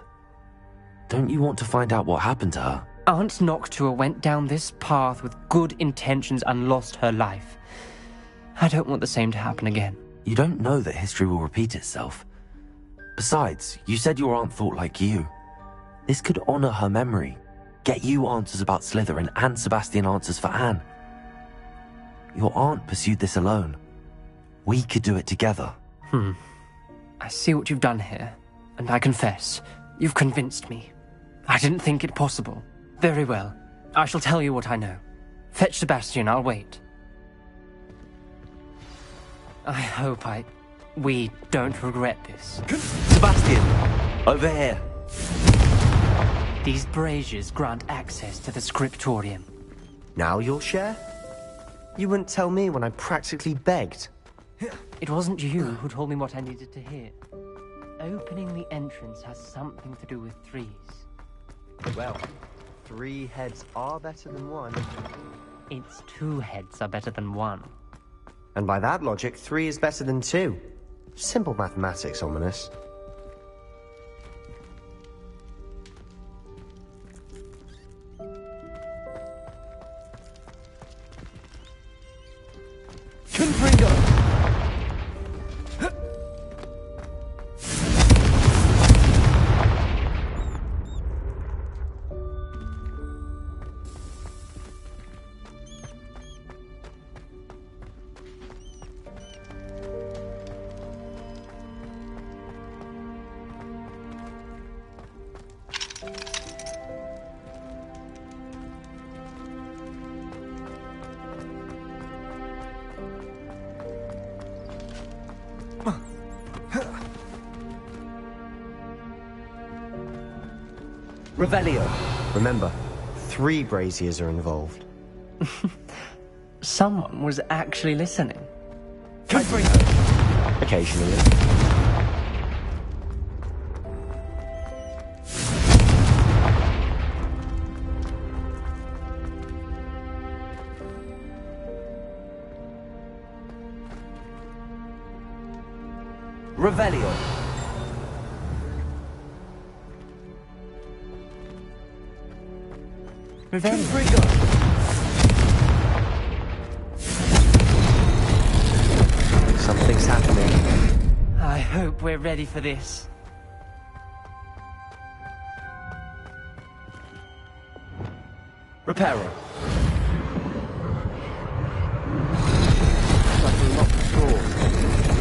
Don't you want to find out what happened to her? Aunt Noctua went down this path with good intentions and lost her life. I don't want the same to happen again. You don't know that history will repeat itself. Besides, you said your aunt thought like you. This could honor her memory, get you answers about Slytherin and Sebastian answers for Anne. Your aunt pursued this alone. We could do it together. I see what you've done here, and I confess, you've convinced me. I didn't think it possible. Very well. I shall tell you what I know. Fetch Sebastian, I'll wait. I hope we don't regret this. Sebastian! Over here! These braziers grant access to the scriptorium. Now you'll share? You wouldn't tell me when I practically begged. It wasn't you who told me what I needed to hear. Opening the entrance has something to do with threes. Well, 3 heads are better than 1. It's 2 heads are better than 1. And by that logic, 3 is better than 2. Simple mathematics, Ominous. Confringo! Revelio. Remember, 3 braziers are involved. Someone was actually listening. Occasionally. Revelio. Something's happening. I hope we're ready for this. Reparo. Like a locked door.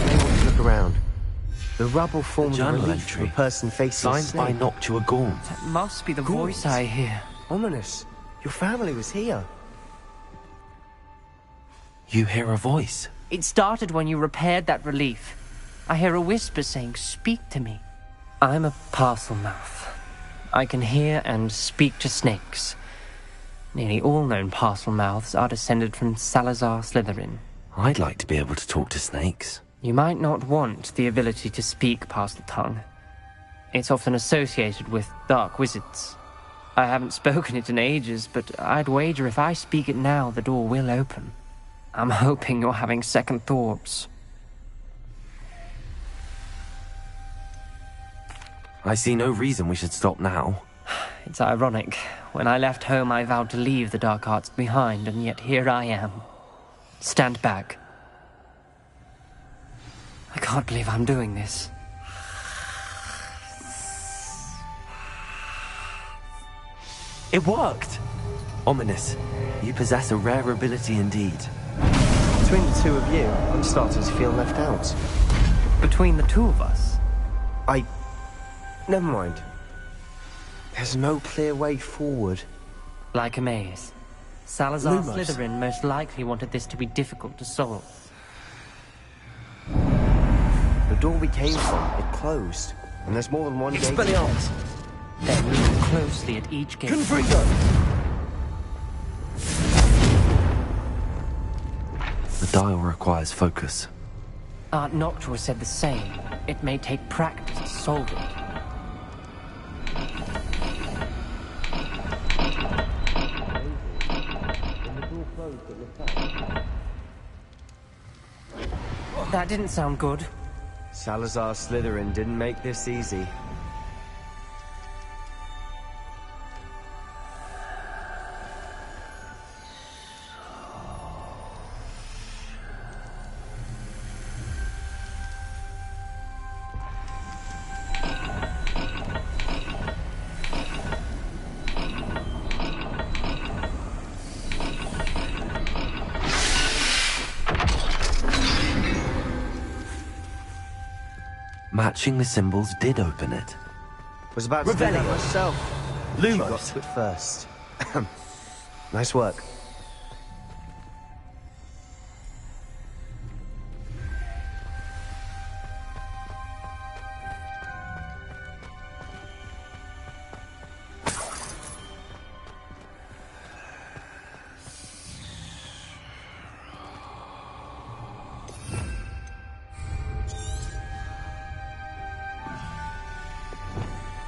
They want to look around. The rubble forms a journal relief entry. of a person facing a Signed by snake. Noctua Gaunt. That must be the voice I hear. Ominous. Your family was here. You hear a voice. It started when you repaired that relief. I hear a whisper saying, "Speak to me." I'm a parcel mouth. I can hear and speak to snakes. Nearly all known parcel mouths are descended from Salazar Slytherin. I'd like to be able to talk to snakes. You might not want the ability to speak parcel tongue. It's often associated with dark wizards. I haven't spoken it in ages, but I'd wager if I speak it now, the door will open. I'm hoping you're having second thoughts. I see no reason we should stop now. It's ironic. When I left home, I vowed to leave the dark arts behind, and yet here I am. Stand back. I can't believe I'm doing this. It worked! Ominous, you possess a rare ability indeed. Between the 2 of you, I'm starting to feel left out. Between the 2 of us? Never mind. There's no clear way forward. Like a maze. Salazar Lumos. Slytherin most likely wanted this to be difficult to solve. The door we came from, it closed. And there's more than one gate. Expelliarmus! Then look closely at each gate. Confringo! The dial requires focus. Aunt Noctua said the same. It may take practice to solve it. That didn't sound good. Salazar Slytherin didn't make this easy. Matching the symbols did open it. Was about to do that myself. Lumos. You got to it first. Nice work.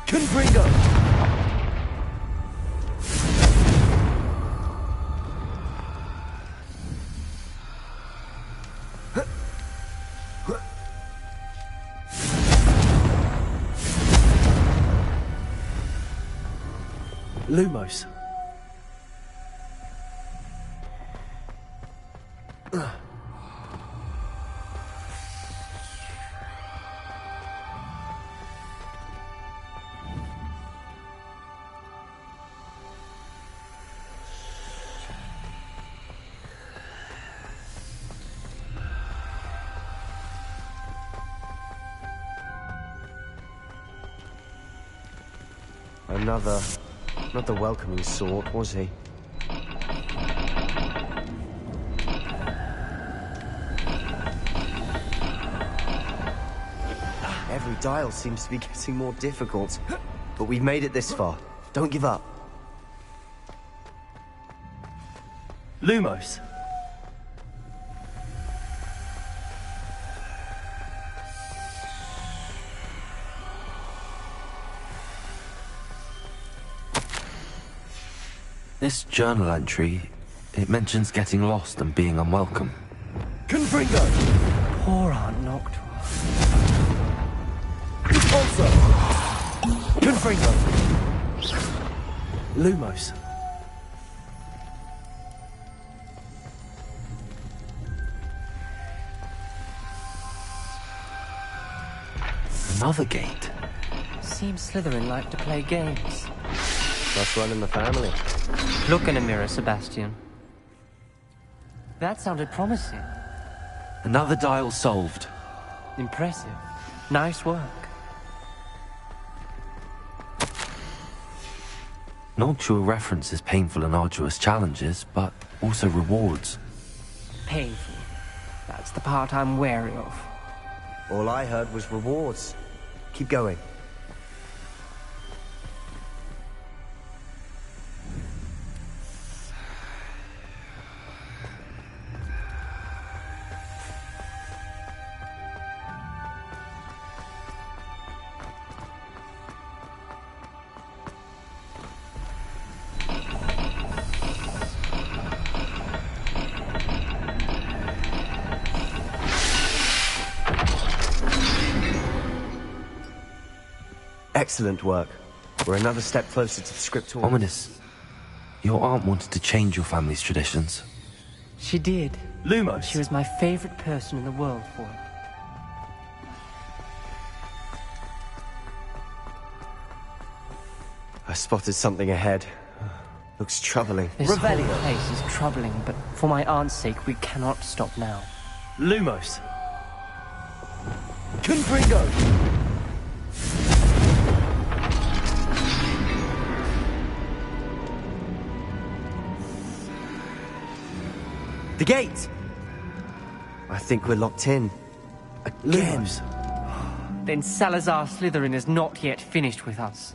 Confringo! Lumos. Not the welcoming sort, was he? Every dial seems to be getting more difficult. But we've made it this far. Don't give up. Lumos. This journal entry, it mentions getting lost and being unwelcome. Confringo! Poor Aunt Noctua. Also! Confringo! Lumos. Another gate. Seems Slytherin like to play games. Must run in the family. Look in a mirror, Sebastian. That sounded promising. Another dial solved. Impressive. Nice work. Noctua references painful and arduous challenges, but also rewards. Painful. That's the part I'm wary of. All I heard was rewards. Keep going. Excellent work. We're another step closer to the scriptorium. Ominous. Your aunt wanted to change your family's traditions. She did. Lumos. She was my favorite person in the world for it. I spotted something ahead. Looks troubling. This whole place is troubling, but for my aunt's sake, we cannot stop now. Lumos. Confringo! The gate! I think we're locked in. Again. Then Salazar Slytherin is not yet finished with us.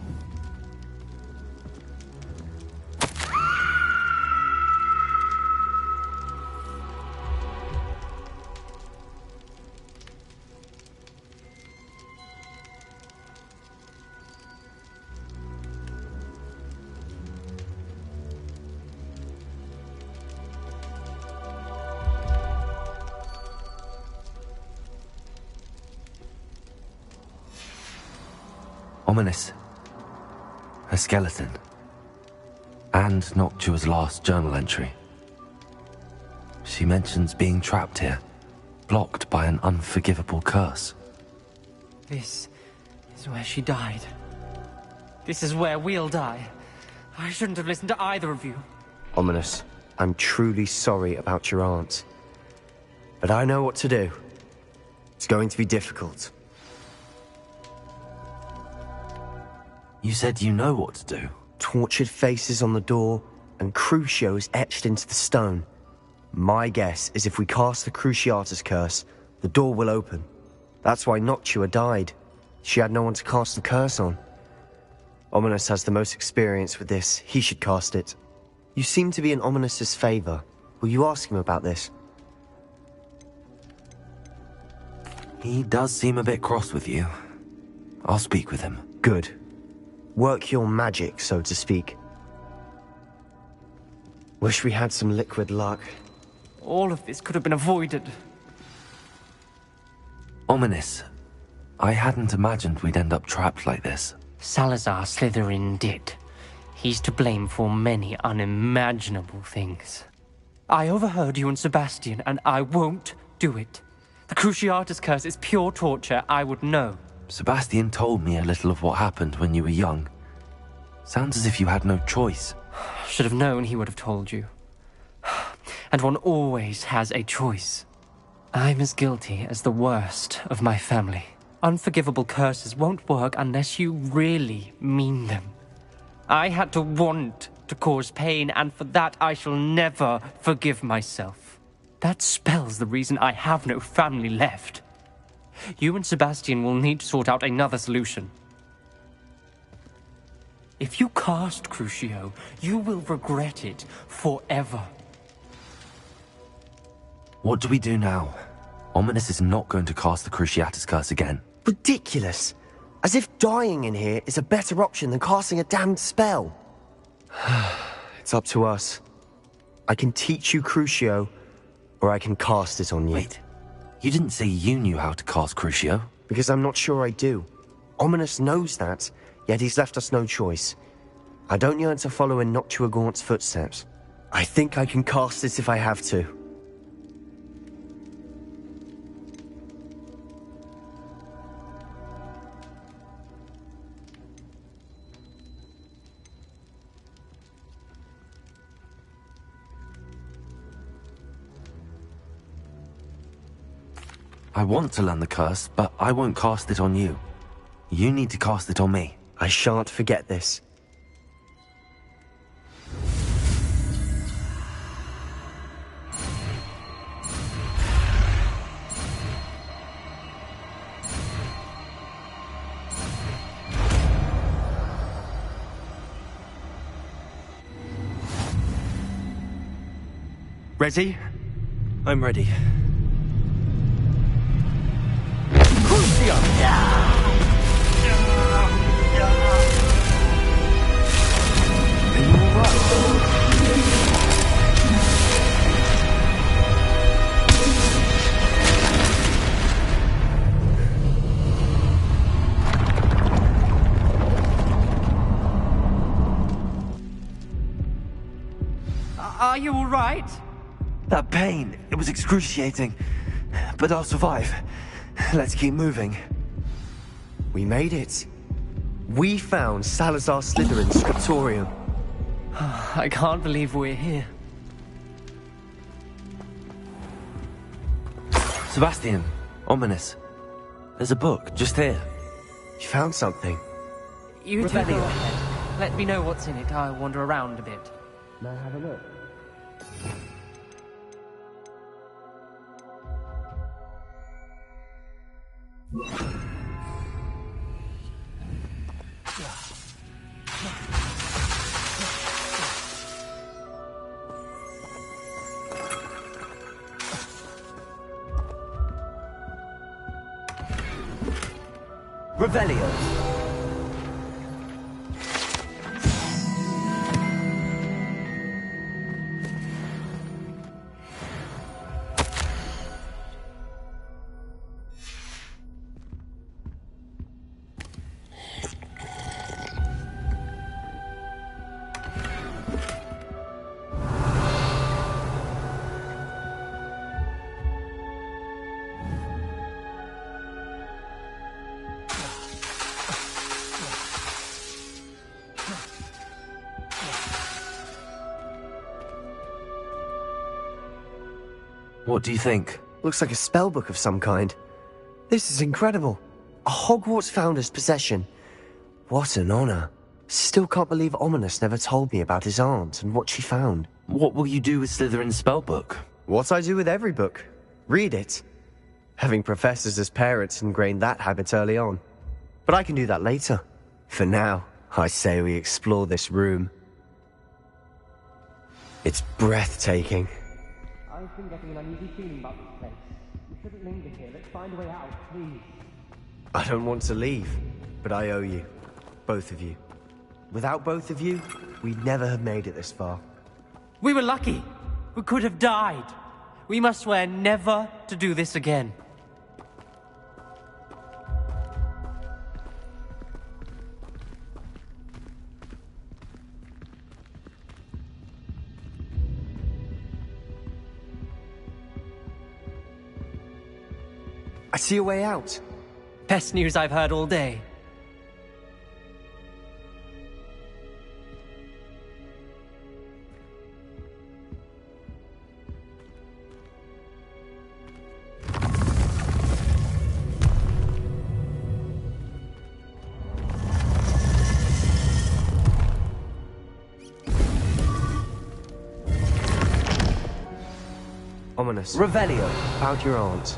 Ominous. A skeleton. And Noctua's last journal entry. She mentions being trapped here, blocked by an unforgivable curse. This is where she died. This is where we'll die. I shouldn't have listened to either of you. Ominous, I'm truly sorry about your aunt. But I know what to do. It's going to be difficult. You said you know what to do. Tortured faces on the door, and Crucios etched into the stone. My guess is if we cast the Cruciatus curse, the door will open. That's why Noctua died. She had no one to cast the curse on. Ominis has the most experience with this. He should cast it. You seem to be in Ominis's favor. Will you ask him about this? He does seem a bit cross with you. I'll speak with him. Good. Work your magic, so to speak. Wish we had some liquid luck. All of this could have been avoided. Ominis, I hadn't imagined we'd end up trapped like this. Salazar Slytherin did. He's to blame for many unimaginable things. I overheard you and Sebastian, and I won't do it. The Cruciatus curse is pure torture. I would know. Sebastian told me a little of what happened when you were young. Sounds as if you had no choice. Should have known he would have told you. And one always has a choice. I'm as guilty as the worst of my family. Unforgivable curses won't work unless you really mean them. I had to want to cause pain, and for that I shall never forgive myself. That spells the reason I have no family left. You and Sebastian will need to sort out another solution. If you cast Crucio, you will regret it forever. What do we do now? Ominis is not going to cast the Cruciatus curse again. Ridiculous. As if dying in here is a better option than casting a damned spell. It's up to us. I can teach you Crucio, or I can cast it on you. Wait, you didn't say you knew how to cast Crucio? Because I'm not sure I do. Ominis knows that, yet he's left us no choice. I don't yearn to follow in Noctua Gaunt's footsteps. I think I can cast it if I have to. I want to learn the curse, but I won't cast it on you. You need to cast it on me. I shan't forget this. Ready? I'm ready. Are you all right? That pain, it was excruciating. But I'll survive. Let's keep moving. We made it. We found Salazar Slytherin's scriptorium. I can't believe we're here. Sebastian, Ominis. There's a book just here. You found something. You two go ahead. Let me know what's in it. I'll wander around a bit. May I have a look? Revelio. What do you think? Looks like a spellbook of some kind. This is incredible. A Hogwarts founder's possession. What an honor. Still can't believe Ominous never told me about his aunt and what she found. What will you do with Slytherin's spellbook? What I do with every book. Read it. Having professors as parents ingrained that habit early on. But I can do that later. For now, I say we explore this room. It's breathtaking. I've been getting an uneasy feeling about this place. We shouldn't linger here. Let's find a way out, please. I don't want to leave, but I owe you. Both of you. Without both of you, we'd never have made it this far. We were lucky. We could have died. We must swear never to do this again. I see a way out. Best news I've heard all day. Ominous. Revelio. About your aunt.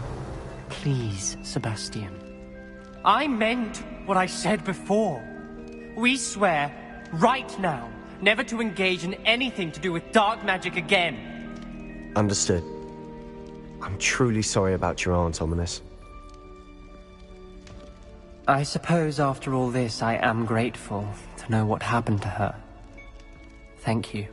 Please, Sebastian. I meant what I said before. We swear, right now, never to engage in anything to do with dark magic again. Understood. I'm truly sorry about your aunt, Ominous. I suppose after all this, I am grateful to know what happened to her. Thank you.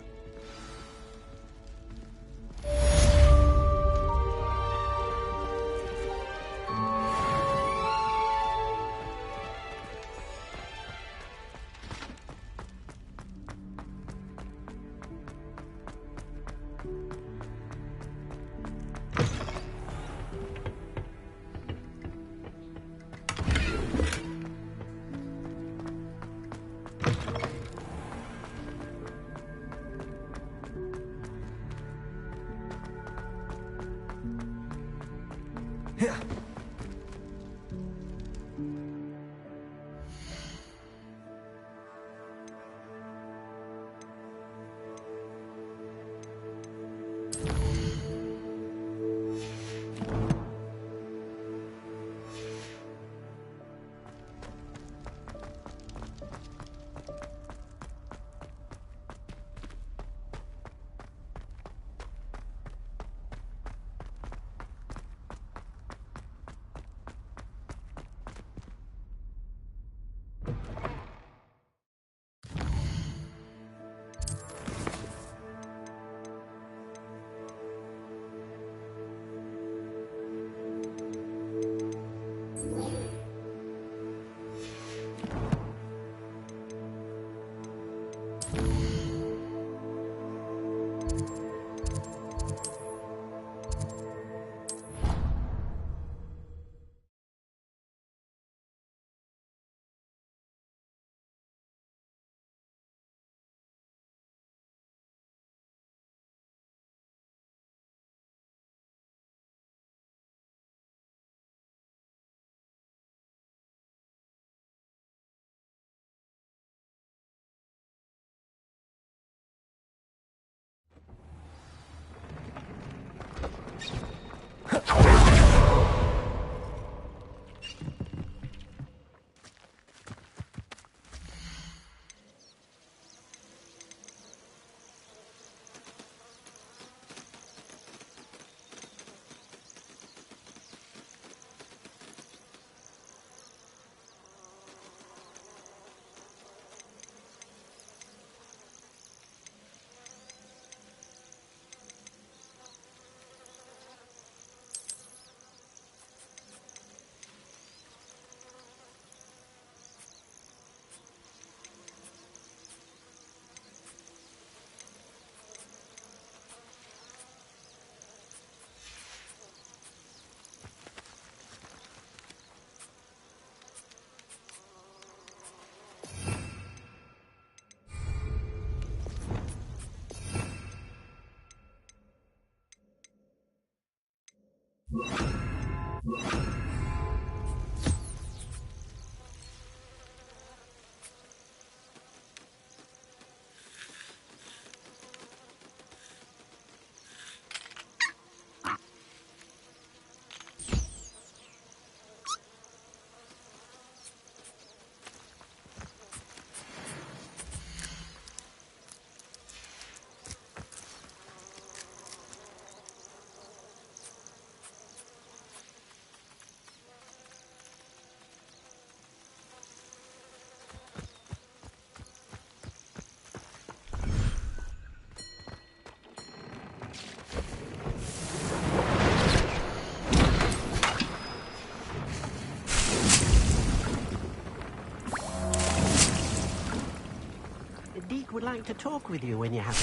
like to talk with you when you have...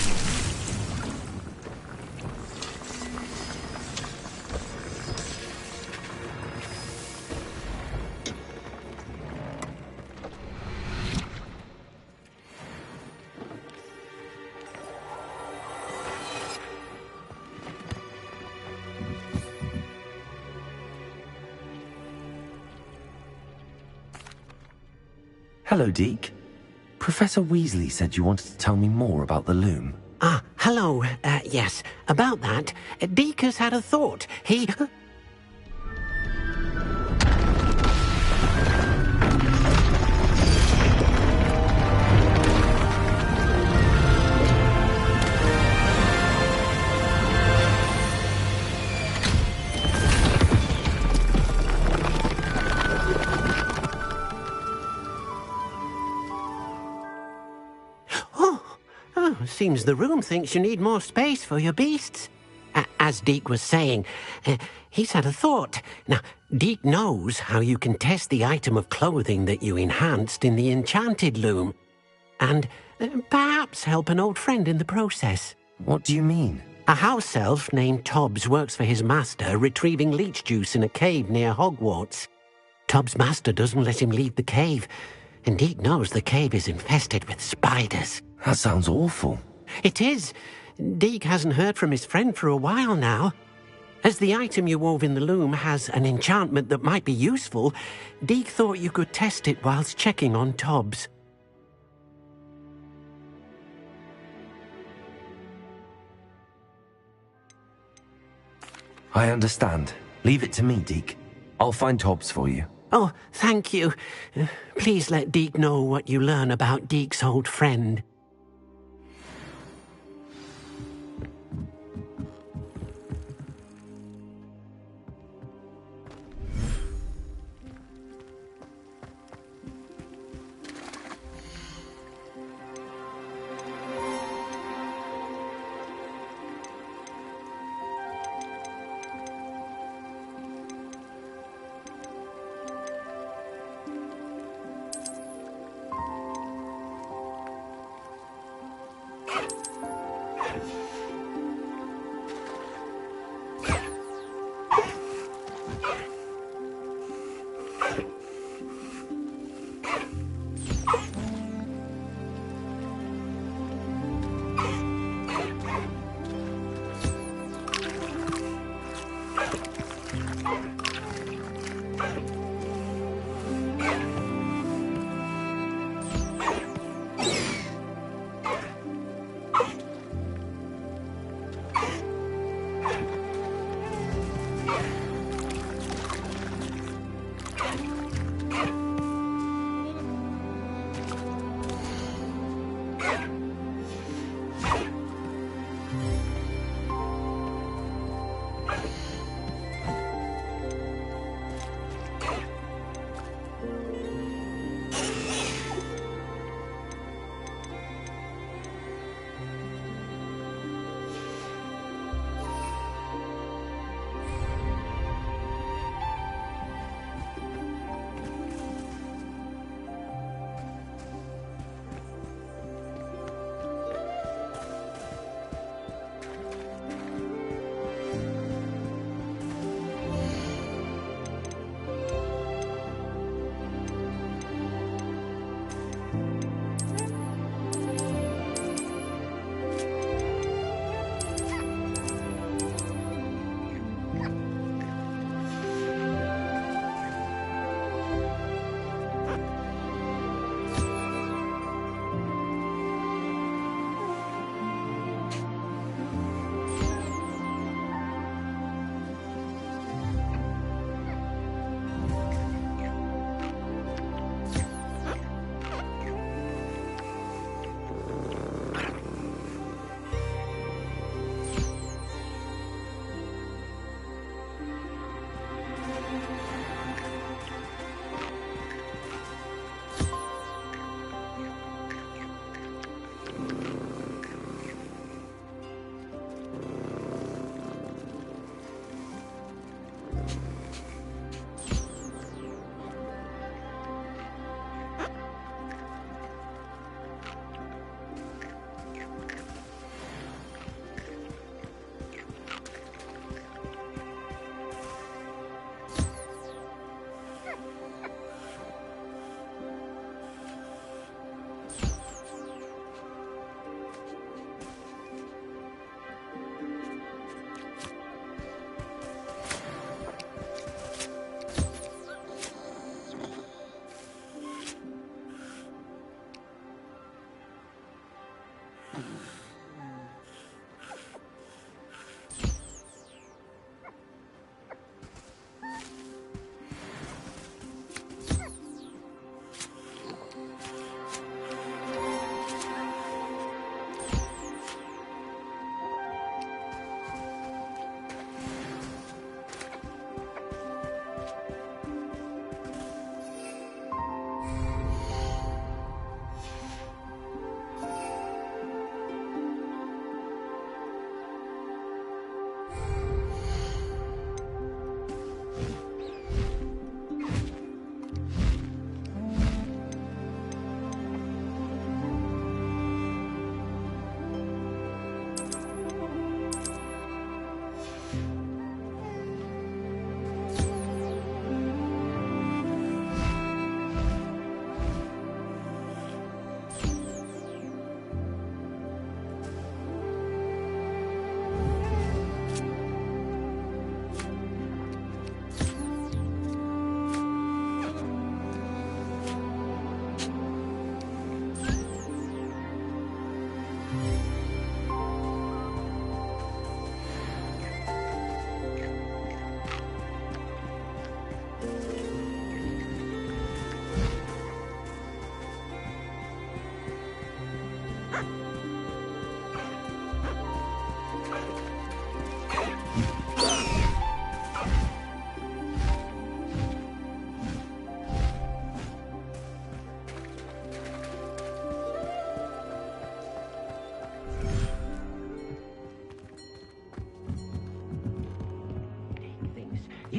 Hello, Deke. Professor Weasley said you wanted to tell me more about the loom. Ah, hello. Yes, about that. Deke has had a thought. He... Seems the room thinks you need more space for your beasts. As Deke was saying, he's had a thought. Now, Deke knows how you can test the item of clothing that you enhanced in the enchanted loom. And perhaps help an old friend in the process. What do you mean? A house elf named Tobbs works for his master, retrieving leech juice in a cave near Hogwarts. Tobbs' master doesn't let him leave the cave, and Deke knows the cave is infested with spiders. That sounds awful. It is. Deke hasn't heard from his friend for a while now. As the item you wove in the loom has an enchantment that might be useful, Deke thought you could test it whilst checking on Tobbs. I understand. Leave it to me, Deke. I'll find Tobbs for you. Oh, thank you. Please let Deke know what you learn about Deke's old friend.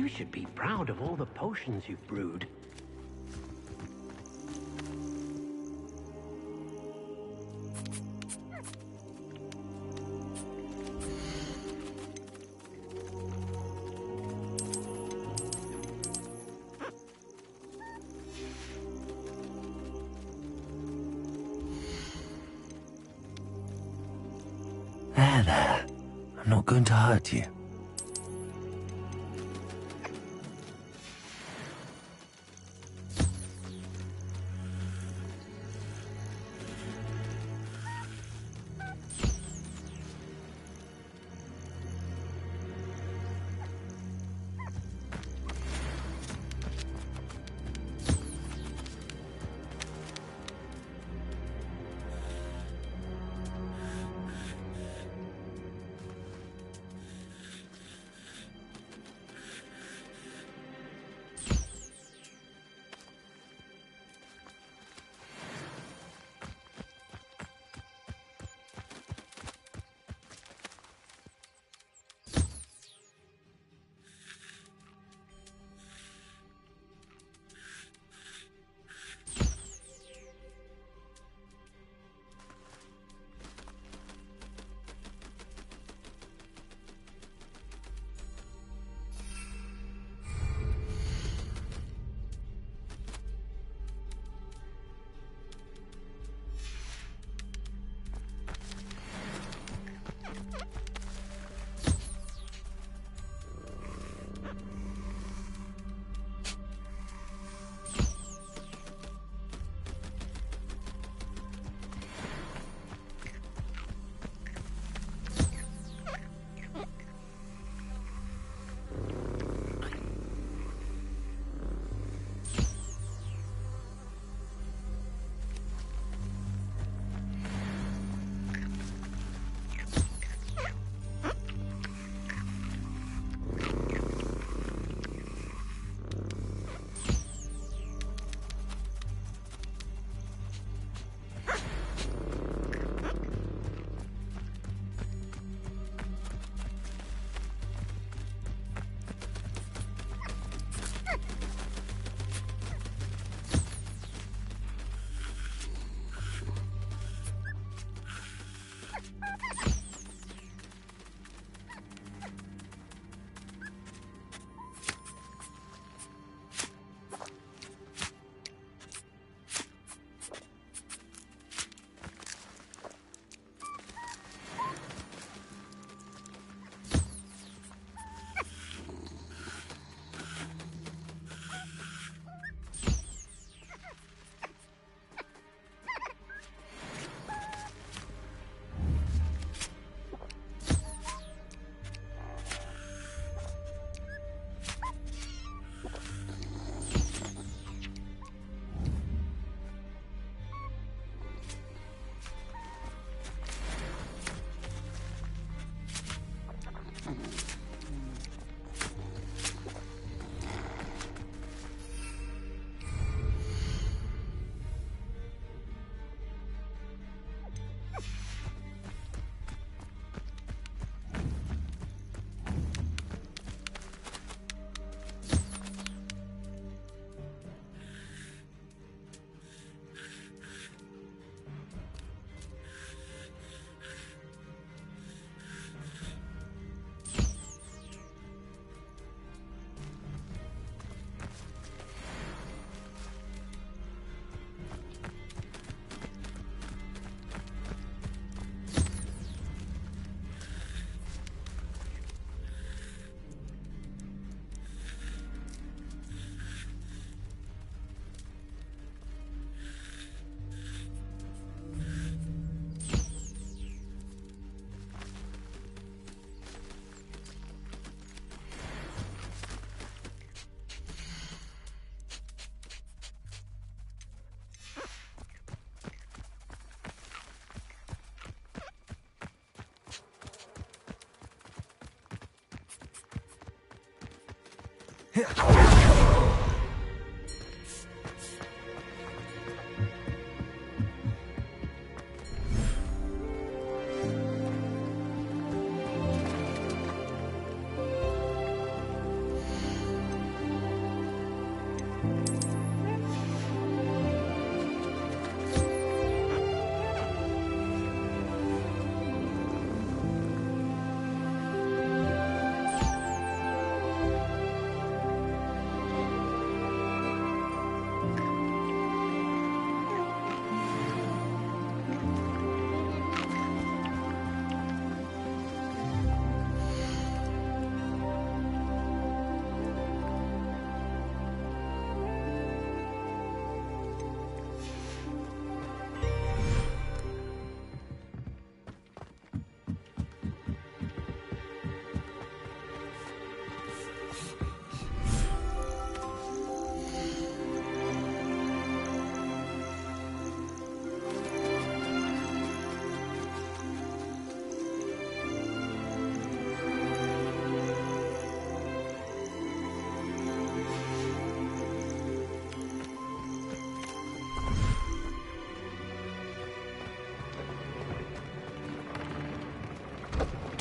You should be proud of all the potions you've brewed. There. I'm not going to hurt you.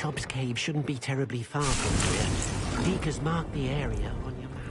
Tubbs Cave shouldn't be terribly far from here. Deke has marked the area on your map.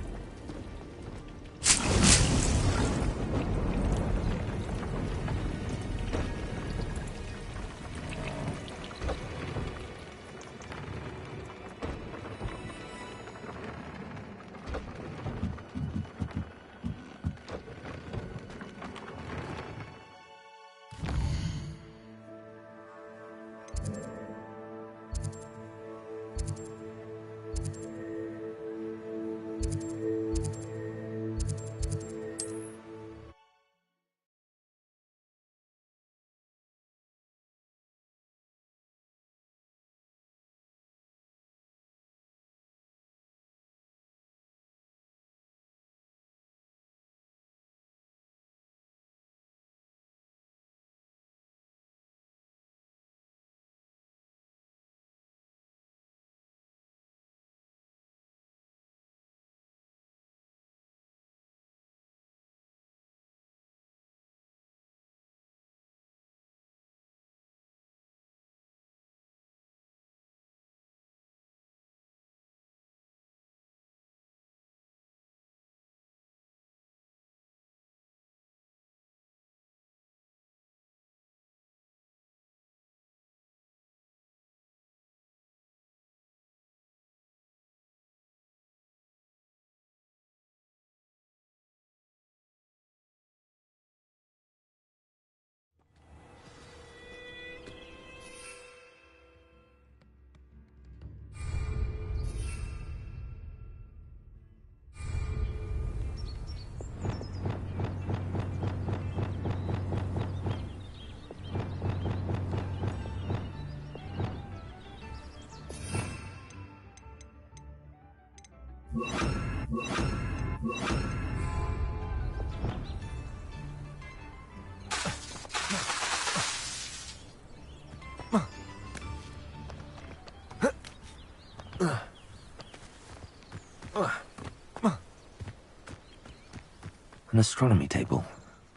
An astronomy table.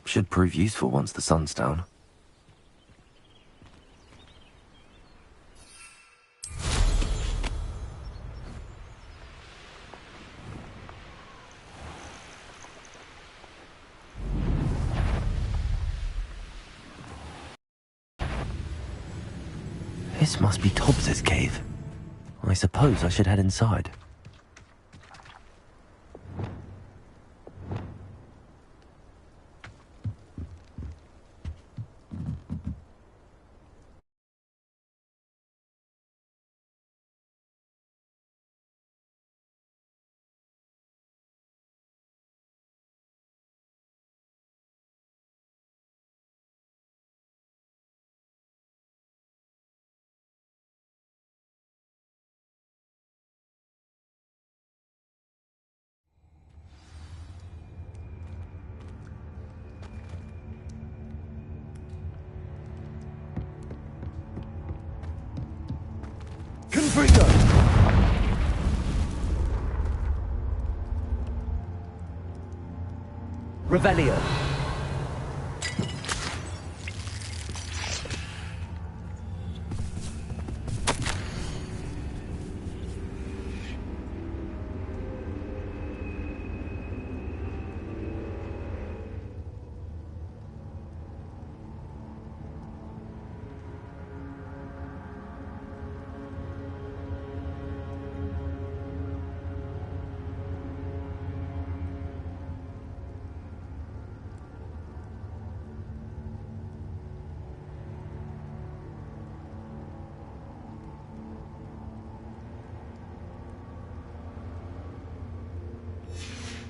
Should prove useful once the sun's down. This must be Tobbs's cave. I suppose I should head inside. Confringo! Revelio.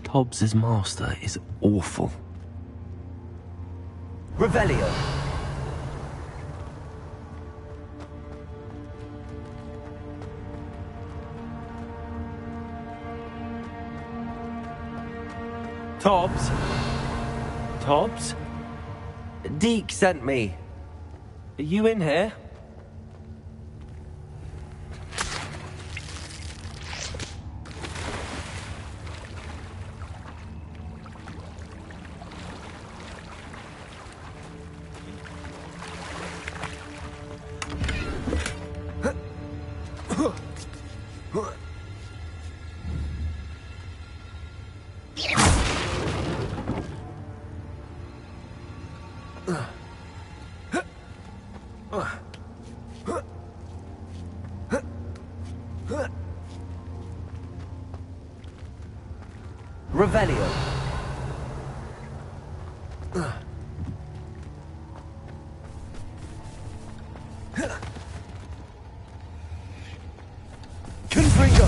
Tobbs's master is awful. Revelio. Tobbs? Tobbs? Deke sent me. Are you in here? Revelio. Confringo.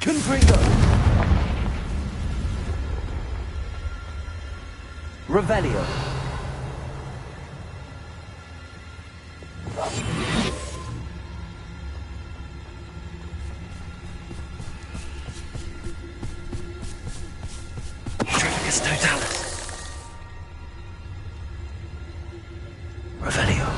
Confringo. Revelio. Trifficus totalis. Revelio.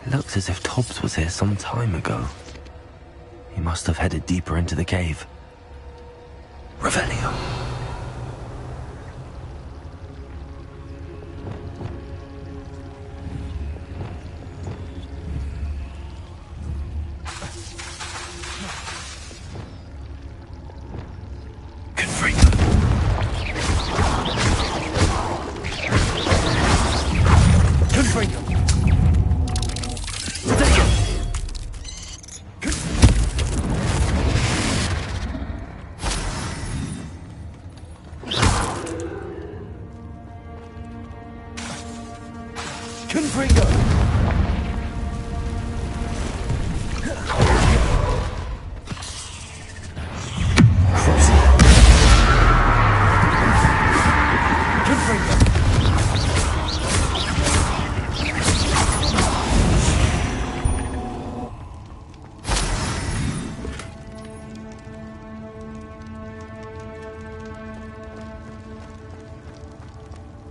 Looks as if Tobbs was here some time ago. He must have headed deeper into the cave. Revelio.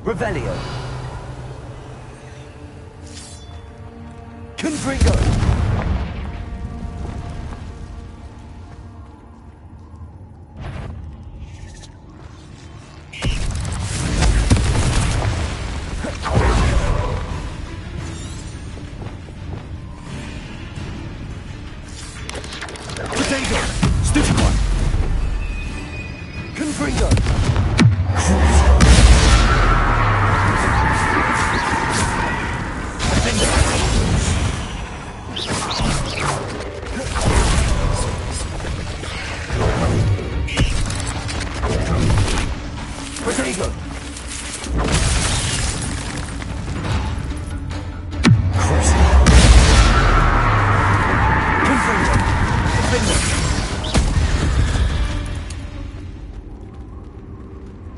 Revelio. Confringo. Potato. Stupid one. Confringo.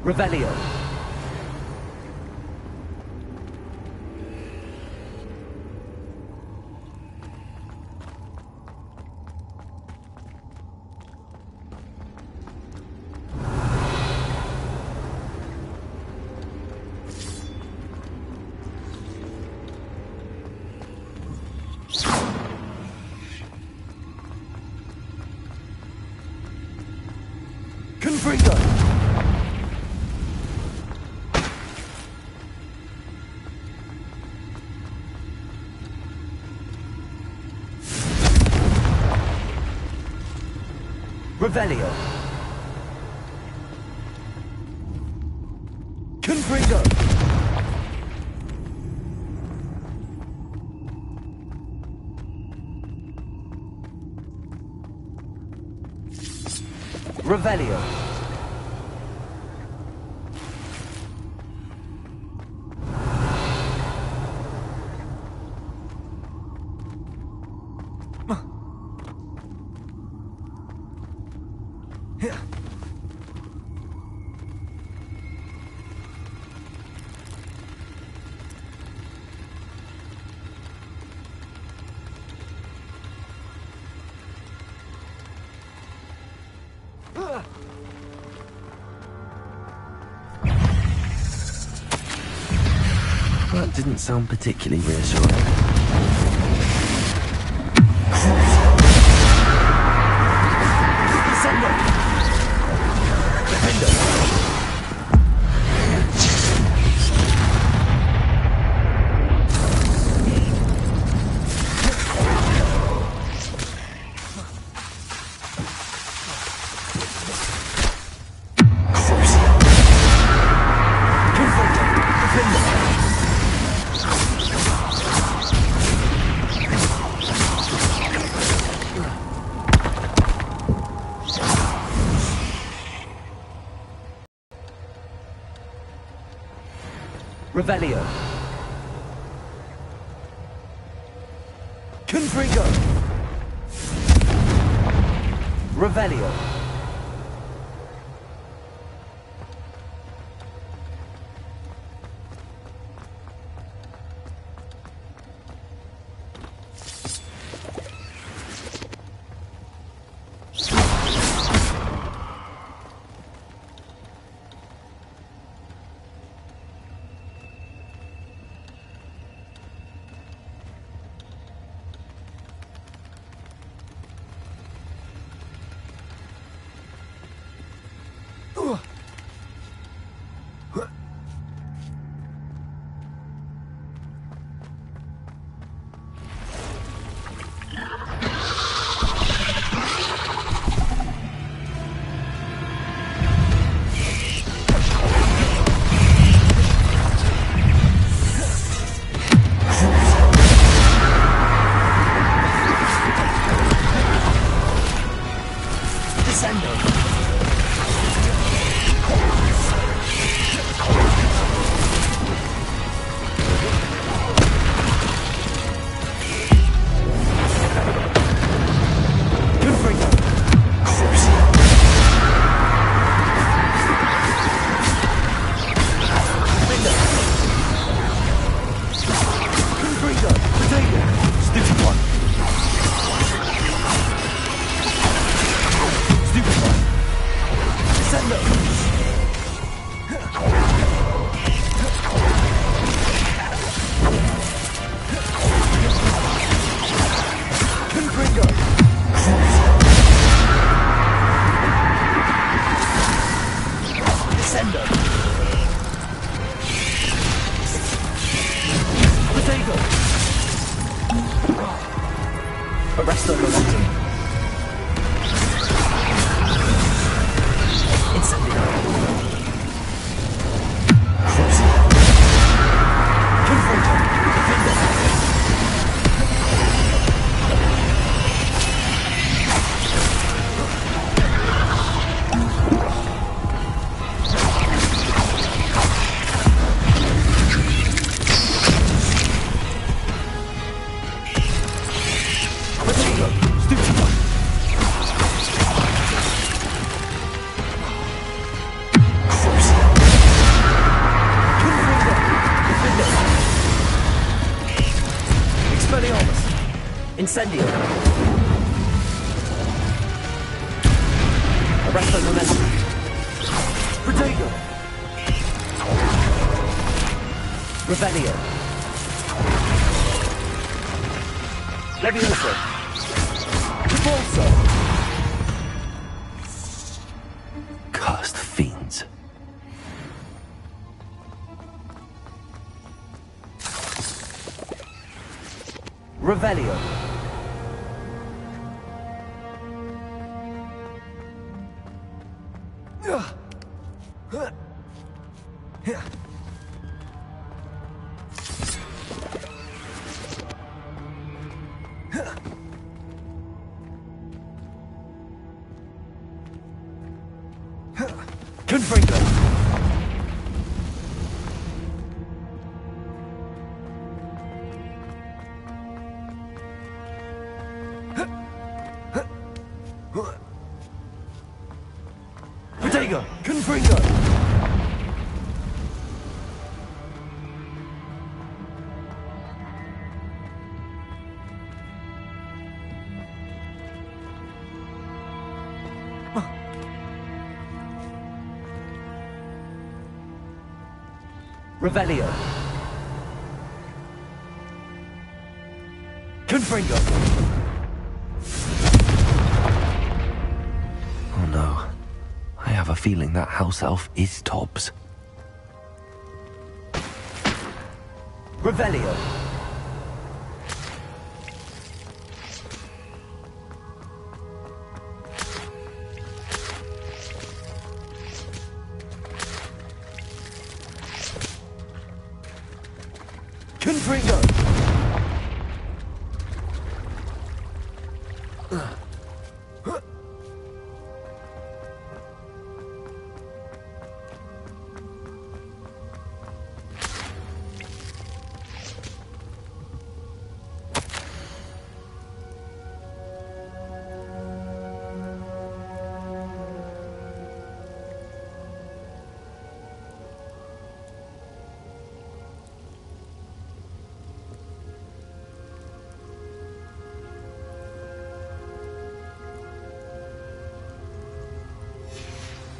Revelio. Confringo. Revelio. Confringo. Revelio. That didn't sound particularly reassuring. Revelio. Confringo. Revelio. Arrest the momentum. Incendio. Cruising. Confringo. Defender. Incendio. Arresto momentum. Protego. Revelio. Levioso. Repulso. Cursed fiends. Revelio. Confringo. Protego. Confringo. Revelio. Confringo. Oh no. I have a feeling that house elf is Tobbs. Revelio. Confringo.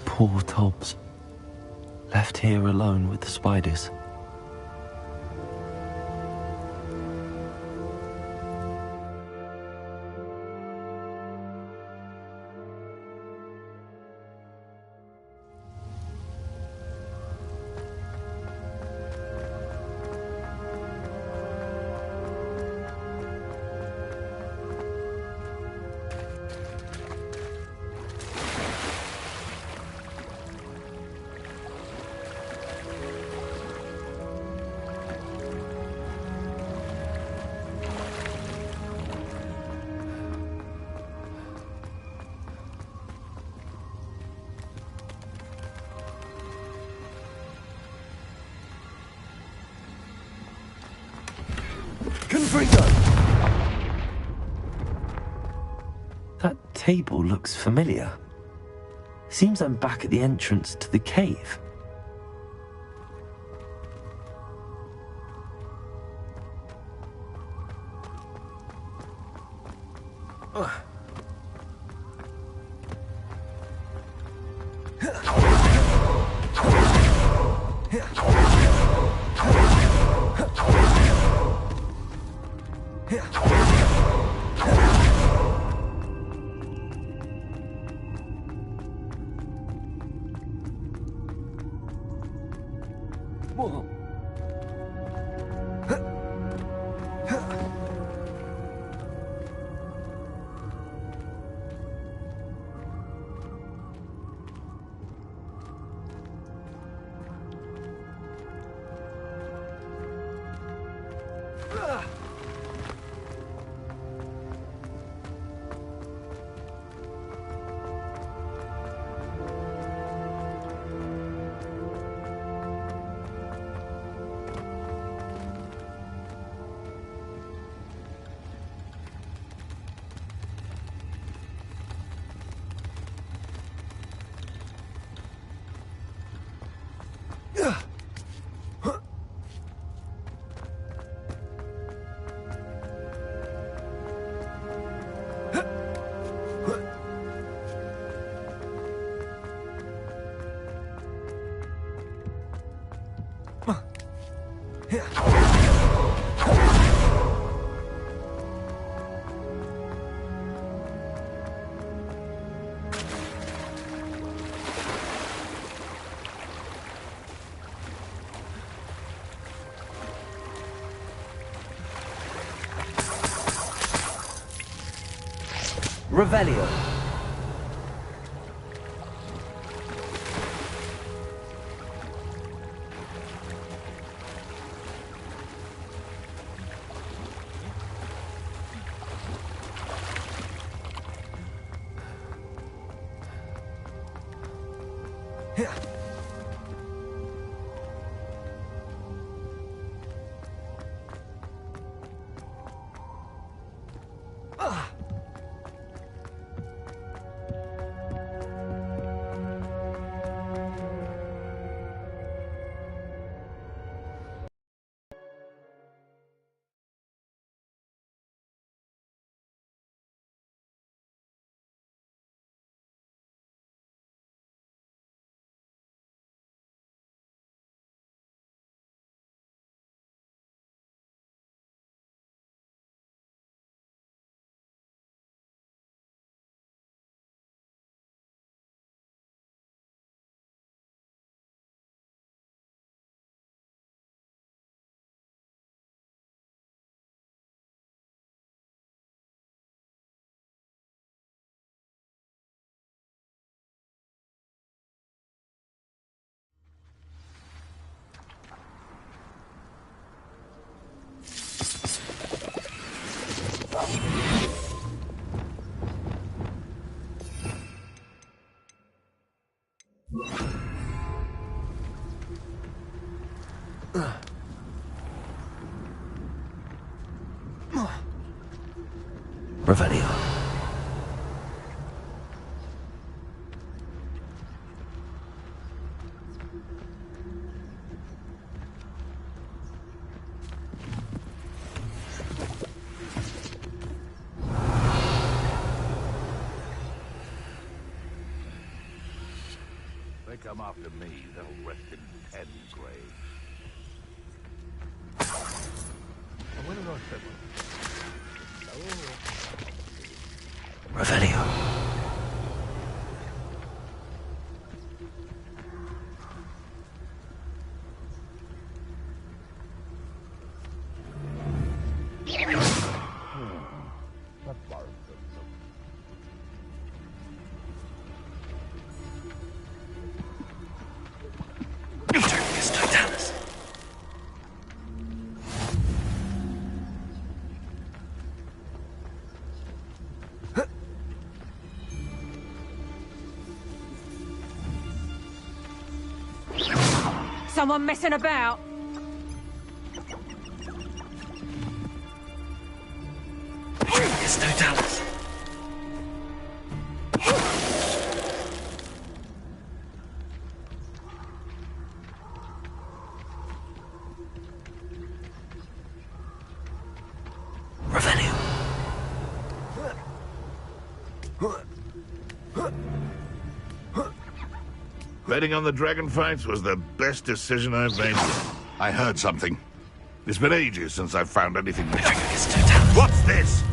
Poor Tobbs. Left here alone with the spiders. Confringo. That table looks familiar. Seems I'm back at the entrance to the cave. Revelio. Revelio. They come after me, they'll rest in Pen's grave. Revelio. Someone messing about? It's Totalis. Revelio. Betting on the dragon fights was the best decision I've made. I heard something. It's been ages since I've found anything. What's this?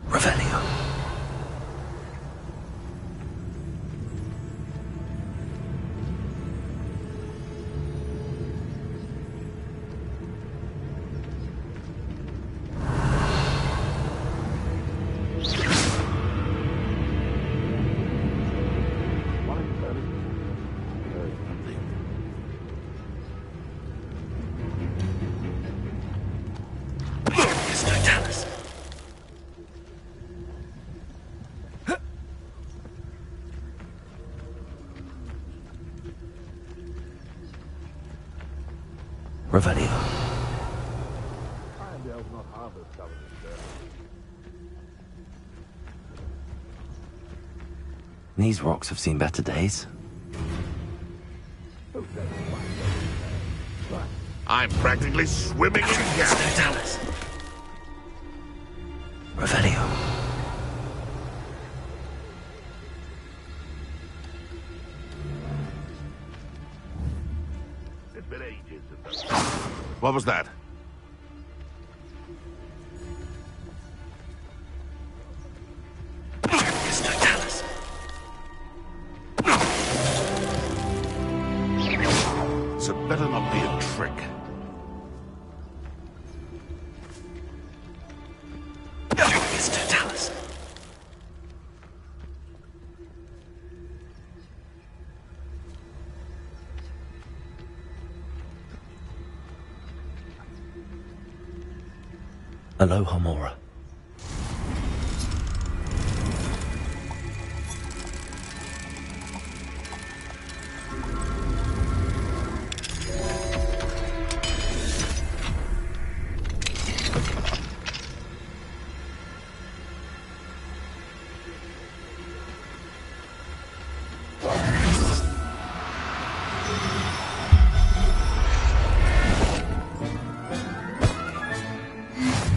Revelio. It's Totalis. Revelio. These rocks have seen better days. I'm practically swimming in gas. Dallas. Revelio. It's been ages since I... What was that? Dallas. So it better not be a trick. Mr. Dallas. Aloha, Mora.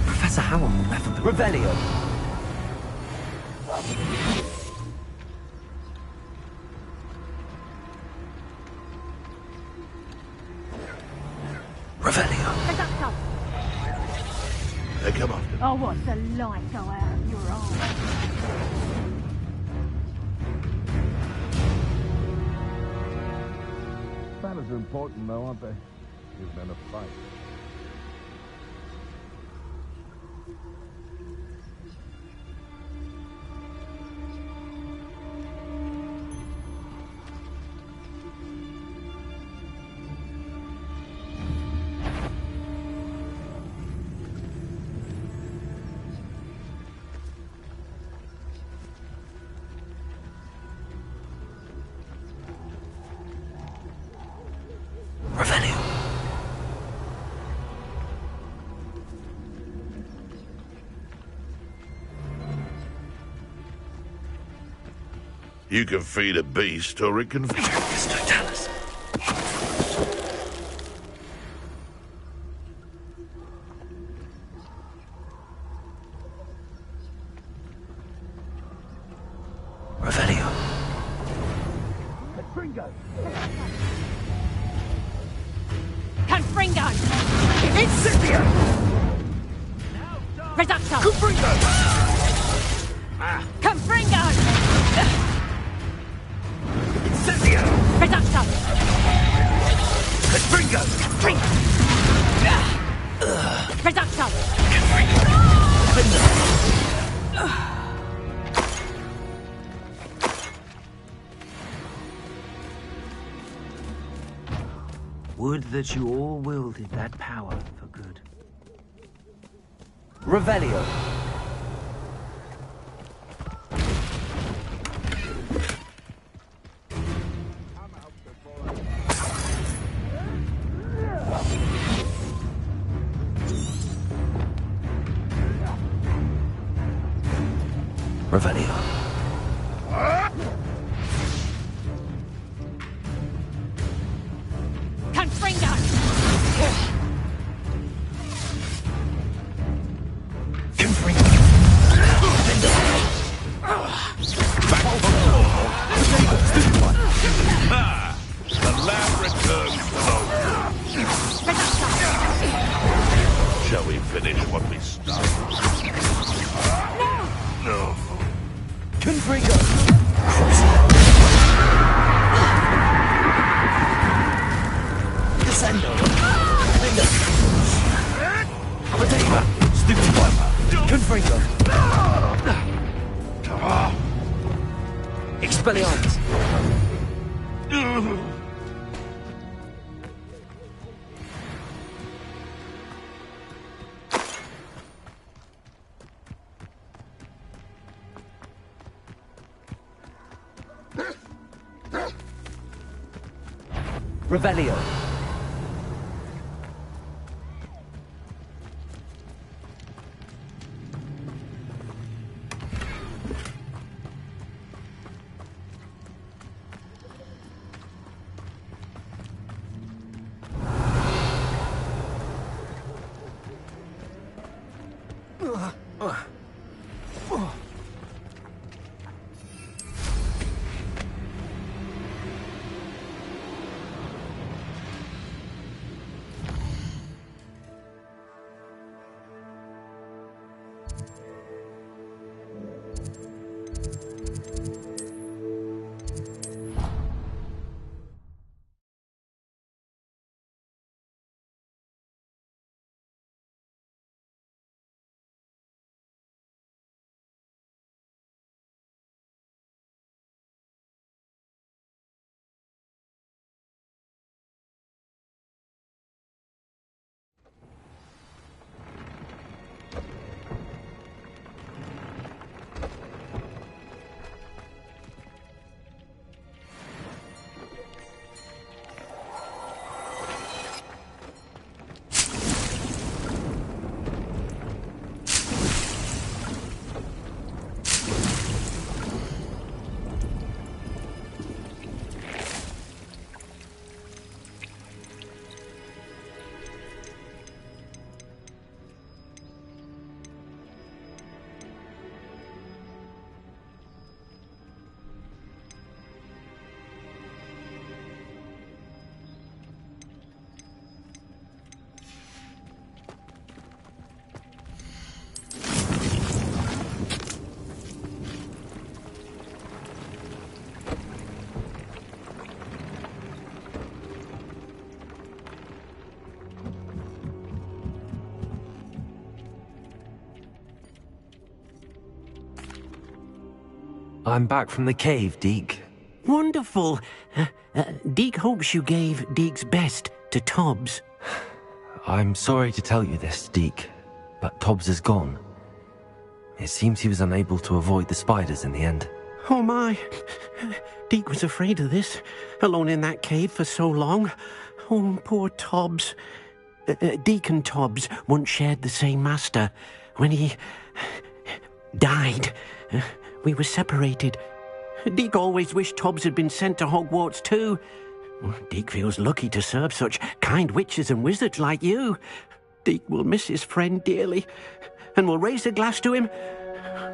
Professor Howell will never be... Revelio. Revelio. Hey, come on. Oh, what's the light go out of your eyes? Battles are important, though, aren't they? Give men a fight. Revelio. You can feed a beast, or it can... Mr. Dallas. Revelio. Confringo. Confringo! Incipio. Reducto! Confringo. Confringo! Incipio. Reducto! Confringo. Reducto! Would that you all wielded that power for good. Revelio. Revelio. Confringo! The lab returns slowly. Shall we finish what we started? No. Confringo. Descendo. Abateva. Stupid wiper. Confringo. Expelliarmus. Revelio. I'm back from the cave, Deke. Wonderful. Deke hopes you gave Deke's best to Tobbs. I'm sorry to tell you this, Deke, but Tobbs is gone. It seems he was unable to avoid the spiders in the end. Oh my. Deke was afraid of this, alone in that cave for so long. Oh, poor Tobbs. Deke and Tobbs once shared the same master. When he died, we were separated. Deke always wished Tobbs had been sent to Hogwarts too. Deke feels lucky to serve such kind witches and wizards like you. Deke will miss his friend dearly, and will raise a glass to him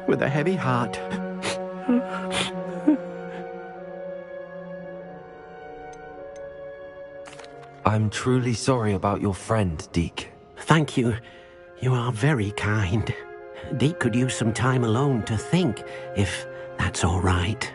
with a heavy heart. I'm truly sorry about your friend, Deke. Thank you. You are very kind. Deke could use some time alone to think, if that's all right.